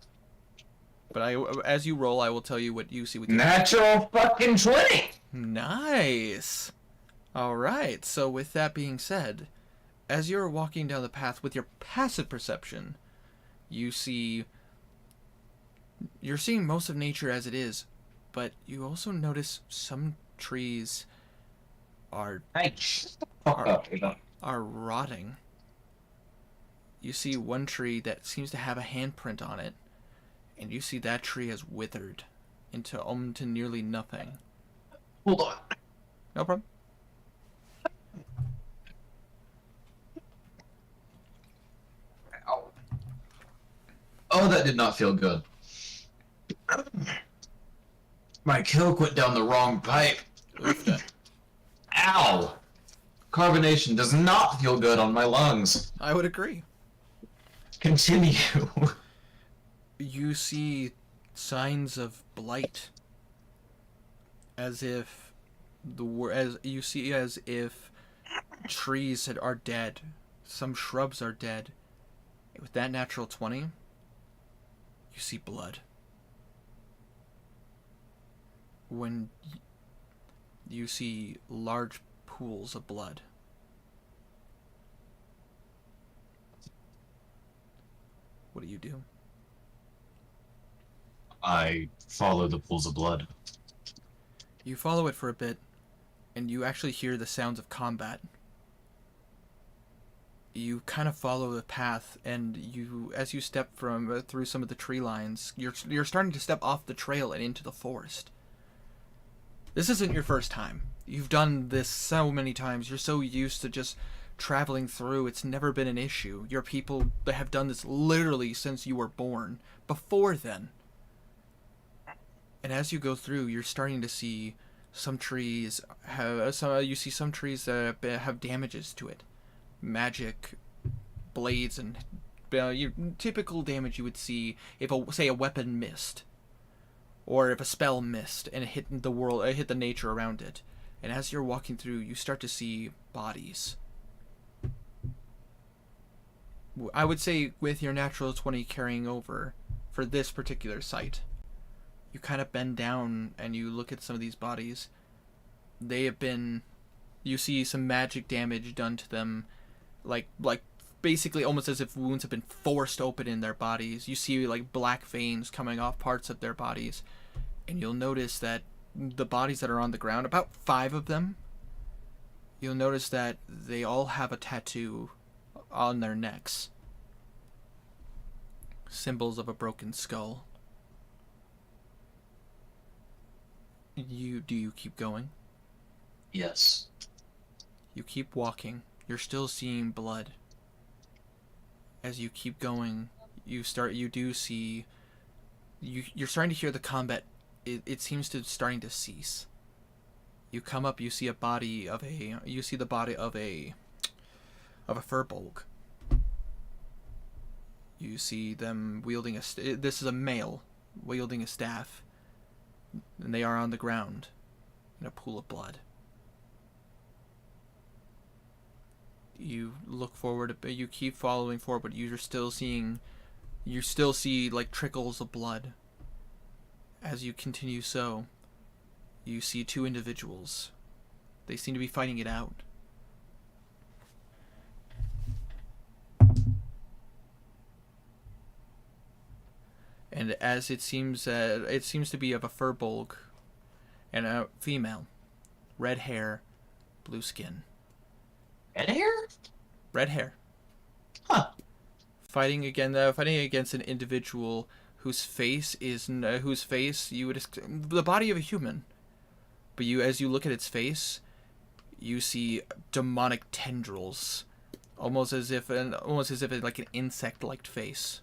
But as you roll, I will tell you what you see with your Natural fucking 20! Nice! Alright, so with that being said, as you're walking down the path with your passive perception, you're seeing most of nature as it is, but you also notice some trees are Hey, shut the fuck up, Ava. are rotting. You see one tree that seems to have a handprint on it, and you see that tree has withered into nearly nothing. Hold on. No problem. Ow. Oh, that did not feel good. My coke went down the wrong pipe. Ow! Carbonation does not feel good on my lungs. I would agree. Continue. You see signs of blight, as if trees are dead, some shrubs are dead. With that natural 20, you see blood. When you see large pools of blood. What do you do? I follow the pools of blood. You follow it for a bit, and you actually hear the sounds of combat. You kind of follow the path, and as you step through some of the tree lines, you're starting to step off the trail and into the forest. This isn't your first time. You've done this so many times. You're so used to just traveling through. It's never been an issue. Your people have done this literally since you were born. Before then. And as you go through, you're starting to see some trees some trees that have damages to it, magic blades and typical damage you would see if a weapon missed, or if a spell missed and it hit the nature around it. And as you're walking through, you start to see bodies. I would say with your natural 20 carrying over for this particular site, you kind of bend down and you look at some of these bodies. You see some magic damage done to them, like basically almost as if wounds have been forced open in their bodies. You see like black veins coming off parts of their bodies, and you'll notice that the bodies that are on the ground, about 5 of them, you'll notice that they all have a tattoo on their necks. Symbols of a broken skull. Do you keep going? Yes. You keep walking. You're still seeing blood. As you keep going, you're starting to hear the combat. It seems to starting to cease. You come up, you see the body of a furbolg. You see them wielding this is a male wielding a staff, and they are on the ground in a pool of blood. You look forward, you keep following forward, but you still see like trickles of blood. As you continue so, you see 2 individuals. They seem to be fighting it out. And as it seems to be of a furbolg and a female, red hair, blue skin. Red hair? Red hair. Huh. Fighting against an individual whose face you would the body of a human, but as you look at its face, you see demonic tendrils, almost as if it's like an insect-like face.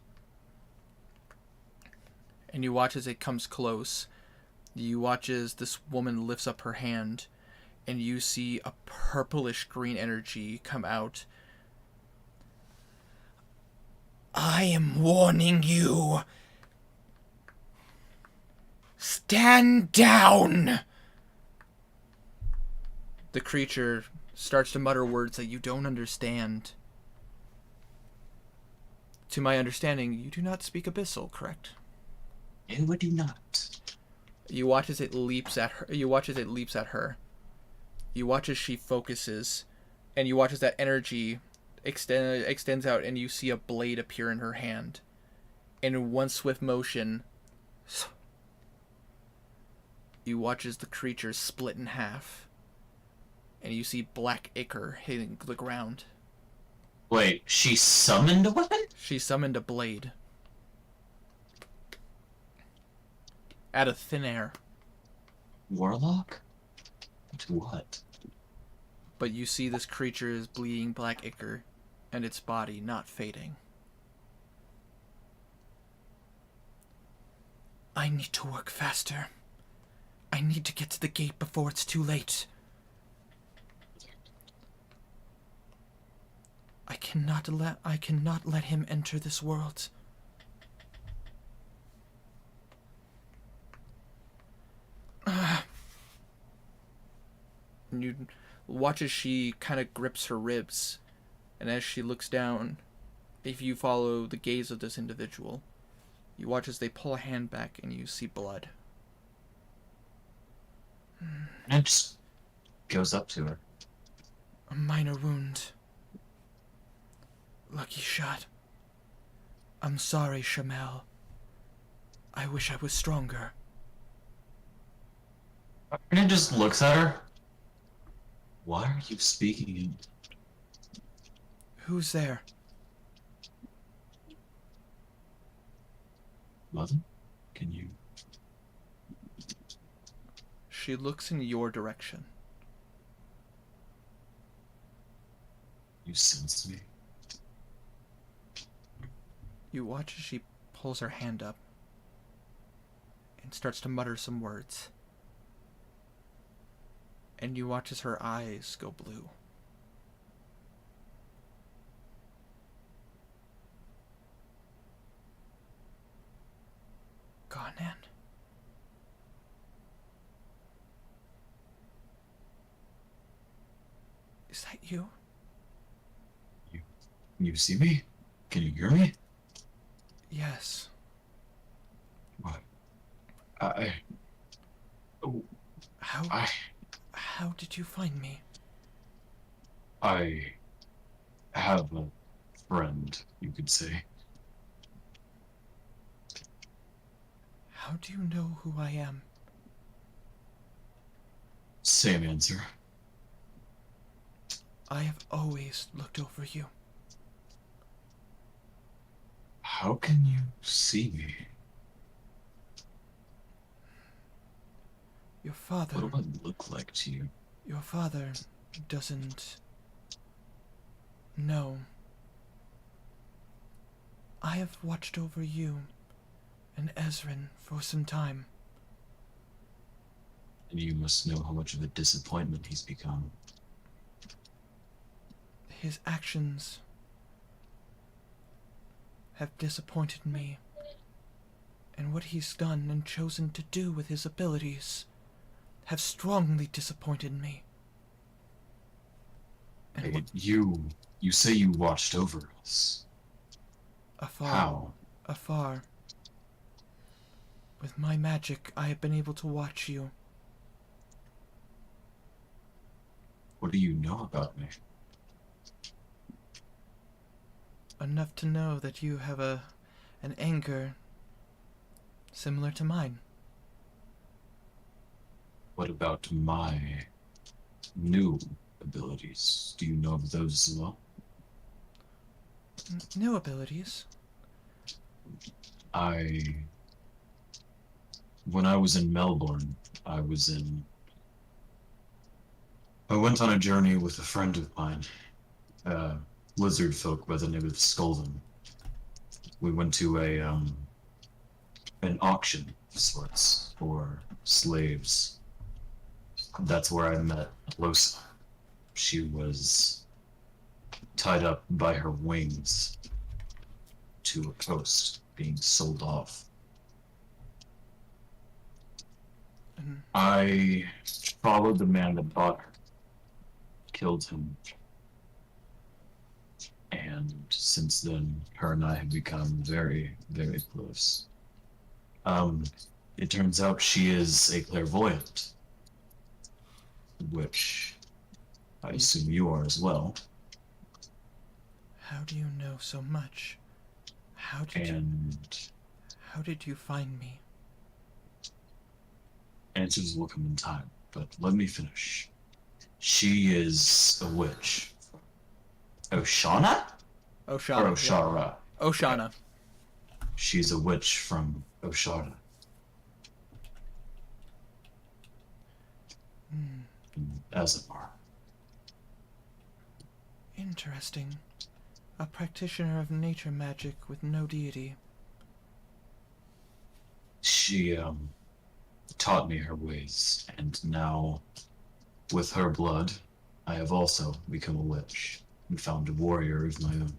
And you watch as it comes close. You watch as this woman lifts up her hand, and you see a purplish green energy come out. I am warning you. Stand down! The creature starts to mutter words that you don't understand. To my understanding, you do not speak Abyssal, correct? No, I do not. You watch as it leaps at her. You watch as she focuses, and you watch as that energy extends out, and you see a blade appear in her hand. And in one swift motion, you watch as the creature split in half, and you see black ichor hitting the ground. Wait, she summoned a weapon? She summoned a blade. Out of thin air. Warlock? To what? But you see this creature is bleeding black ichor, and its body not fading. I need to work faster. I need to get to the gate before it's too late. I cannot let him enter this world. And you watch as she kind of grips her ribs, and as she looks down, if you follow the gaze of this individual, you watch as they pull a hand back and you see blood. And it just goes up to her. A minor wound. Lucky shot. I'm sorry, Shamel. I wish I was stronger. And it just looks at her. Why are you speaking in... Who's there? Mother? Can you... She looks in your direction. You sense me? You watch as she pulls her hand up, and starts to mutter some words. And you watch as her eyes go blue. Garnan. Is that you? You see me? Can you hear me? Yes. What? I. Oh, How I. how did you find me? I have a friend, you could say. How do you know who I am? Same answer. I have always looked over you. How can you see me? Your father. What do I look like to you? Your father doesn't know. I have watched over you and Ezrin for some time. And you must know how much of a disappointment he's become. His actions have disappointed me, and what he's done and chosen to do with his abilities have strongly disappointed me. And Hey, you say you watched over us. afar, How? afar, with my magic, I have been able to watch you. What do you know about me? Enough to know that you have an anger similar to mine. What about my new abilities? Do you know of those as well? New abilities? When I was in Melbourne, I went on a journey with a friend of mine, lizard folk by the name of Skulden. We went to an auction of sorts for slaves. That's where I met Losa. She was tied up by her wings to a post, being sold off. And I followed the man that bought her, killed him, and since then, her and I have become very, very close. It turns out she is a clairvoyant, which I assume you are as well. how do you know so much? How did you find me? Answers will come in time, but let me finish. She is a witch. Oshana? Oshana. Or Oshara. Oshana. She's a witch from Oshara. Azamar. Interesting. A practitioner of nature magic with no deity. She taught me her ways, and now, with her blood, I have also become a witch and found a warrior of my own.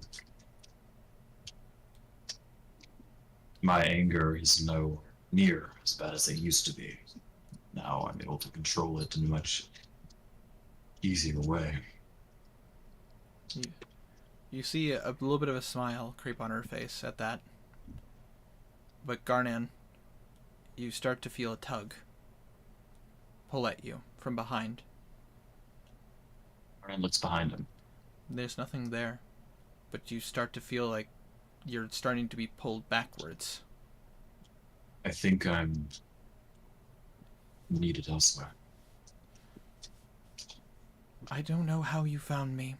My anger is no near as bad as it used to be. Now I'm able to control it in a much easier way. You see a little bit of a smile creep on her face at that. But Garnan, you start to feel a tug pull at you from behind. Ryan looks behind him. There's nothing there, but you start to feel like you're starting to be pulled backwards. I think I'm needed elsewhere. I don't know how you found me,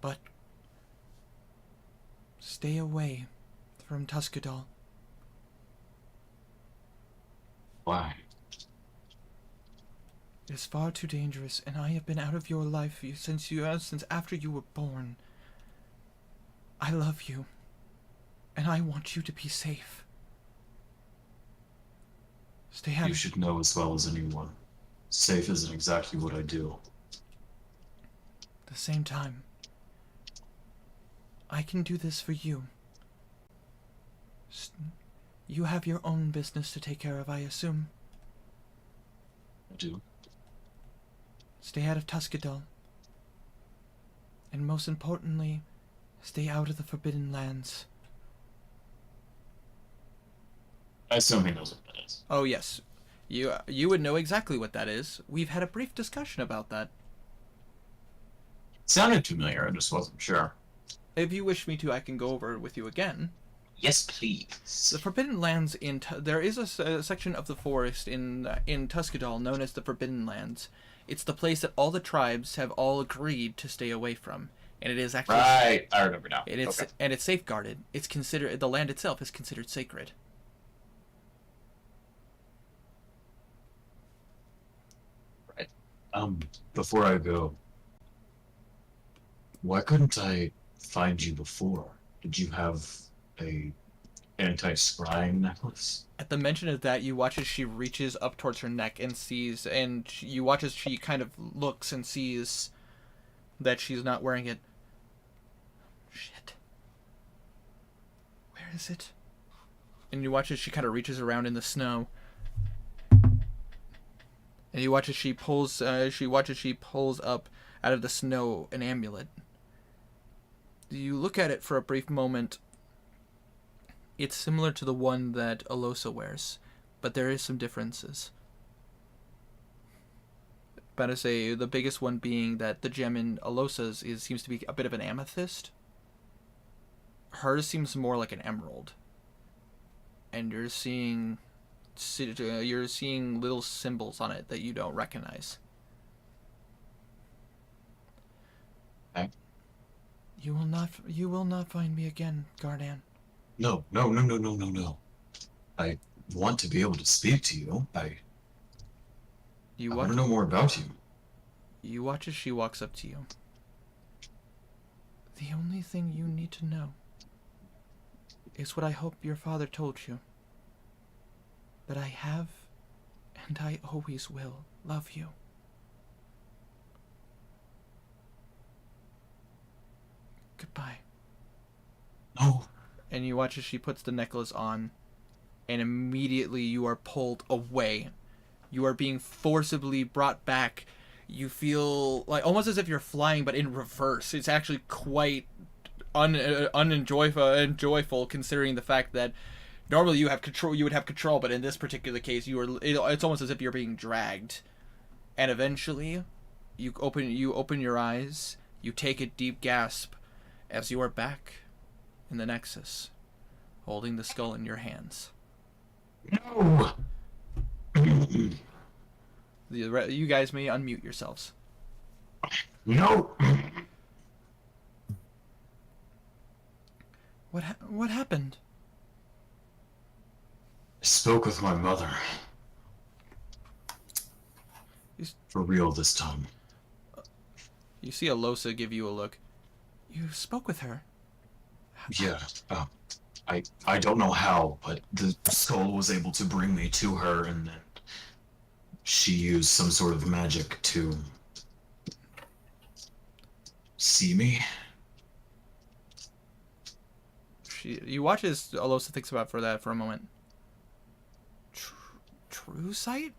but stay away from Tuscadol. Why? It is far too dangerous, and I have been out of your life since after you were born. I love you, and I want you to be safe. Stay out You of should know as well as anyone. Safe isn't exactly what I do. the same time. I can do this for you. You have your own business to take care of, I assume. I do. Stay out of Tuscadel. And most importantly, stay out of the Forbidden Lands. I assume he knows what that is. Oh yes, you would know exactly what that is. We've had a brief discussion about that. Sounded familiar, I just wasn't sure. If you wish me to, I can go over it with you again. Yes, please. The Forbidden Lands there is a section of the forest in Tuscadel known as the Forbidden Lands. It's the place that all the tribes have all agreed to stay away from, and it is actually Right, I remember now. it's safeguarded. It's considered the land itself is considered sacred. Before I go, why couldn't I find you before? Did you have a anti-scrying necklace? At the mention of that, you watch as she reaches up towards her neck and you watch as she kind of looks and sees that she's not wearing it. Shit. Where is it? And you watch as she kind of reaches around in the snow. And you watch as she pulls up out of the snow an amulet. You look at it for a brief moment. It's similar to the one that Alosa wears, but there is some differences. But I say the biggest one being that the gem in Alosa's seems to be a bit of an amethyst. Hers seems more like an emerald. And you're seeing little symbols on it that you don't recognize. Okay. You will not find me again, Gardan. No. I want to be able to speak to you. I want to know more about you. You watch as she walks up to you. The only thing you need to know is what I hope your father told you. That I have, and I always will, love you. Goodbye. No. And you watch as she puts the necklace on, and immediately you are pulled away. You are being forcibly brought back. You feel like almost as if you're flying, but in reverse. It's actually quite unenjoyable considering the fact that normally you would have control, but in this particular case, it's almost as if you're being dragged. And eventually, you open your eyes, you take a deep gasp, as you are back in the Nexus, holding the skull in your hands. No. You guys may unmute yourselves. No. What happened? I spoke with my mother. For real this time. You see Alosa give you a look. You spoke with her? Yeah. I don't know how, but the skull was able to bring me to her, and then she used some sort of magic to see me. You watch as Alosa thinks about for a moment. True sight?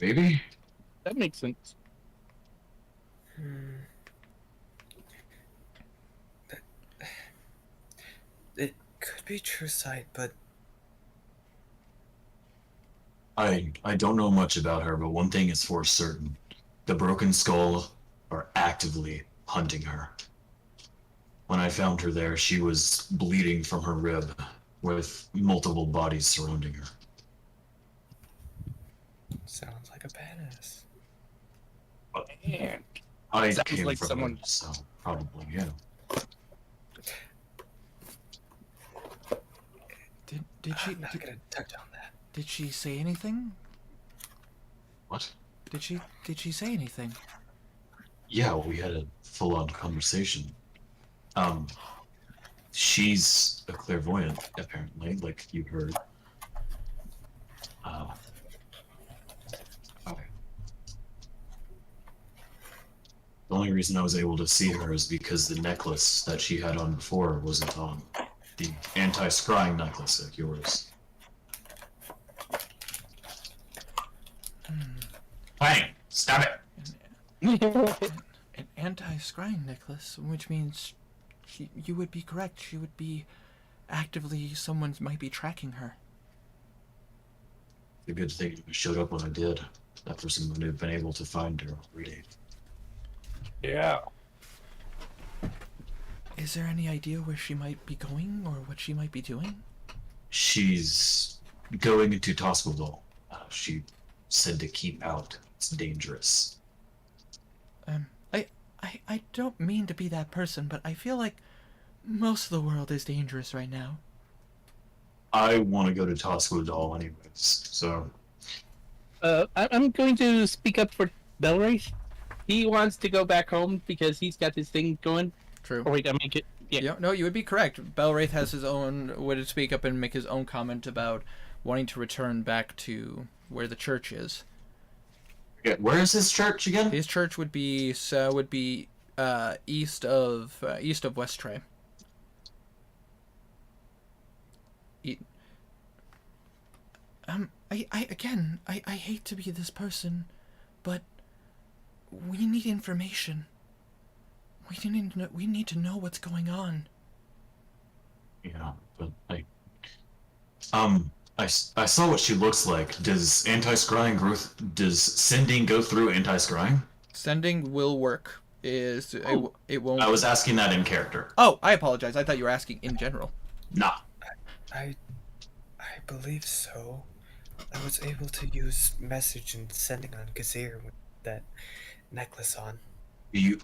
Maybe? That makes sense. It could be true sight, but I don't know much about her, but one thing is for certain. The Broken Skull are actively hunting her. When I found her there, she was bleeding from her rib, with multiple bodies surrounding her. sounds like a badass. Man. I Sounds came like from someone- her, so probably, yeah. Did she I'm not gonna touch on that. did she say anything? What? Did she say anything? Yeah, we had a full-on conversation. She's a clairvoyant, apparently, like you heard. Okay. The only reason I was able to see her is because the necklace that she had on before wasn't on. The anti-scrying necklace like yours. Bang! Stop it! An anti-scrying necklace, which means you would be correct. She would be actively, someone might be tracking her. The good thing you showed up when I did. That person would have been able to find her already. Yeah. Is there any idea where she might be going or what she might be doing? She's going into hospital. She said to keep out. It's dangerous. I don't mean to be that person, but I feel like most of the world is dangerous right now. I want to go to hospital anyways, so I'm going to speak up for Belrace. He wants to go back home because he's got this thing going. True. Oh wait, I make it. Yeah. No, you would be correct. Belwraith has his own, would speak up and make his own comment about wanting to return back to where the church is. okay, where is this church again? His church would be east of West Trey. I hate to be this person, but we need information. We need to know what's going on. Yeah, but I saw what she looks like. Does anti-scrying growth? Does sending go through anti-scrying? Sending will work. It won't. I was asking that in character. Oh, I apologize. I thought you were asking in general. Nah. I believe so. I was able to use message and sending on Gazir with that necklace on.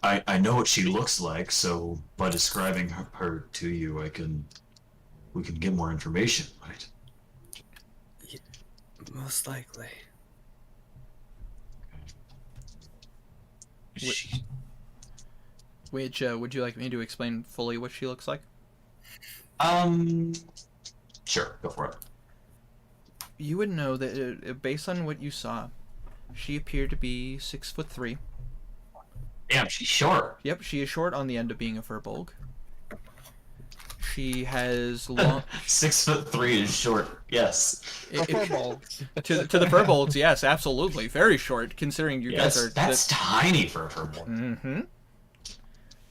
I know what she looks like, so by describing her to you, we can get more information, right? Most likely. She, Which would you like me to explain fully what she looks like? sure, go for it. You would know that based on what you saw, she appeared to be 6'3". Damn, she's short. Yep, she is short on the end of being a furbolg. She has long. 6'3" is short. Yes. To the furbolgs, yes, absolutely, very short considering you guys are. That's tiny for a furbolg. Mm-hmm.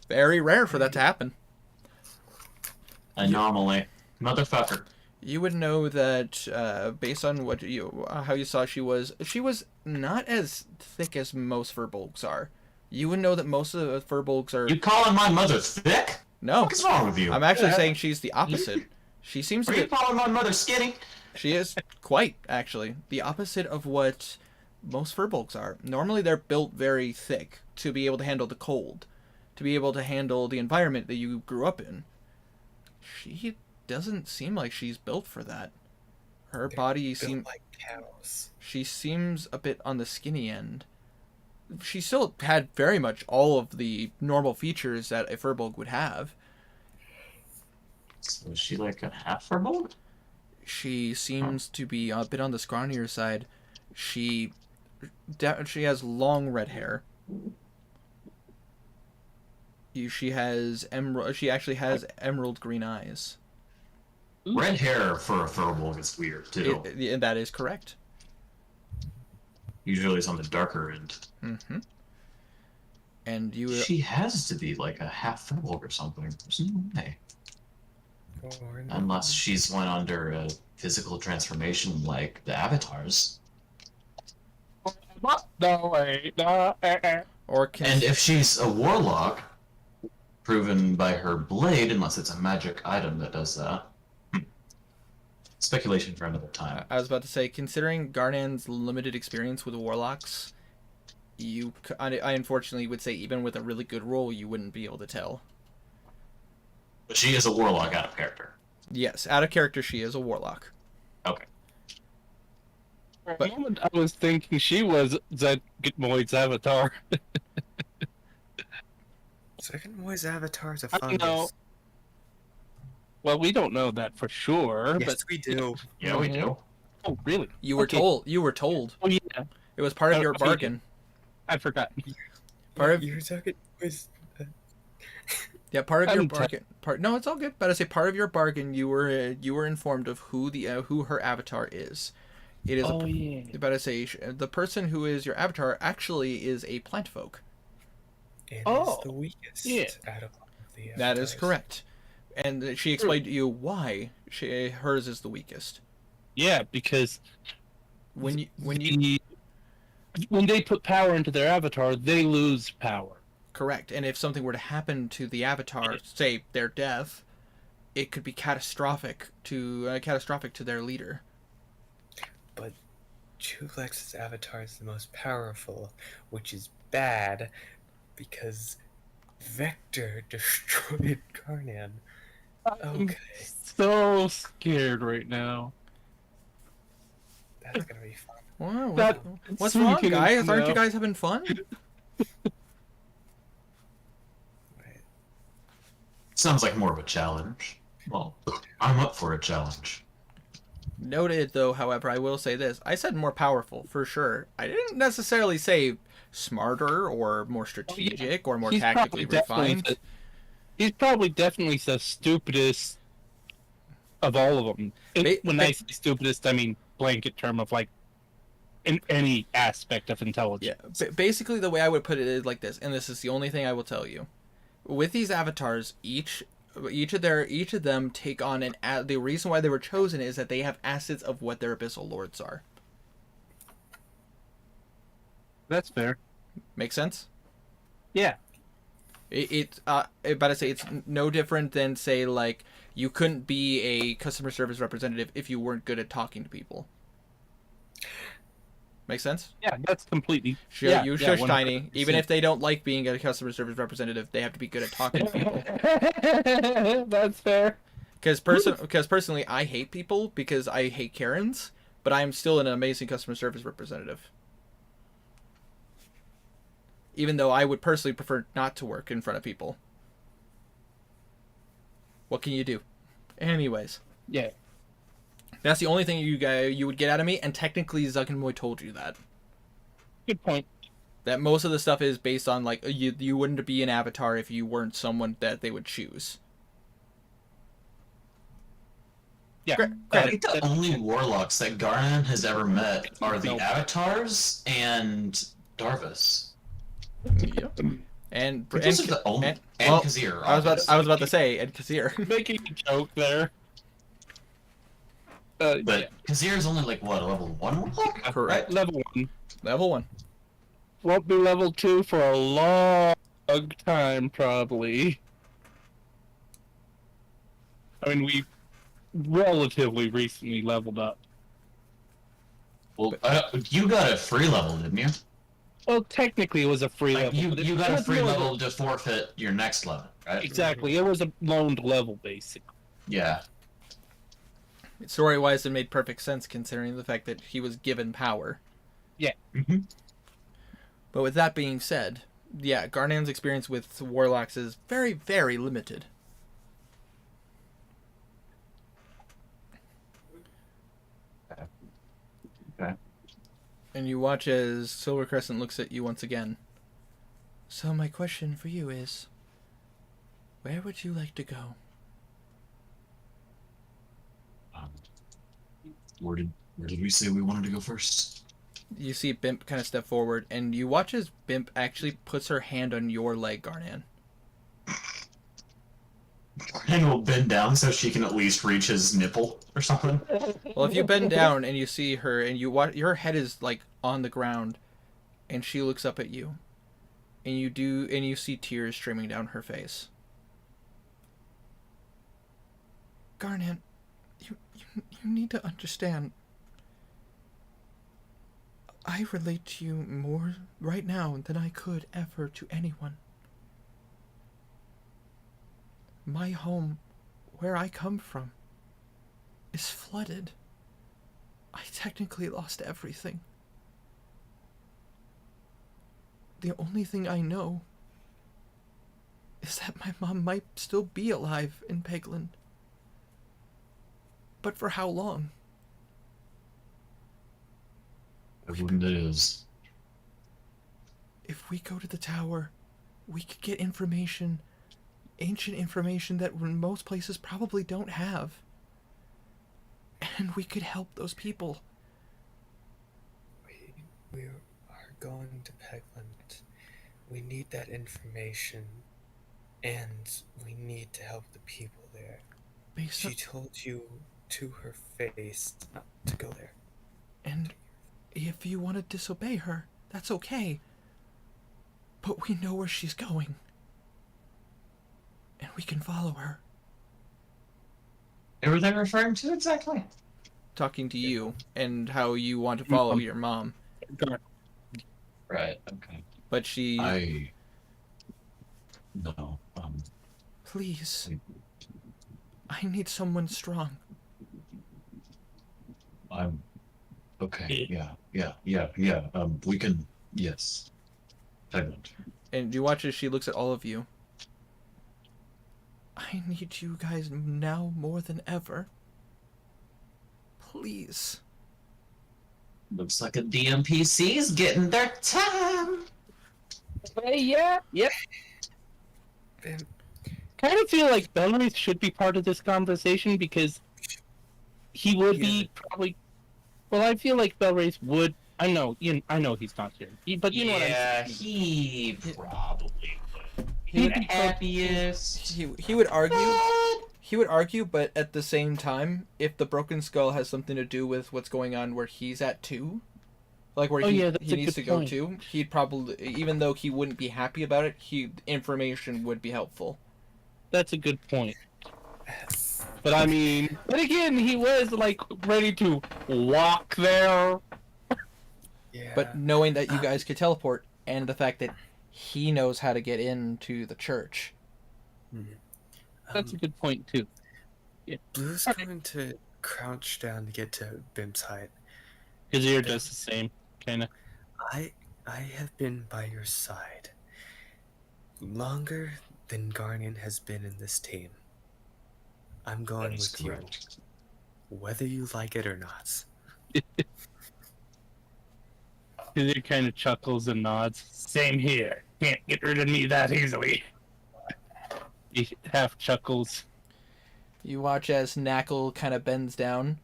Very rare for that to happen. Anomaly, motherfucker. You would know that based on what how you saw she was not as thick as most furbolgs are. You would know that most of the furbolgs are. You calling my mother thick? No. What's wrong with you? I'm actually saying she's the opposite. She seems to Are be. you calling my mother skinny? She is quite actually the opposite of what most furbolgs are. Normally they're built very thick to be able to handle the cold, to be able to handle the environment that you grew up in. She doesn't seem like she's built for that. Her body seems like cows. She seems a bit on the skinny end. She still had very much all of the normal features that a furbolg would have. So is she like a half furbolg? She seems to be a bit on the scrawnier side. She has long red hair. She actually has emerald green eyes. Red hair for a furbolg is weird too. That is correct. Usually it's on the darker end. Mm-hmm. And you. She has to be like a half furbolg or something. There's no way. Unless she's went under a physical transformation like the avatars. No way. No. Or And if she's a warlock, proven by her blade, unless it's a magic item that does that. Speculation for another time. I was about to say, considering Garnan's limited experience with warlocks, I unfortunately would say even with a really good roll, you wouldn't be able to tell. But she is a warlock out of character. Yes, out of character, she is a warlock. Okay. For a moment, I was thinking she was Gitmoid's avatar. Second Moy's avatar's a I fungus. know. Well, we don't know that for sure, Yes, but we do. Yeah, we do. Oh, really? You were Okay. told. You were told. Oh, yeah. It was part of your Okay. bargain. I forgot. Part of You're talking with. Yeah, part of your I'm bargain. No, it's all good. But I say part of your bargain. You were informed of who her avatar is. It is. Oh, yeah. But I say the person who is your avatar actually is a plant folk. And Oh, is the weakest yeah. out of all of the That is avatars. correct. And she explained to you why hers is the weakest. Yeah, because When you when they put power into their avatar, they lose power. correct, and if something were to happen to the avatar, say their death, it could be catastrophic to their leader. But Chulex's avatar is the most powerful, which is bad because Vector destroyed Garnan. Okay, So scared right now. that's gonna be fun. Wow, That- what's so you wrong, can guys? Aren't you know. guys having fun? Right. Sounds like more of a challenge. Well, I'm up for a challenge. Noted, though. However, I will say this: I said more powerful for sure. I didn't necessarily say smarter or more strategic or more He's tactically probably definitely refined. He's probably definitely the stupidest of all of them. When I say stupidest, I mean blanket term of like in any aspect of intelligence. Yeah, basically the way I would put it is like this, and this is the only thing I will tell you. With these avatars, each of them take on the reason why they were chosen is that they have assets of what their abyssal lords are. That's fair. Make sense? Yeah. But I say it's no different than say like you couldn't be a customer service representative if you weren't good at talking to people. Make sense? Yeah, that's completely. You shush, 100%. Tiny. Even if they don't like being a customer service representative, they have to be good at talking to people. That's fair. Because personally, I hate people because I hate Karens, but I am still an amazing customer service representative. Even though I would personally prefer not to work in front of people. What can you do? Anyways. Yeah. That's the only thing you would get out of me, and technically Zuckenboy told you that. Good point. That most of the stuff is based on, like, you wouldn't be an avatar if you weren't someone that they would choose. Yeah. I think the only warlocks that Garnan has ever met are the Nope. avatars and Darvis. Yep. And Those are the only, and well, Kazir. I was about to say, and Kazir. Making a joke there. But Kazir is only like what, a level 1 warlock? Correct. Level 1. Level 1. Won't be level 2 for a long time, probably. I mean, we relatively recently leveled up. Well, you got a free level, didn't you? Well, technically it was a free Like, level. but you got it a was free more level to forfeit your next level, right? Exactly. It was a loaned level, basically. Yeah. Story-wise, it made perfect sense considering the fact that he was given power. Yeah. Mm-hmm. But with that being said, yeah, Garnan's experience with warlocks is very, very limited. Okay. And you watch as Silver Crescent looks at you once again. So my question for you is, where would you like to go? Where did we say we wanted to go first? You see Bimp kind of step forward, and you watch as Bimp actually puts her hand on your leg, Garnan. And we'll bend down so she can at least reach his nipple or something. Well, if you bend down and you see her, and you watch, your head is like on the ground, and she looks up at you, and you see tears streaming down her face. Garnan, you need to understand. I relate to you more right now than I could ever to anyone. My home, where I come from, is flooded. I technically lost everything. The only thing I know is that my mom might still be alive in Pegland. But for how long? Everyone that is. If we go to the tower, we could get information, ancient information that most places probably don't have. And we could help those people. We are going to Pegland. We need that information, and we need to help the people there. Based on, She told you to her face not to go there. and if you want to disobey her, that's okay. But we know where she's going. And we can follow her. Who were they referring to exactly? Talking to you and how you want to follow your mom. Right. Okay. But she... No. Please. I need someone strong. I'm... Okay, yeah. We can... Yes. Pegland. And you watch as she looks at all of you. I need you guys now more than ever. Please. Looks like a DMPC's getting their time. Hey, yeah, yep. Kind of feel like Bellery should be part of this conversation because he would be probably. Well, I feel like Bellery would. I know he's not here, but you know what I'm saying. He probably would. He Be the happiest. He would argue. He would argue, but at the same time, if the broken skull has something to do with what's going on where he's at too, like where he needs to go to, he'd probably, even though he wouldn't be happy about it, information would be helpful. That's a good point. But I mean, but again, he was like ready to walk there. Yeah. But knowing that you guys could teleport, and the fact that he knows how to get into the church. That's a good point too. Yeah. Blue's going to crouch down to get to Bim's height. His ear does the same, kinda. I have been by your side longer than Garnian has been in this team. I'm going That is with correct. you, whether you like it or not. His ear kind of chuckles and nods. Same here. Can't get rid of me that easily. He half chuckles. You watch as Knackle kind of bends down.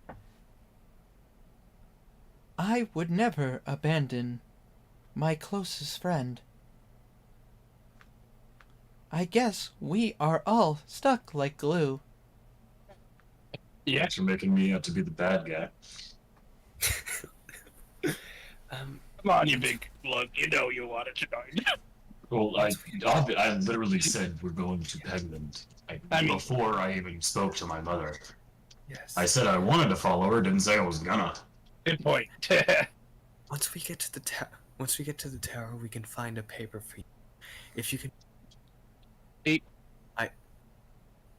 I would never abandon my closest friend. I guess we are all stuck like glue. Yeah. Thanks for making me out to be the bad guy. Come on, you big lug. You know you want to join. Well, I literally said we're going to Pegland. Before I even spoke to my mother. Yes. I said I wanted to follow her, didn't say I was gonna. Good point. Once we get to the tower, we can find a paper for you. If you can. Beep.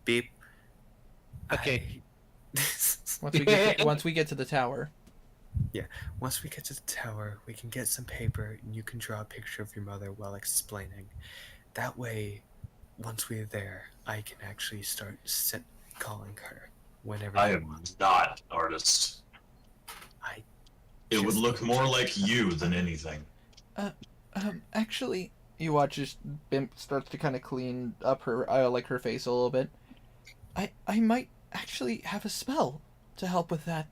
Beep. Okay. Once we get to the tower. Once we get to the tower, we can get some paper and you can draw a picture of your mother while explaining. That way, once we're there, I can actually start calling her whenever I you am want. not an artist. It would look more like you than anything. Actually, you watch as Bimp starts to kind of clean up her, her face a little bit. I might actually have a spell to help with that.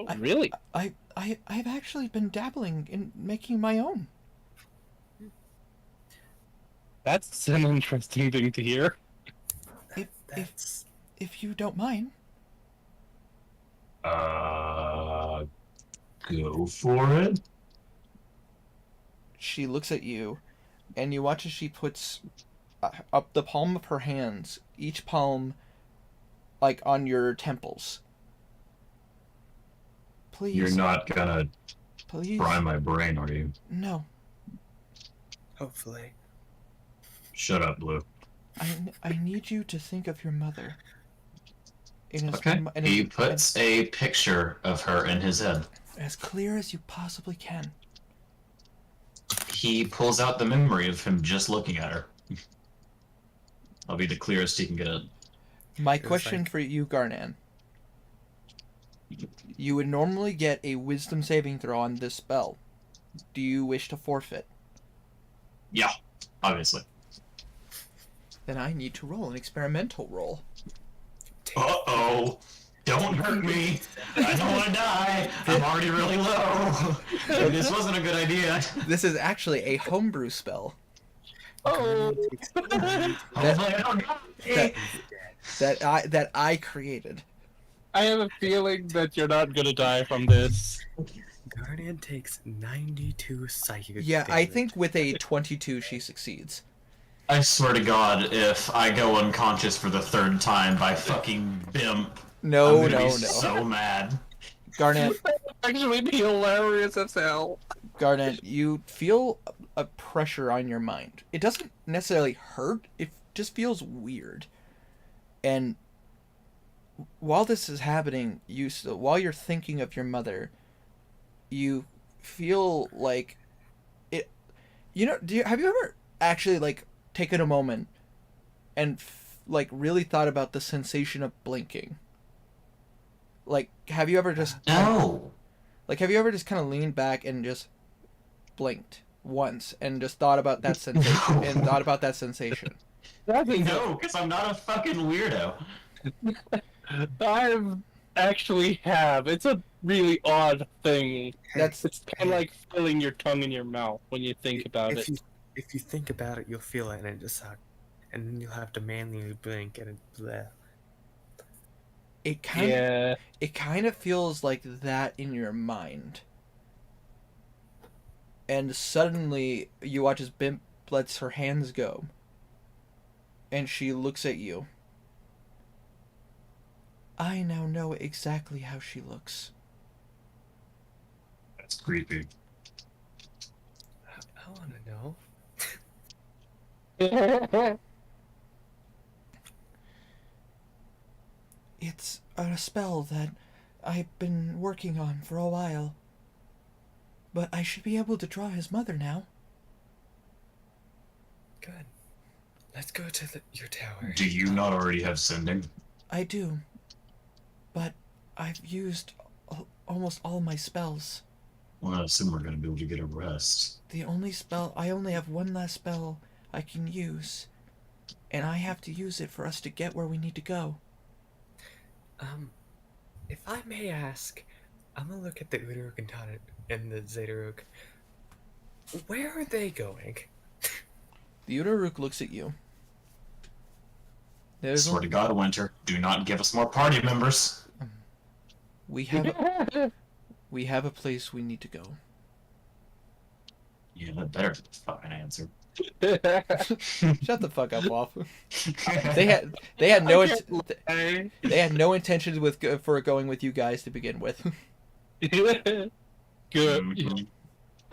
Oh, really? I've actually been dabbling in making my own. That's an interesting thing to hear. If you don't mind. Go for it. She looks at you, and you watch as she puts up the palm of her hands, each palm, like, on your temples. Please. You're not gonna Please. fry my brain, are you? No. Hopefully. Shut up, Blue. I need you to think of your mother. Okay. He puts a picture of her in his head. As clear as you possibly can. He pulls out the memory of him just looking at her. I'll be the clearest he can get it. My question for you, Garnan. You would normally get a wisdom saving throw on this spell. Do you wish to forfeit? Yeah, obviously. Then I need to roll an experimental roll. Uh-oh. Don't hurt me. I don't want to die. I'm already really low. This wasn't a good idea. This is actually a homebrew spell Oh, Hopefully I don't die. that I created. I have a feeling that you're not gonna die from this. Guardian takes 92 psychic Yeah, I damage. think with a 22 she succeeds. I swear to God, if I go unconscious for the third time by fucking Bimp, No, I'm gonna no, be no. so mad. Garnet, Actually, be hilarious as hell. Garnet, you feel a pressure on your mind. It doesn't necessarily hurt, it just feels weird. And while this is happening, while you're thinking of your mother, you feel like it. You know, have you ever actually like taken a moment and like really thought about the sensation of blinking? Like, have you ever just No. have you ever just kind of leaned back and just blinked once and just thought about that sensation and thought about that sensation? No, because I'm not a fucking weirdo. I actually have. It's a really odd thing. That's It's kind of like feeling your tongue in your mouth when you think about if it. if you think about it, you'll feel it, and it just sucks. And then you'll have to manually blink, and it's bleh. it kind of Yeah. it kind of feels like that in your mind. And suddenly you watch as Bimp lets her hands go. And she looks at you. I now know exactly how she looks. That's creepy. I want to know. It's a spell that I've been working on for a while. But I should be able to draw his mother now. Good. Let's go to your tower. Do you not already have sending? I do. But I've used almost all my spells. Well, I assume we're gonna be able to get a rest. I only have one last spell I can use. And I have to use it for us to get where we need to go. If I may ask, I'm gonna look at the Uduruk and the Zedaruk. Where are they going? The Uduruk looks at you. There's Swear to God, Winter, do not give us more party members. we have a place we need to go. Yeah, that better be the fucking answer. Shut the fuck up, Wolf. They had no they had no intentions for going with you guys to begin with. Good. Mhm.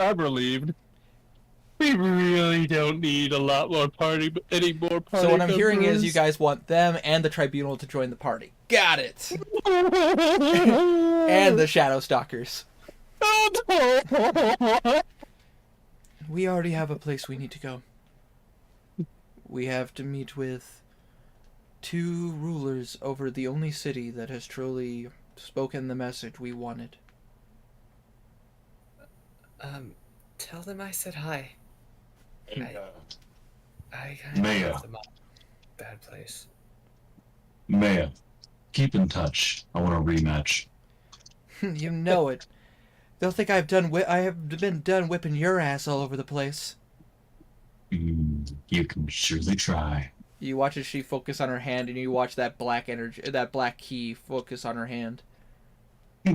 I'm relieved. We really don't need any more party. So what I'm hearing is you members. guys want them and the tribunal to join the party. Got it. And the Shadow Stalkers. We already have a place we need to go. We have to meet with 2 rulers over the only city that has truly spoken the message we wanted. Tell them I said hi. I kind Maya. of left them off. Bad place. Maya, keep in touch. I want a rematch. You know it. They'll think I have been done whipping your ass all over the place. You can surely try. You watch as she focus on her hand, and you watch that black key focus on her hand.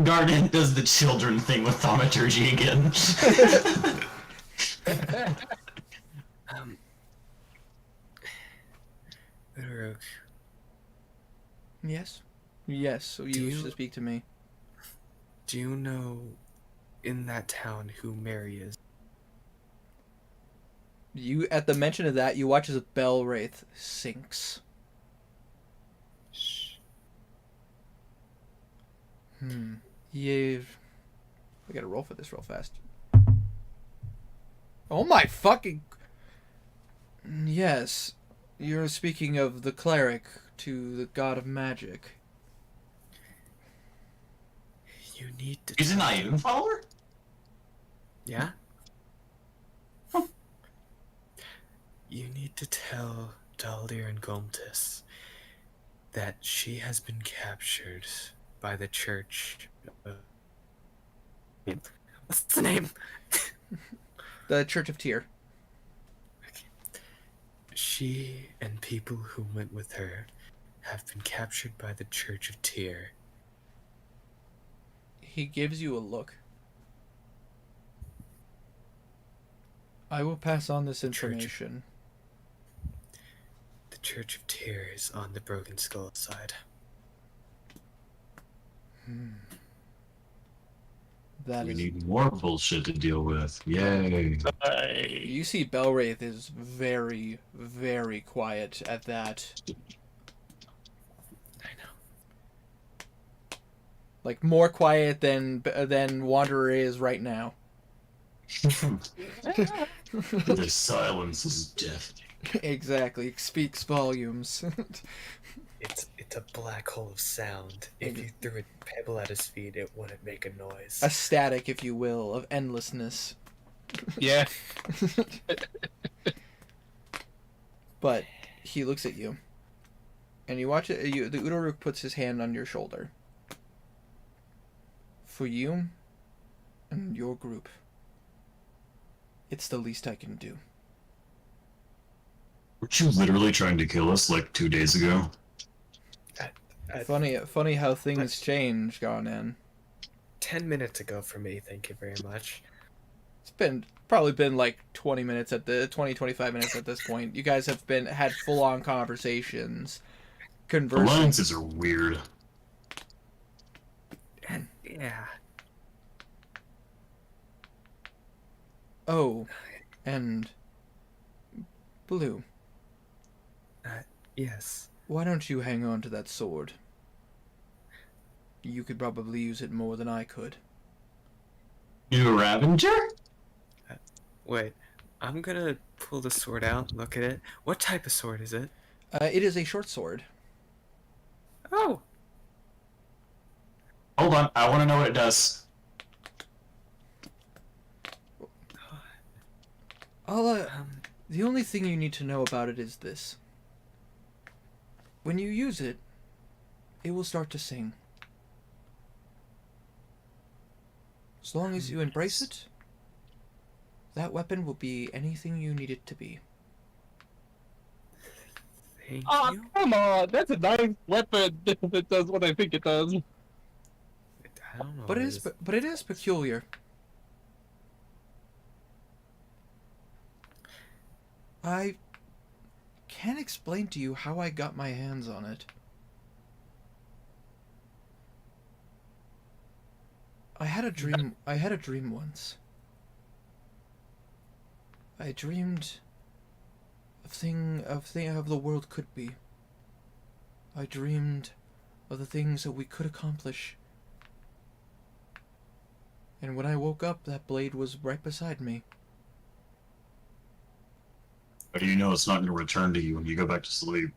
Garnet does the children thing with thaumaturgy again. Uduruk, Yes? Yes, so you wish to speak to me. do you know in that town who Mary is? You, at the mention of that, you watch as a bell wraith sinks. Shh. I gotta roll for this real fast. Oh my fucking... Yes. You're speaking of the cleric to the god of magic. You need to. He's an Ioun follower? Yeah? You need to tell Dahlia and Gomtis that she has been captured by the church. What's the name? The Church of Tyr. She and people who went with her have been captured by the Church of Tyr. He gives you a look. I will pass on this information. The Church of Tyr is on the Broken Skull side. That We is. need more bullshit to deal with. Yay. You see, Belwraith is very, very quiet at that. I know. Like more quiet than Wanderer is right now. Their silence is deafening. Exactly, it speaks volumes. It's a black hole of sound. If you threw a pebble at his feet, it wouldn't make a noise. A static, if you will, of endlessness. Yeah. But he looks at you, and you watch it. The Udoruk puts his hand on your shoulder. For you and your group, it's the least I can do. Weren't you literally trying to kill us like 2 days ago? Funny how things change, Garnan. 10 minutes ago for me, thank you very much. It's probably been like 20 minutes 25 minutes at this point. You guys have had full-on conversations, conversing. Alliances are weird. And yeah, Oh, and Blue, yes. why don't you hang on to that sword? You could probably use it more than I could. New Ravenger? Wait, I'm gonna pull the sword out, look at it. What type of sword is it? It is a short sword. Oh! Hold on, I want to know what it does. The only thing you need to know about it is this. When you use it, it will start to sing. As long as you embrace it, that weapon will be anything you need it to be. Thank Oh, you. come on! That's a nice weapon that does what I think it does. I don't know. But it is peculiar. I can't explain to you how I got my hands on it. I had a dream once. I dreamed of the world could be. I dreamed of the things that we could accomplish. And when I woke up, that blade was right beside me. How do you know it's not going to return to you when you go back to sleep?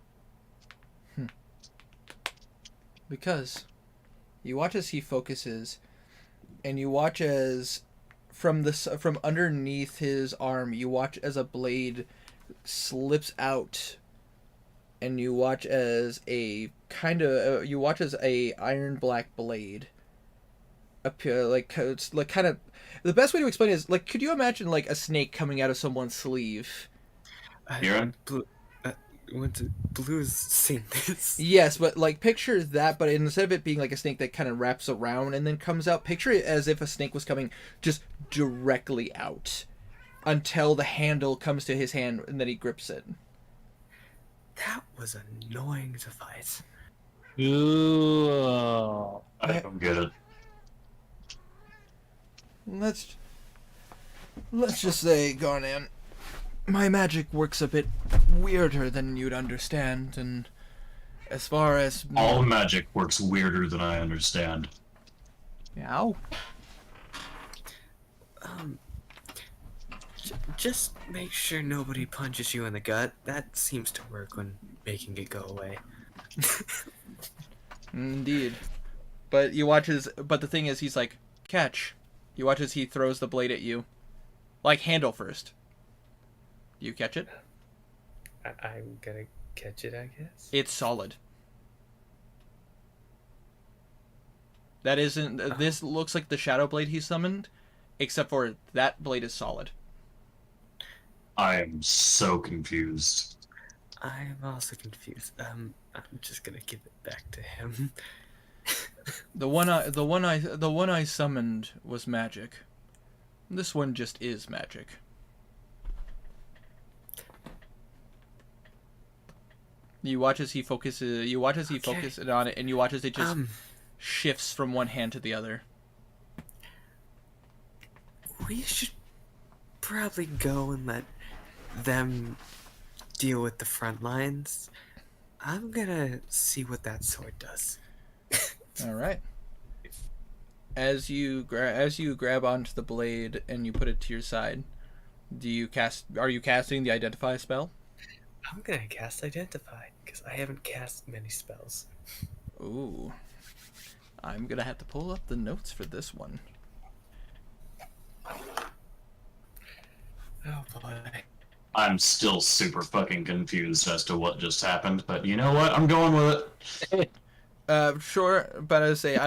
Because you watch as he focuses, and you watch as from underneath his arm, you watch as a blade slips out, and you watch as a iron black blade appear. It's like kind of the best way to explain it is like, could you imagine like a snake coming out of someone's sleeve? Kieran? Blue's seen this. Yes, but like picture that, but instead of it being like a snake that kind of wraps around and then comes out, picture it as if a snake was coming just directly out until the handle comes to his hand and then he grips it. That was annoying to fight. Ooh. I don't get it. Let's just say, Garnan, my magic works a bit weirder than you'd understand, and as far as All magic works weirder than I understand. Meow. Just make sure nobody punches you in the gut. That seems to work when making it go away. Indeed. But the thing is, he's like, catch. You watch as he throws the blade at you. Like, handle first. You catch it? I'm gonna catch it, I guess. It's solid. That isn't. This looks like the shadow blade he summoned, except for that blade is solid. I am so confused. I'm also confused. I'm just gonna give it back to him. The one I summoned was magic. This one just is magic. You watch as he focuses. You watch as he focuses on it, and you watch as it just shifts from one hand to the other. We should probably go and let them deal with the front lines. I'm gonna see what that sword does. All right. As you grab onto the blade and you put it to your side, are you casting the identify spell? I'm gonna cast Identify, because I haven't cast many spells. Ooh. I'm gonna have to pull up the notes for this one. Oh boy. I'm still super fucking confused as to what just happened, but you know what? I'm going with it. Sure, but I say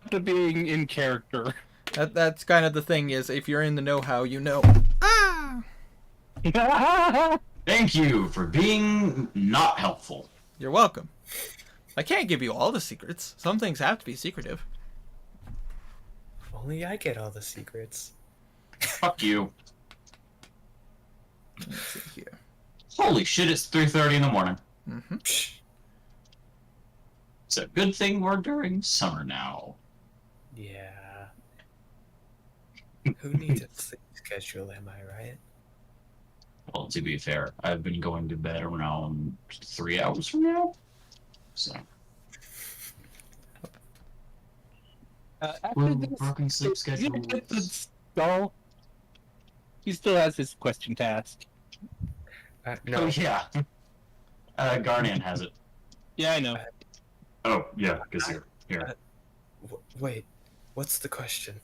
To being in character. that's kind of the thing is if you're in the know-how, you know. Ah! Thank you for being not helpful. You're welcome. I can't give you all the secrets. Some things have to be secretive. Only I get all the secrets. Fuck you. Let's see here. Holy shit, it's 3:30 in the morning. Mm-hmm. It's a good thing we're during summer now. Yeah. Who needs a sleep schedule, am I right? Well, to be fair, I've been going to bed around 3 hours from now. So, After well, this, broken sleep you schedule. get the skull. He still has his question to ask. No. Oh, yeah. Garnan has it. Yeah, I know. Oh, yeah, because you're here. Wait, what's the question?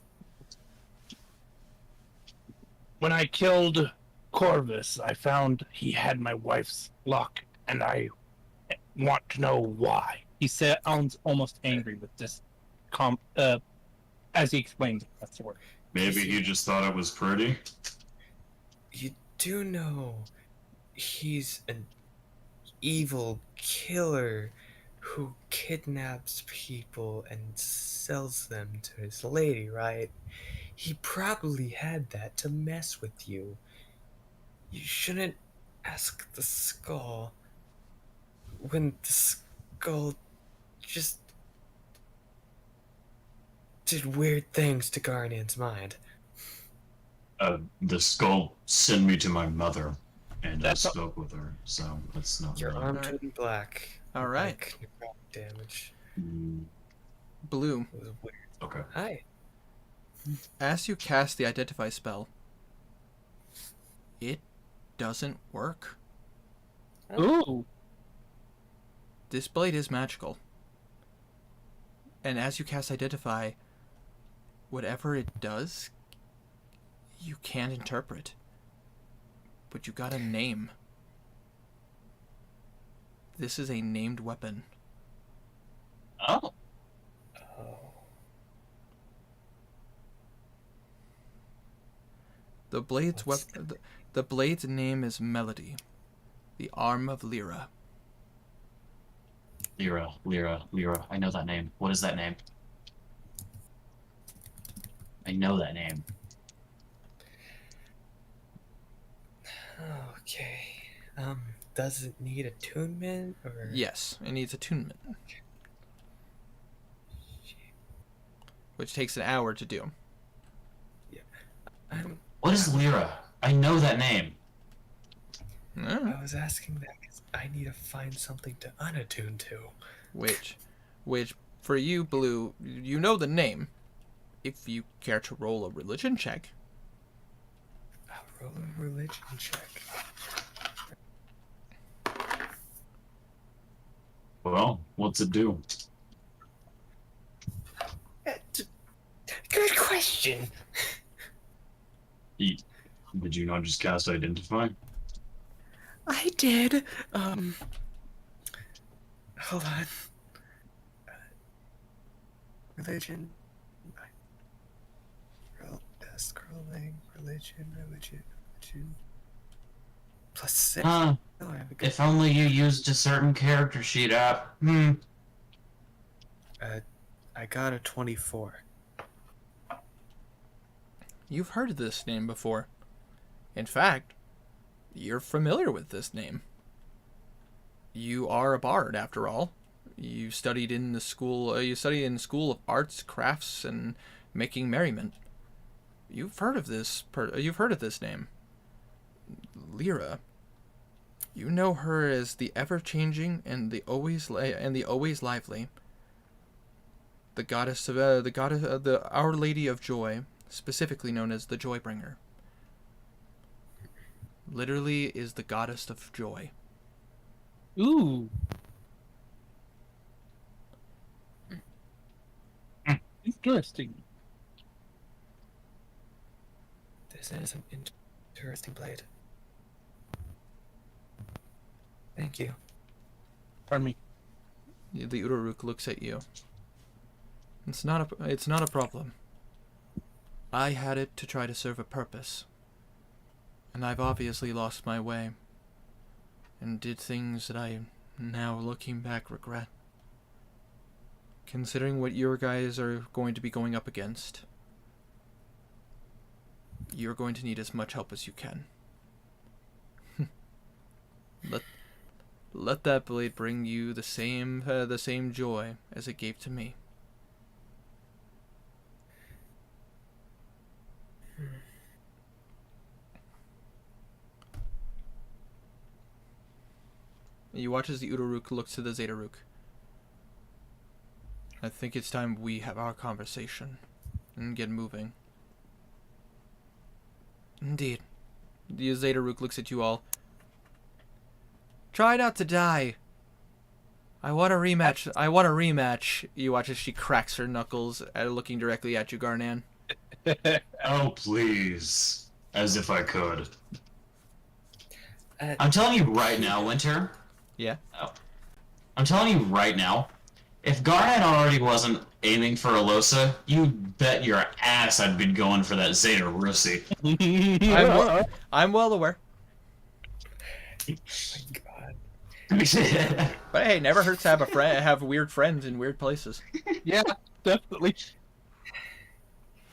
When I killed Corvus, I found he had my wife's lock, and I want to know why. He sounds almost angry with this, as he explains it. That's the word. Maybe he just thought it was pretty. You do know he's an evil killer who kidnaps people and sells them to his lady, right? He probably had that to mess with you. You shouldn't ask the skull when the skull just did weird things to Garnan's mind. The skull sent me to my mother, and That's I spoke with her, so that's not Your really... arm Alright. turned black. All right. Like necrotic damage. Mm, Blue. It was weird. okay. Hi. As you cast the identify spell, it doesn't work. Ooh. This blade is magical. And as you cast identify, whatever it does, you can't interpret. But you got a name. This is a named weapon. Oh. Oh. The blade's What's the blade's name is Melody, the arm of Lyra. Lyra. I know that name. What is that name? I know that name. Okay. Does it need attunement or? Yes, it needs attunement, which takes an hour to do. What is Lyra? I know that name. Oh. I was asking that because I need to find something to unattune to. Which for you, Blue, you know the name. If you care to roll a religion check. I'll roll a religion check. Well, what's it do? question. Did you not just cast Identify? I did. Hold on. Religion. Scrolling. Religion. Plus 6. Huh. Oh, I have a good. If only you used a certain character sheet app. I got a 24. You've heard of this name before. In fact, you're familiar with this name. You are a bard, after all. You studied in the school. You studied in School of Arts, Crafts, and Making Merriment. You've heard of this. You've heard of this name, Lyra. You know her as the ever-changing and the always lively. The goddess of the Our Lady of Joy, specifically known as the Joybringer. Literally is the goddess of joy. Ooh. Interesting. This is an interesting blade. Thank you. Pardon me. The Uraruk looks at you. It's not a problem. I had it to try to serve a purpose. And I've obviously lost my way. And did things that I, now looking back, regret. Considering what your guys are going to be going up against, you're going to need as much help as you can. Let that blade bring you the same joy as it gave to me. You watch as the Uraruk looks to the Zetaruk. I think it's time we have our conversation and get moving. Indeed. The Zetaruk looks at you all. Try not to die. I want a rematch. You watch as she cracks her knuckles, looking directly at you, Garnan. Oh, please. As if I could. I'm telling you right now, Winter. Yeah? Oh. I'm telling you right now, if Garnet already wasn't aiming for Alosa, you bet your ass I'd been going for that Zeta Russi. I'm well aware. Oh my god. But hey, never hurts to have have weird friends in weird places. Yeah, definitely.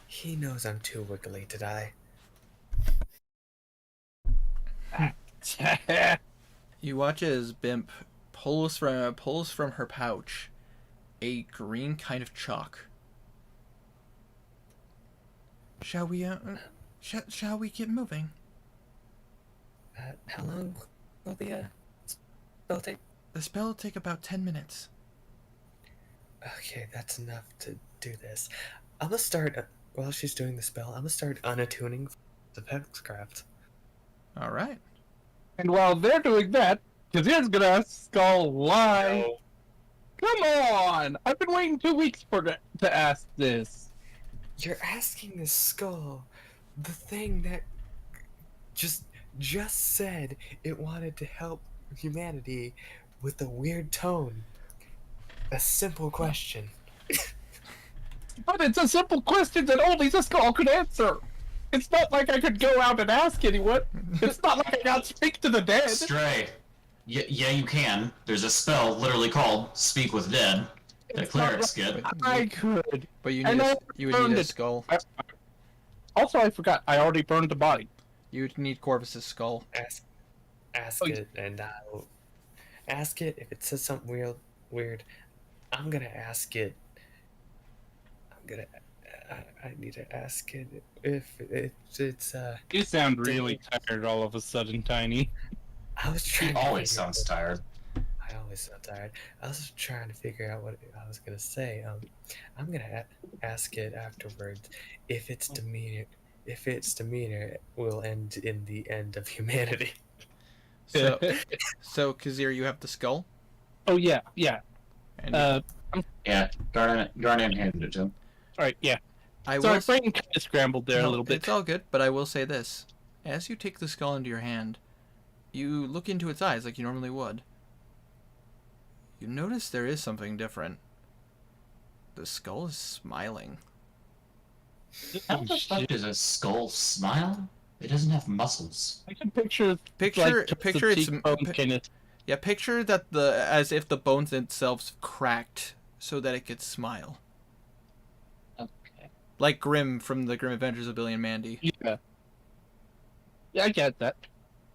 He knows I'm too wiggly to die. You watch as Bimp pulls from her pouch a green kind of chalk. Shall we shall we get moving? How long will the spell take? The spell will take about 10 minutes. Okay, that's enough to do this. I'm gonna start, while she's doing the spell, I'm gonna start unattuning the Pexcraft. Alright. And while they're doing that, Kazir's gonna ask Skull why. No. Come on! I've been waiting 2 weeks to ask this. You're asking this skull, the thing that just said it wanted to help humanity with a weird tone. A simple question. But it's a simple question that only the Skull could answer. It's not like I could go out and ask anyone. It's not like I got Speak to the Dead. Stray. Yeah, you can. There's a spell literally called Speak with Dead that It's not clerics get. I could. But you And need I you would need burned a it. skull. Also, I forgot. I already burned the body. You would need Corvus's skull. Ask it, and I'll ask it. If it says something weird, I'm gonna ask it. I need to ask it if it's You sound really tired all of a sudden, Tiny. I was He trying. to always figure sounds tired. I always sound tired. I was trying to figure out what I was gonna say. I'm gonna ask it afterwards if its demeanor. If its demeanor will end in the end of humanity. So, so Kazir, you have the skull. Oh yeah. And Yeah, Garnet handed it to him. All right, yeah. I Sorry, will. brain kind of scrambled there a No, little bit. It's all good, but I will say this: as you take the skull into your hand, you look into its eyes like you normally would. You notice there is something different. The skull is smiling. How the fuck does a skull smile? It doesn't have muscles. I can picture Picture, just picture the it's cheekbones kind of. yeah. Picture that as if the bones themselves cracked so that it could smile, Okay. like Grim from the Grim Adventures of Billy and Mandy. Yeah. Yeah, I get that.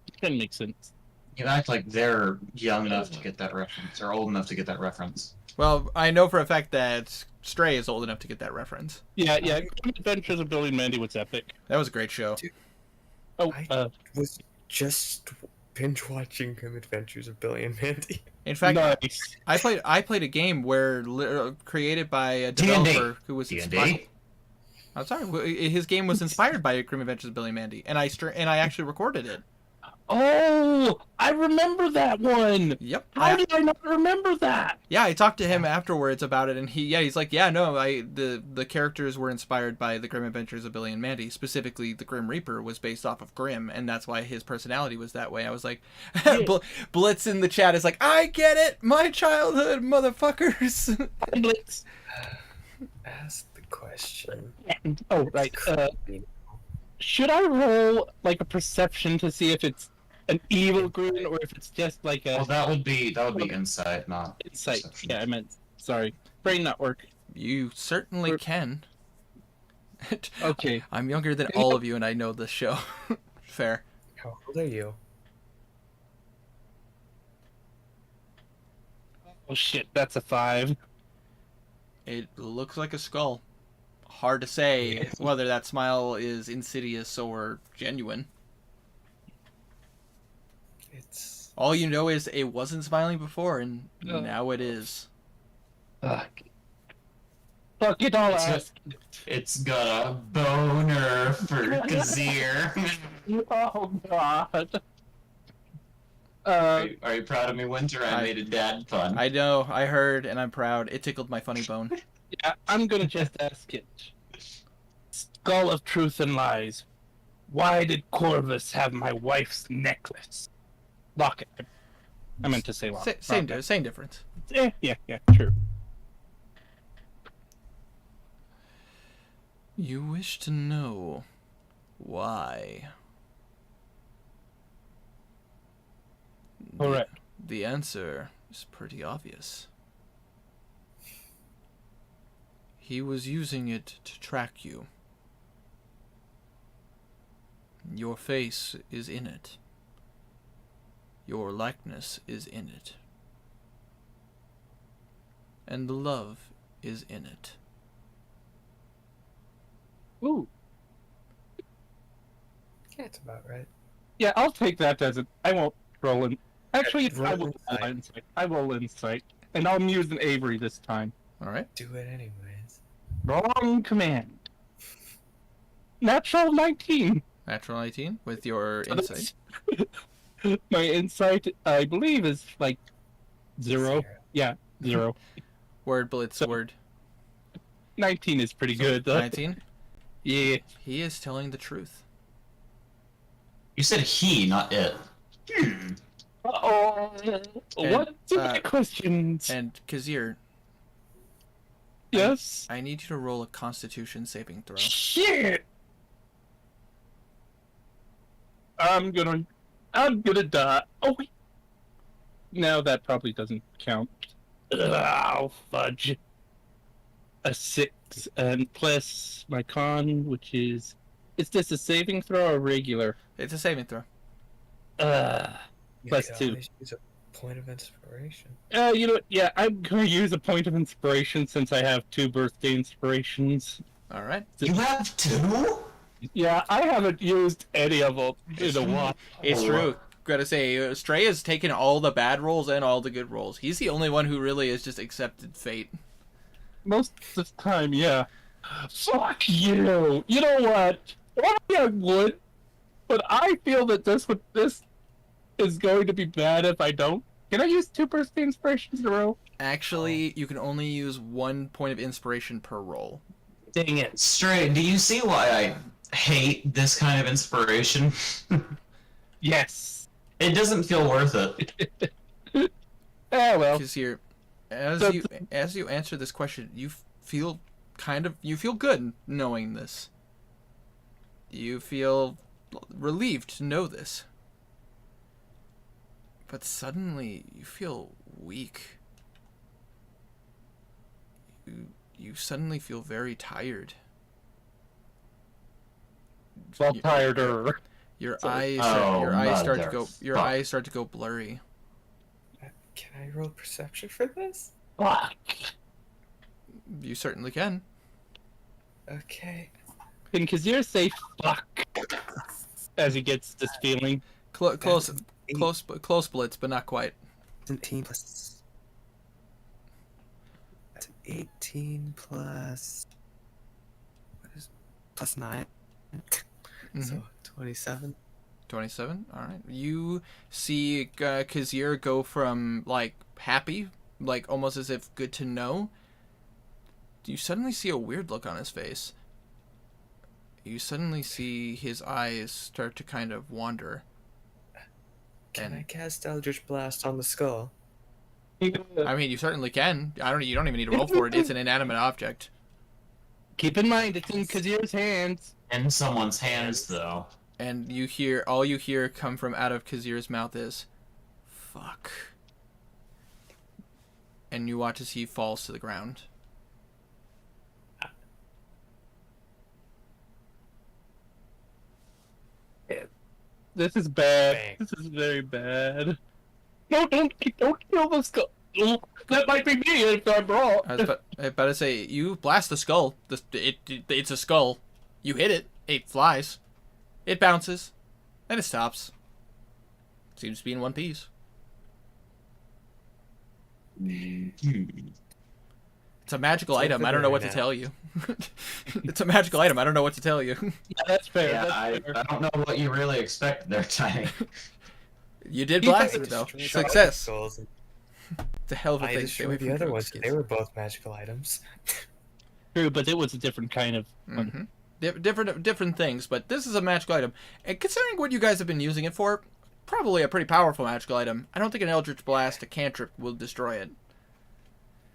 It kind of makes sense. You act like they're young enough to get that reference, or old enough to get that reference. Well, I know for a fact that Stray is old enough to get that reference. Yeah, yeah. Adventures of Billy and Mandy was epic. That was a great show. Oh, I was just binge watching Grim Adventures of Billy and Mandy. In fact, nice. I played a game where created by a D&D. developer who was inspired. D&D? I'm sorry, his game was inspired by Grim Adventures of Billy and Mandy, and I actually recorded it. Oh, I remember that one. Yep. How did I not remember that? Yeah, I talked to him afterwards about it, and he's like, yeah, no, the characters were inspired by the Grim Adventures of Billy and Mandy. Specifically, the Grim Reaper was based off of Grim, and that's why his personality was that way. I was like, Blitz in the chat is like, I get it, my childhood, motherfuckers. Blitz. Ask the question. Oh, right. Should I roll like a perception to see if it's an evil grin or if it's just like a Well, that would be insight, not insight? perception. Yeah, I meant. Sorry, brain network. You certainly can. Okay. I'm younger than all of you, and I know this show. Fair. How old are you? Oh shit, that's a 5. It looks like a skull. Hard to say whether that smile is insidious or genuine. It's All you know is it wasn't smiling before, and now it is. Fuck it all ass. It's got a boner for Kazir. Oh god. Are you proud of me, Winter? I made a dad pun. I know, I heard, and I'm proud. It tickled my funny bone. Yeah, I'm gonna just ask it. Skull of truth and lies. Why did Corvus have my wife's necklace? Locket. I meant to say locket. Same difference. Yeah, true. You wish to know why. Alright. The answer is pretty obvious. He was using it to track you. Your face is in it. Your likeness is in it. And love is in it. Ooh. yeah, it's about right. Yeah, I'll take that as a. I won't roll in. Actually, Roll I will roll insight. insight. I roll insight. And I'll use an Avery this time. Alright? Do it anyways. Wrong command. Natural 19. Natural 19 with your insight. My insight, I believe, is like 0. Yeah, 0. Word blitz So- word. 19 is pretty good, though. 19? Yeah. He is telling the truth. You said he, not it. Uh-oh. What are my questions? And Kazir, Yes? I need you to roll a Constitution saving throw. Shit! I'm gonna die. Oh, wait. No, that probably doesn't count. Oh, fudge. A 6, and plus my con, which is... Is this a saving throw or regular? It's a saving throw. You Plus could 2. always use a point of inspiration. You know what? Yeah, I'm gonna use a point of inspiration since I have 2 birthday inspirations. Alright. You have 2? Yeah, I haven't used any of them in a while. It's true. Gotta say, Stray has taken all the bad roles and all the good roles. He's the only one who really has just accepted fate. Most of the time, yeah. Fuck you! You know what? Well, I would, but I feel that this is going to be bad if I don't. Can I use 2 birthday inspirations in a row? Actually, you can only use 1 point of inspiration per roll. Dang it. Stray, do you see why I hate this kind of inspiration? Yes. It doesn't feel worth it. Ah, well. Kazir, as So- you answer this question, you feel good knowing this. You feel relieved to know this. But suddenly you feel weak. You suddenly feel very tired. Well, Your- tireder. Your So- eyes Oh, your eyes start to go motherfuck. blurry. Can I roll perception for this? Fuck. You certainly can. Okay. Can Kazir say fuck as he gets this feeling? Close That's eight. close blitz, but not quite. 17 plus. That's 18 plus. What is. Plus 9. So 27. 27. All right. You see Kazir go from like happy, like almost as if good to know. You suddenly see a weird look on his face. You suddenly see his eyes start to kind of wander. Can And- I cast Eldritch Blast on the skull? I mean, you certainly can. You don't even need to roll for it. It's an inanimate object. Keep in mind, it's in Kazir's hands. In someone's hands, though. And all you hear come from out of Kazir's mouth is, "Fuck." And you watch as he falls to the ground. This is bad. Bang. This is very bad. No, don't kill the skull. Oh, that might be me if I'm wrong. I was about to say, you blast the skull. It's a skull. You hit it. It flies. It bounces. Then it stops. Seems to be in one piece. It's a magical It's item. over I don't know there what to now. tell you. It's a magical item. I don't know what to tell you. Yeah, that's fair. Yeah, that's fair. I don't know what you really expect there, Tiny. You did You blast guys it though. Destroyed all the Success. skulls, and It's a hell of a I thing. Stay away destroyed the from other drugs, ones. kids. They were both magical items. True, but it was a different kind of one. Different things, but this is a magical item. And considering what you guys have been using it for, probably a pretty powerful magical item. I don't think an Eldritch Blast, a cantrip, will destroy it.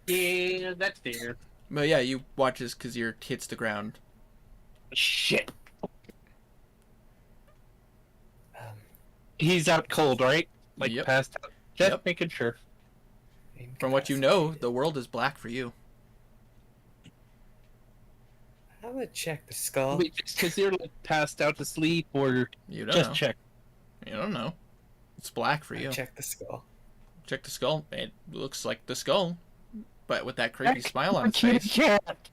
Yeah, that's fair. But yeah, you watch as Kazir hits the ground. Shit. Um, He's out cold, right? Like Yep. passed out. Just Yep. making sure. From what you know, the world is black for you. I'm gonna check the skull. Wait, because you're like passed out to sleep, or You don't just know. check. You don't know. It's black for you. Check the skull. Check the skull. It looks like the skull, but with that creepy smile on its Kitty face. cat.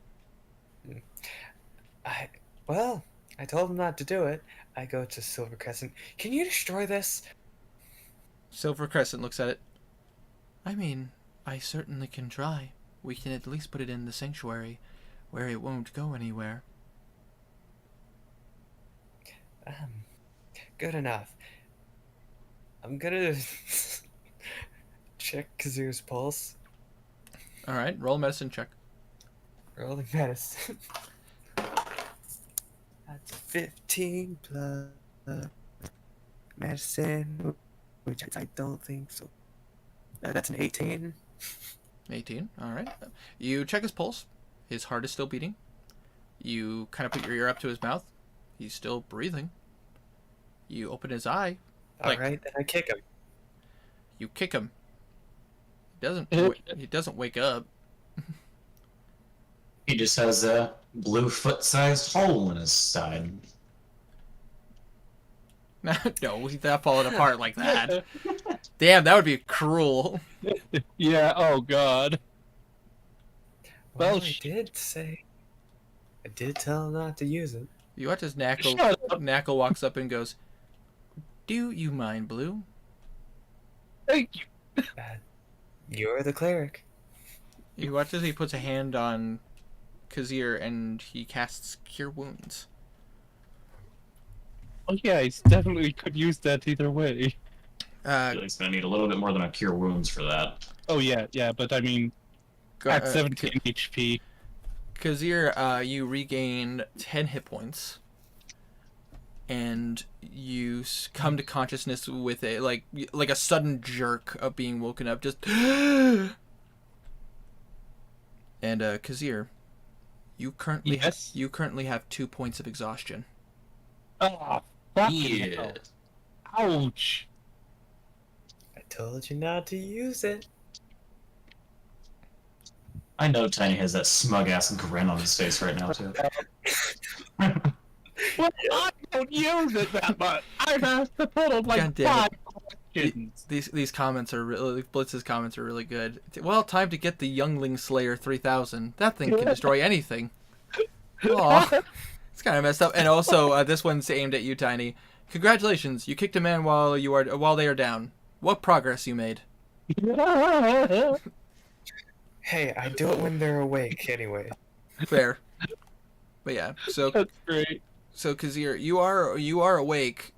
I told him not to do it. I go to Silver Crescent. Can you destroy this? Silver Crescent looks at it. I mean, I certainly can try. We can at least put it in the sanctuary, where it won't go anywhere. Good enough. I'm gonna check Kazir's pulse. All right, roll a medicine check. Rolling medicine. That's 15 plus medicine, which I don't think so. That's an 18. 18. All right. You check his pulse. His heart is still beating. You kind of put your ear up to his mouth. He's still breathing. You open his eye. Like- Alright, then I kick him. You kick him. He doesn't wake up. He just has a blue foot-sized hole in his side. No, he's not falling apart like that. Damn, that would be cruel. Yeah. Oh God. Well, Well, I did say. I did tell him not to use it. You watch as Knackle Shut up. Knackle walks up and goes, "Do you mind, Blue?" Thank you. You're the cleric. You watch as he puts a hand on Kazir and he casts Cure Wounds. Oh yeah, he definitely could use that either way. I feel like he's gonna need a little bit more than a cure wounds for that. Oh yeah, yeah, but I mean, Go- at 17 HP. Kazir, you regain 10 hit points. And you come to consciousness with a like a sudden jerk of being woken up. Just and Kazir, you currently Yes? you currently have 2 points of exhaustion. Oh, fucking Yeah. hell. Ouch. I told you not to use it. I know Tiny has that smug ass grin on his face right now too. Well, I don't use it that much. I've asked a total of like God damn 5 it. questions. These comments are really Blitz's comments are really good. Well, time to get the Youngling Slayer 3000. That thing can destroy anything. Aw, it's kind of messed up. And also, this one's aimed at you, Tiny. Congratulations, you kicked a man while they are down. What progress you made? Hey, I do it when they're awake anyway. Fair. But yeah, so That's great. Kazir, you are awake,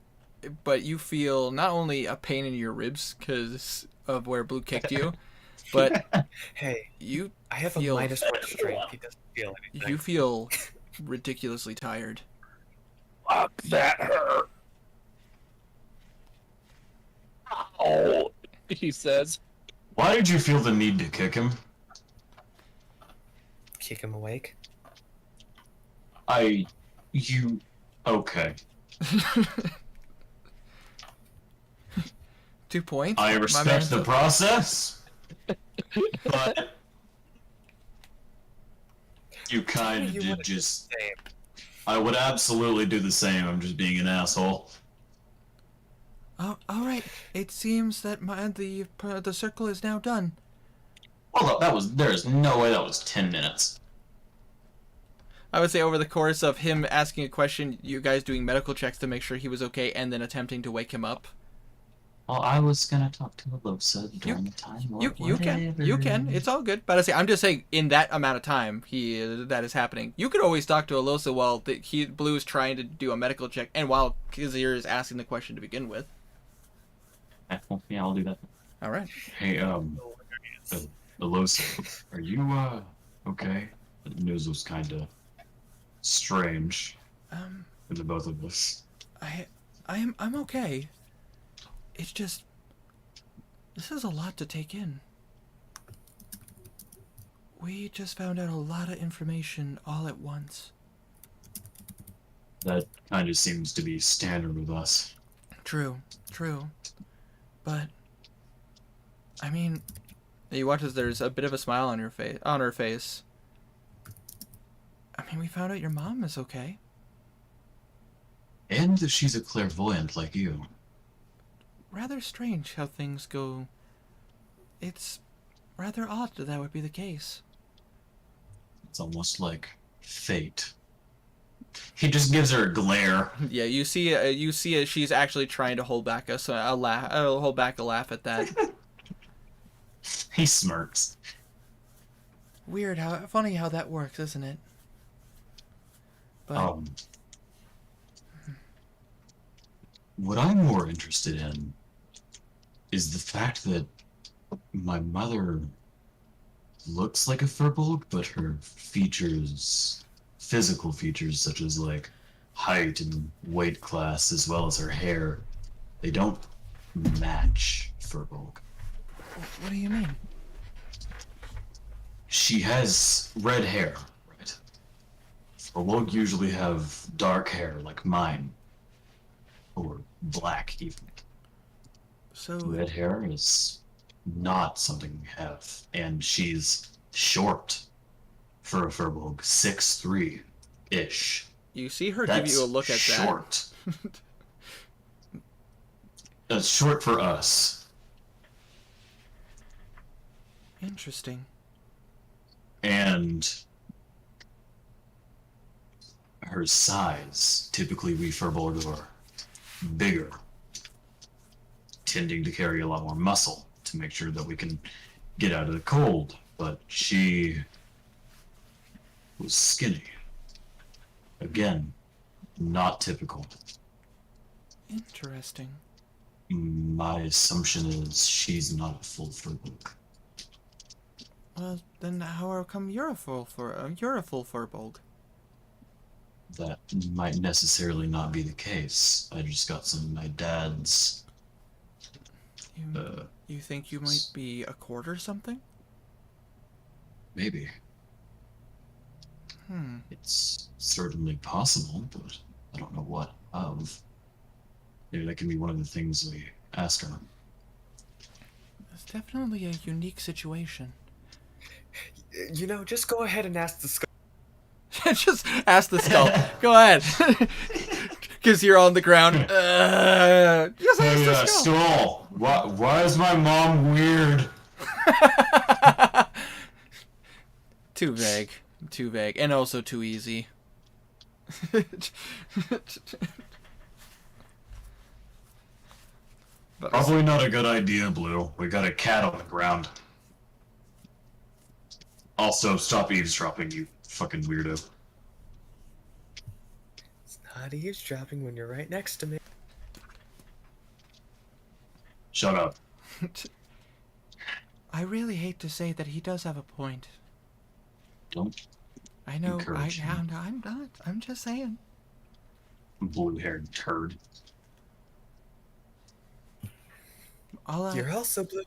but you feel not only a pain in your ribs because of where Blue kicked you, but Hey, you I have a feel -1 strength. He doesn't feel anything. you feel ridiculously tired. Fuck, that hurt. Oh, he says. Why did you feel the need to kick him? Kick him awake. Okay. 2 points. I my man. respect the process, but you kind of You did would've just. Same. I would absolutely do the same. I'm just being an asshole. Oh, all right. It seems that the circle is now done. Hold up, there's no way that was 10 minutes. I would say over the course of him asking a question, you guys doing medical checks to make sure he was okay, and then attempting to wake him up. Well, I was gonna talk to Alosa during the time. You can. It's all good. But I'm just saying, in that amount of time, that is happening. You could always talk to Alosa while Blue is trying to do a medical check, and while Kazir is asking the question to begin with. Well, yeah, I'll do that. All right. Hey, Alosa, are you, okay? The news was kinda strange for the both of us. I'm okay. It's just, this is a lot to take in. We just found out a lot of information all at once. That kinda seems to be standard with us. True. But, I mean, you watch as there's a bit of a smile on her face. I mean, we found out your mom is okay. And that she's a clairvoyant like you. Rather strange how things go. It's rather odd that would be the case. It's almost like fate. He just gives her a glare. Yeah, you see, she's actually trying to hold back a laugh at that. He smirks. Weird, funny how that works, isn't it? But What I'm more interested in is the fact that my mother looks like a furbolg, but her features, physical features such as like height and weight class, as well as her hair, they don't match furbolg. what do you mean? She has red hair, right? Furbolg usually have dark hair like mine, or black even. So Red hair is not something we have, and she's short for a furbolg, 6'3" ish. you see her That's give you a look at short. That's short for us. that. Interesting. And her size, typically we furbolg are bigger, tending to carry a lot more muscle to make sure that we can get out of the cold, but she was skinny. Again, not typical. Interesting. My assumption is she's not a full furbolg. Well, then how come you're a full furbolg? That might necessarily not be the case. I just got some of my dad's. You think you might be a court or something? Maybe. It's certainly possible, but I don't know what of. Maybe that can be one of the things we ask her. It's definitely a unique situation. You know, just go ahead and ask the skull. Just ask the skull. Go ahead. Because you're on the ground. Just ask the skull. Skull. Why is my mom weird? Too vague. Too vague. And also too easy. But Probably not a good idea, Blue. We got a cat on the ground. Also, stop eavesdropping, you fucking weirdo. It's not eavesdropping when you're right next to me. Shut up. I really hate to say that he does have a point. Don't I know. encourage him. I'm not. I'm just saying. Blue-haired turd. You're also blue.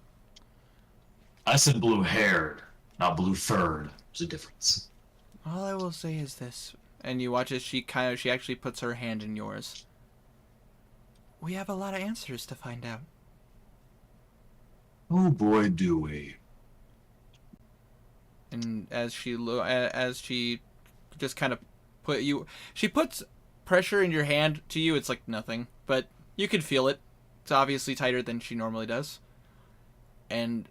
I said blue-haired, not blue-furred. There's a difference. All I will say is this, and you watch as she actually puts her hand in yours. We have a lot of answers to find out. Oh boy, do we. And as she just kind of she puts pressure in your hand to you. It's like nothing, but you can feel it. It's obviously tighter than she normally does. And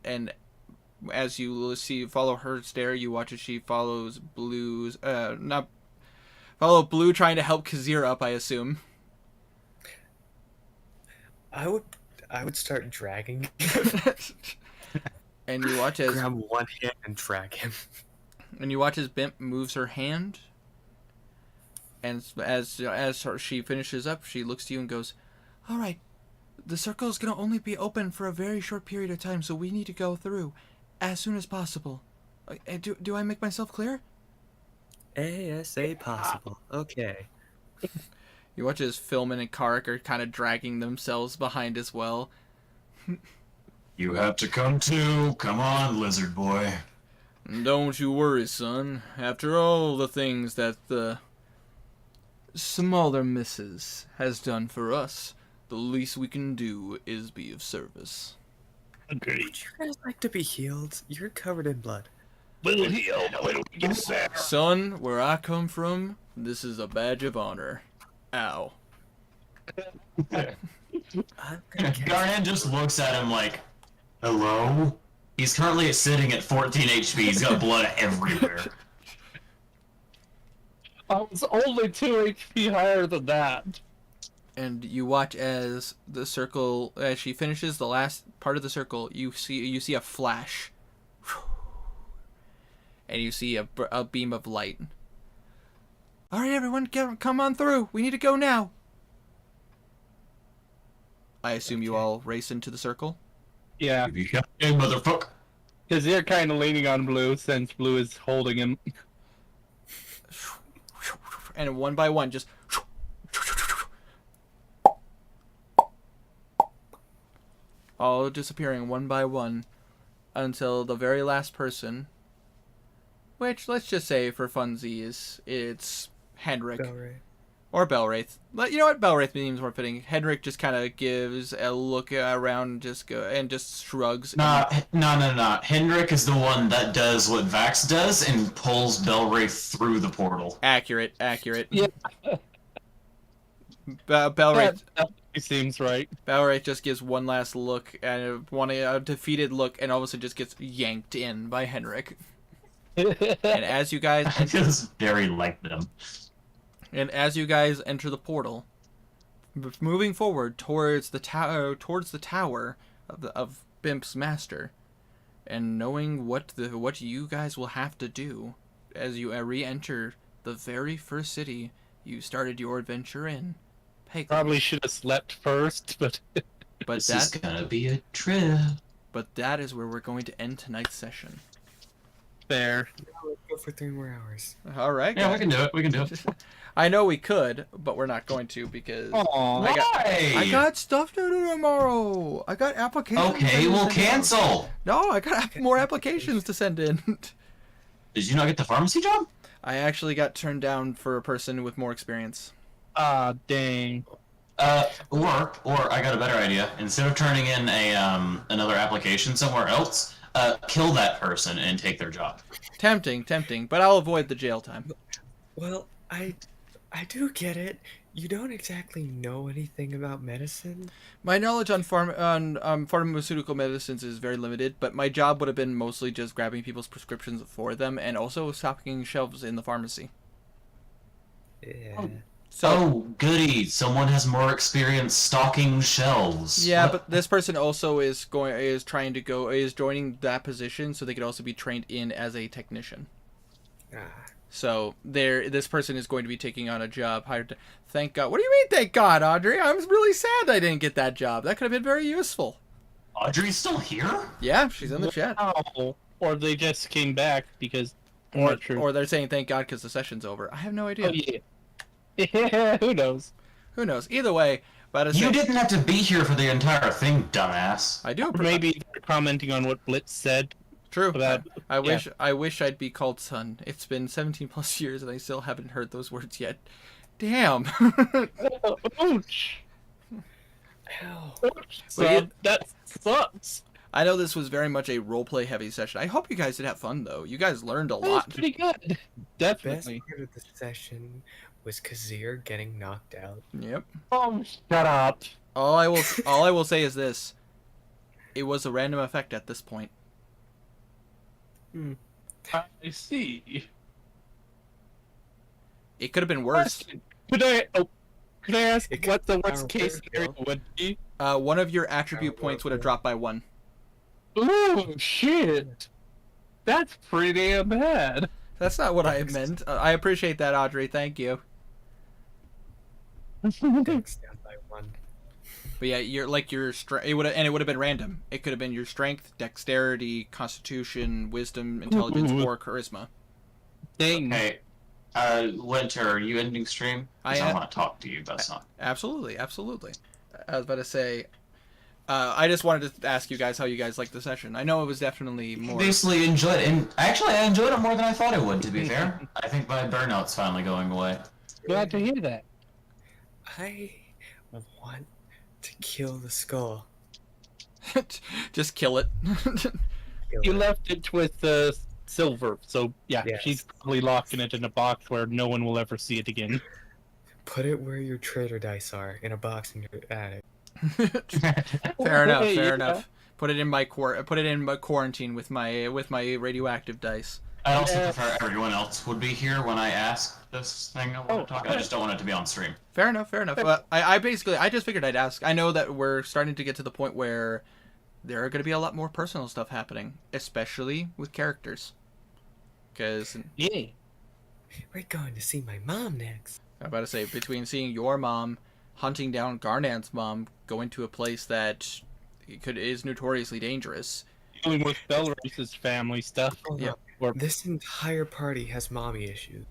as you follow her stare, you watch as she follows Blue trying to help Kazir up, I assume. I would start dragging. And you watch as Grab one hand and drag him. And you watch as Bimp moves her hand, and as she finishes up, she looks to you and goes, "All right, the circle is gonna only be open for a very short period of time, so we need to go through as soon as possible. Do I make myself clear?" ASA possible. Okay. You watch as Philman and Karik are kind of dragging themselves behind as well. You have to come too. Come on, lizard boy. Don't you worry, son. After all the things that the smaller missus has done for us, the least we can do is be of service. Agreed. Would you guys like to be healed? You're covered in blood. We'll heal when we get there. Son, where I come from, this is a badge of honor. Ow. I'm gonna get Garnet just looks at him like, Hello? he's currently sitting at 14 HP. He's got blood everywhere. I was only 2 HP higher than that. And you watch as the circle, as she finishes the last part of the circle, you see a flash. And you see a beam of light. All right, everyone, come on through. We need to go now. I assume you all race into the circle. Yeah, Hey, motherfucker. because they're kind of leaning on Blue since Blue is holding him. And one by one, just all disappearing one by one until the very last person, which, let's just say for funsies, it's Henrik. Belray. Or Belwraith. But you know what? Belwraith seems more fitting. Henrik just kind of gives a look around and just shrugs. No. Hendrik is the one that does what Vax does and pulls Belwraith through the portal. Accurate. Yeah. Belwraith It seems right. Belwraith just gives one last look and a defeated look, and all of a sudden just gets yanked in by Henrik. And as you guys I just very like them. And as you guys enter the portal, moving forward towards the tower of Bimp's master, and knowing what you guys will have to do as you re-enter the very first city you started your adventure in, Peggle. Probably should have slept first, but This is gonna be a trip. But that is where we're going to end tonight's session. fair. Let's go for 3 more hours. All right. Yeah, we guys. can do it. We can do it. I know we could, but we're not going to because Aw. I got stuff to do tomorrow. I got applications. Okay, to we'll send out. cancel. No, I got more applications to send in. Did you not get the pharmacy job? I actually got turned down for a person with more experience. Ah, dang. Or I got a better idea. Instead of turning in a another application somewhere else, kill that person and take their job. Tempting, but I'll avoid the jail time. Well, I do get it. You don't exactly know anything about medicine. My knowledge on pharmaceutical medicines is very limited, but my job would have been mostly just grabbing people's prescriptions for them and also stocking shelves in the pharmacy. Yeah. So Oh, goody! Someone has more experience stocking shelves. yeah, What? but this person also is joining that position so they could also be trained in as a technician. Ah, So this person is going to be taking on a job hired. Thank God. What do you mean, thank God, Audrey? I'm really sad I didn't get that job. That could have been very useful. Audrey's still here? Yeah, she's in the chat. Wow. Or they just came back because. Not true. Or they're saying thank God because the session's over. I have no idea. Oh, yeah. Yeah, who knows? Who knows? Either way, but You didn't have to be here for the entire thing, dumbass. I do. Maybe they're commenting on what Blitz said. True. About, I wish I'd be called son. It's been 17 plus years and I still haven't heard those words yet. Damn. Ouch. ow. So that sucks. I know this was very much a roleplay heavy session. I hope you guys did have fun though. You guys learned a That was lot. pretty good. Best Definitely. part of the session was Kazir getting knocked out. Yep. Oh, shut up. All I will say is this. It was a random effect at this point. I see. It could have been worse. Could I ask It what the could be worst case worse, scenario though. would be? One of your attribute points would have dropped by 1. Ooh, shit. That's pretty damn bad. That's not what I meant. I appreciate that, Audrey. Thank you. Dex down by 1. But yeah, it would have been random. It could have been your strength, dexterity, constitution, wisdom, intelligence, or charisma. Dang. Hey, Winter, are you ending stream? 'Cause I want to talk to you about something. Absolutely. I was about to say. I just wanted to ask you guys how you guys liked the session. I know it was definitely more. Basically enjoyed it, and actually I enjoyed it more than I thought it would, to be fair. I think my burnout's finally going away. Glad to hear that. I want to kill the skull. Just kill it. Kill You it. left it with Silver, so yeah, Yes. she's probably locking it in a box where no one will ever see it again. Put it where your trader dice are, in a box in your attic. Fair enough. Hey, Fair yeah. enough. Put it in my quarantine with my radioactive dice. I also Yeah. prefer everyone else would be here when I ask this thing I want to talk. I just don't want it to be on stream. Fair enough. I just figured I'd ask. I know that we're starting to get to the point where there are going to be a lot more personal stuff happening, especially with characters. Because Yeah. We're going to see my mom next. I'm about to say, between seeing your mom, hunting down Garnan's mom, going to a place that is notoriously dangerous. Dealing with Belrace's family stuff. Hold Yeah. on. Or This entire party has mommy issues.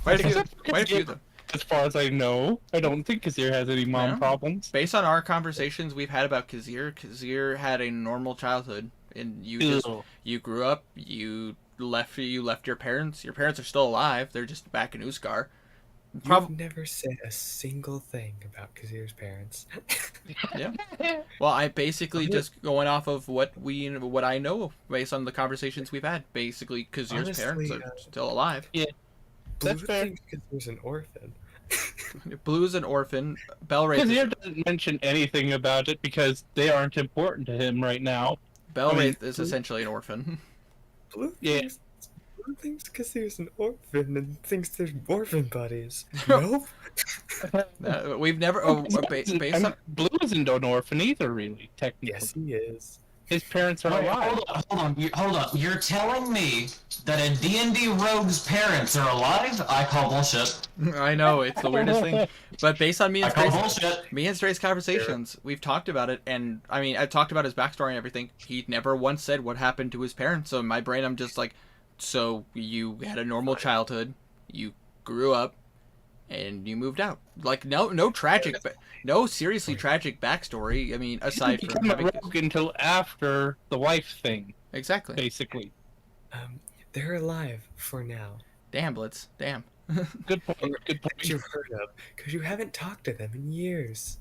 Quite a few. Except Quite a few. Kazir. As far as I know, I don't think Kazir has any mom No. problems. Based on our conversations we've had about Kazir had a normal childhood, and Ew. you grew up, you left your parents. Your parents are still alive. They're just back in Uskar. You've never said a single thing about Kazir's parents. Well, I basically just going off of what I know based on the conversations we've had. Basically, Kazir's Honestly, parents are still alive. Blue That's fair. thinks Kazir's an orphan. Blue's an orphan. Belwraith Kazir is, doesn't mention anything about it because they aren't important to him right now. Belwraith I mean, is essentially an orphan. Blue Yeah. thinks Kazir's an orphan and thinks they're orphan buddies. Nope. We've never. Oh, based on Blue isn't an orphan either, really, technically. Yes, he is. His parents are Wait, alive. hold on. You're telling me that a D&D rogue's parents are alive? I call bullshit. I know it's the weirdest thing, but based on I call bullshit. Me and Stray's conversations, we've talked about it, and I mean, I've talked about his backstory and everything. He never once said what happened to his parents, so in my brain, I'm just like, So you had a normal childhood, you grew up, and you moved out. Like no tragic, no seriously tragic backstory. I mean, aside from become a having rogue until after the wife thing, exactly. basically. They're alive for now. Damn, Blitz. Damn. Good point. Good That point. you've heard of, because you haven't talked to them in years.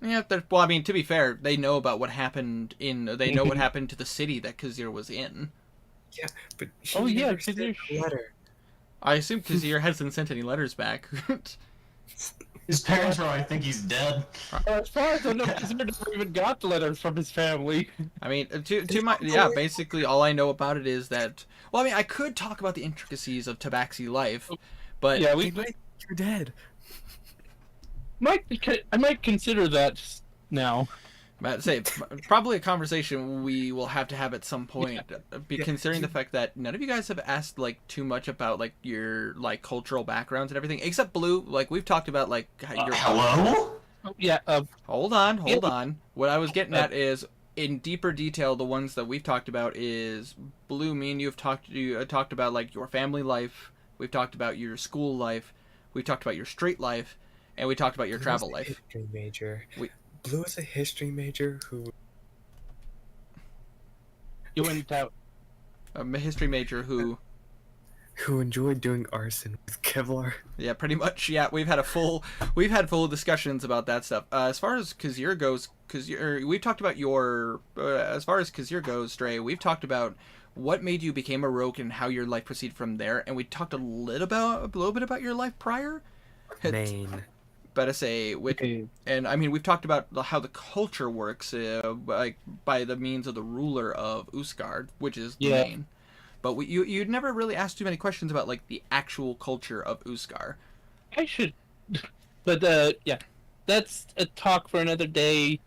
Yeah, well, I mean, to be fair, they know about what happened in. They know what happened to the city that Kazir was in. Yeah, but he Oh, yeah, never sent a letter. I assume Kazir hasn't sent any letters back. His parents probably think he's dead. As far as I know, he's never even got letters from his family. I mean, to my yeah, basically all I know about it is that. Well, I mean, I could talk about the intricacies of Tabaxi life, but Yeah, You're dead. I might consider that now. I'd say probably a conversation we will have to have at some point, considering the fact that none of you guys have asked like too much about like your like cultural backgrounds and everything, except Blue. Like we've talked about like your. Hello? Yeah. Hold on. What I was getting at is in deeper detail. The ones that we've talked about is Blue. Me and you have talked about like your family life. We've talked about your school life. We talked about your street life, and we talked about your travel life. History major. We- Blue is a history major who You went out. A history major who. enjoyed doing arson with Kevlar. Yeah, pretty much. Yeah, we've had full discussions about that stuff. As far as Kazir goes, we've talked about your. As far as Kazir goes, Stray, we've talked about what made you become a rogue and how your life proceeded from there, and we talked a little bit about your life prior. Maine. But I say, and I mean, we've talked about how the culture works, like by the means of the ruler of Usgard, which is the main. But you'd never really asked too many questions about like the actual culture of Usgar. I should, but yeah, that's a talk for another day,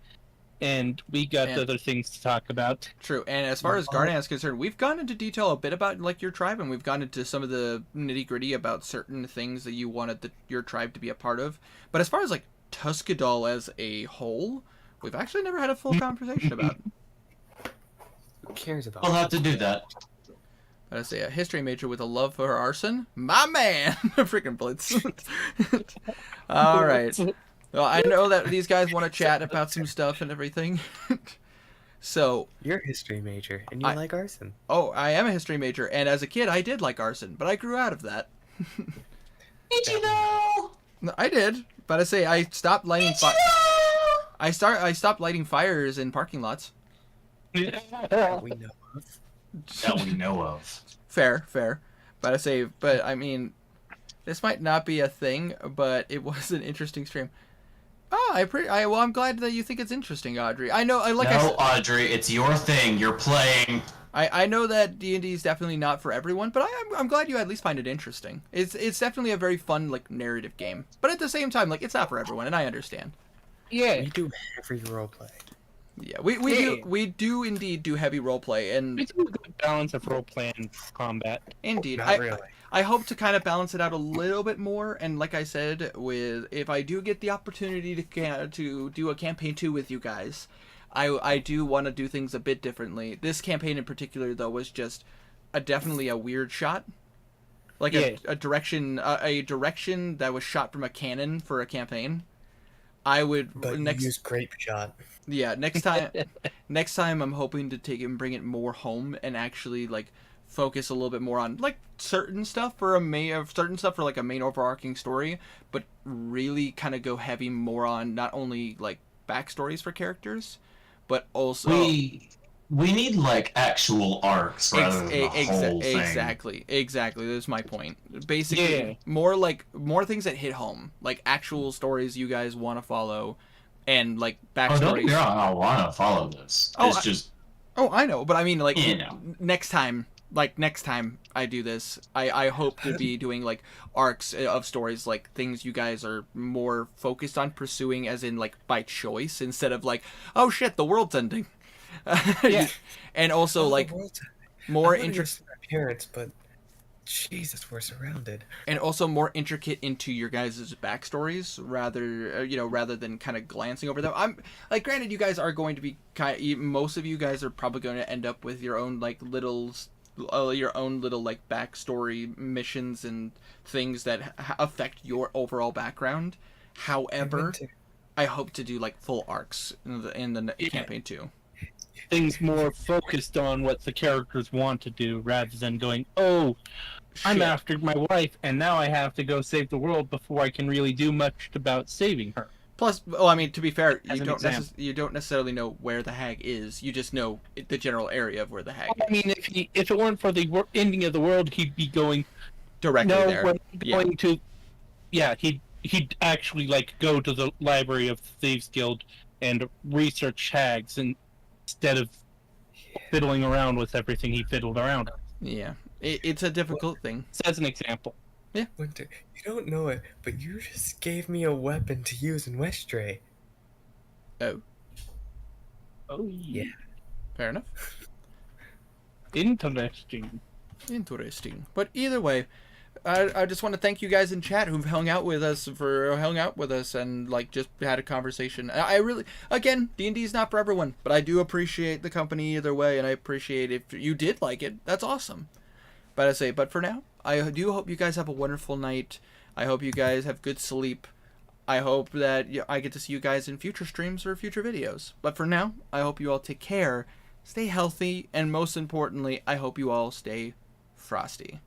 and we got other things to talk about. True, and as far as Gardan is concerned, we've gone into detail a bit about like your tribe, and we've gone into some of the nitty gritty about certain things that you wanted your tribe to be a part of. But as far as like Tuscadol as a whole, we've actually never had a full conversation about. Who cares about? We'll have to do that. I say a history major with a love for arson, my man, freaking Blitz. All right. Well, I know that these guys want to chat about some stuff and everything. So You're a history major, and you like arson. Oh, I am a history major, and as a kid, I did like arson, but I grew out of that. Did you know? No, I did, but I say I stopped lighting I stopped lighting fires in parking lots. That we know of. That we know of. Fair. But I mean, this might not be a thing, but it was an interesting stream. Oh, well, I'm glad that you think it's interesting, Audrey. I know, Audrey, it's your thing. You're playing. I know that D&D is definitely not for everyone, but I'm glad you at least find it interesting. It's definitely a very fun like narrative game, but at the same time, like it's not for everyone, and I understand. Yeah, We do heavy roleplay. Yeah, we do indeed do heavy roleplay, and we do a good balance of roleplay and combat. indeed, Not really. I hope to kind of balance it out a little bit more, and like I said, if I do get the opportunity to do a campaign 2 with you guys, I do want to do things a bit differently. This campaign in particular, though, was just definitely a weird shot, like a direction that was shot from a cannon for a campaign. I would But you use grape shot. Yeah, next time I'm hoping to take it and bring it more home and actually like focus a little bit more on like certain stuff for like a main overarching story, but really kind of go heavy more on not only like backstories for characters, but also We need like actual arcs rather than the whole thing. Exactly. That's my point. Basically, more things that hit home, like actual stories you guys want to follow. And like backstories. Oh, don't get me wrong, I want to follow this. I know, but I mean, like You know. next time I do this, I hope to be doing like arcs of stories, like things you guys are more focused on pursuing, as in like by choice, instead of like, oh shit, the world's ending. Yeah. And also like more interesting appearance, but Jesus, we're surrounded. And also more intricate into your guys' backstories, rather than kind of glancing over them. I'm like, granted, you guys are going to be most of you guys are probably going to end up with your own like little your own little like backstory missions and things that affect your overall background. However, I hope to do like full arcs in the campaign too. Things more focused on what the characters want to do rather than going, oh, I'm Shit. after my wife and now I have to go save the world before I can really do much about saving her. Plus, well, I mean, to be fair, As an example. you don't necessarily know where the hag is. You just know the general area of where the hag is. I mean, if it weren't for the ending of the world, he'd be going Directly no, there. we're Yeah. going to. Yeah, he'd actually like go to the library of the Thieves Guild and research hags instead of fiddling around with everything he fiddled around with. Yeah. It's a difficult thing. So as an example. Winter, you don't know it, but you just gave me a weapon to use in Westray. Oh, Oh yeah. fair enough. Interesting. Interesting. But either way, I just want to thank you guys in chat who've hung out with us and like just had a conversation. I really, again, D&D is not for everyone, but I do appreciate the company either way, and I appreciate if you did like it. That's awesome. But for now, I do hope you guys have a wonderful night. I hope you guys have good sleep. I hope that I get to see you guys in future streams or future videos. But for now, I hope you all take care, stay healthy, and most importantly, I hope you all stay frosty.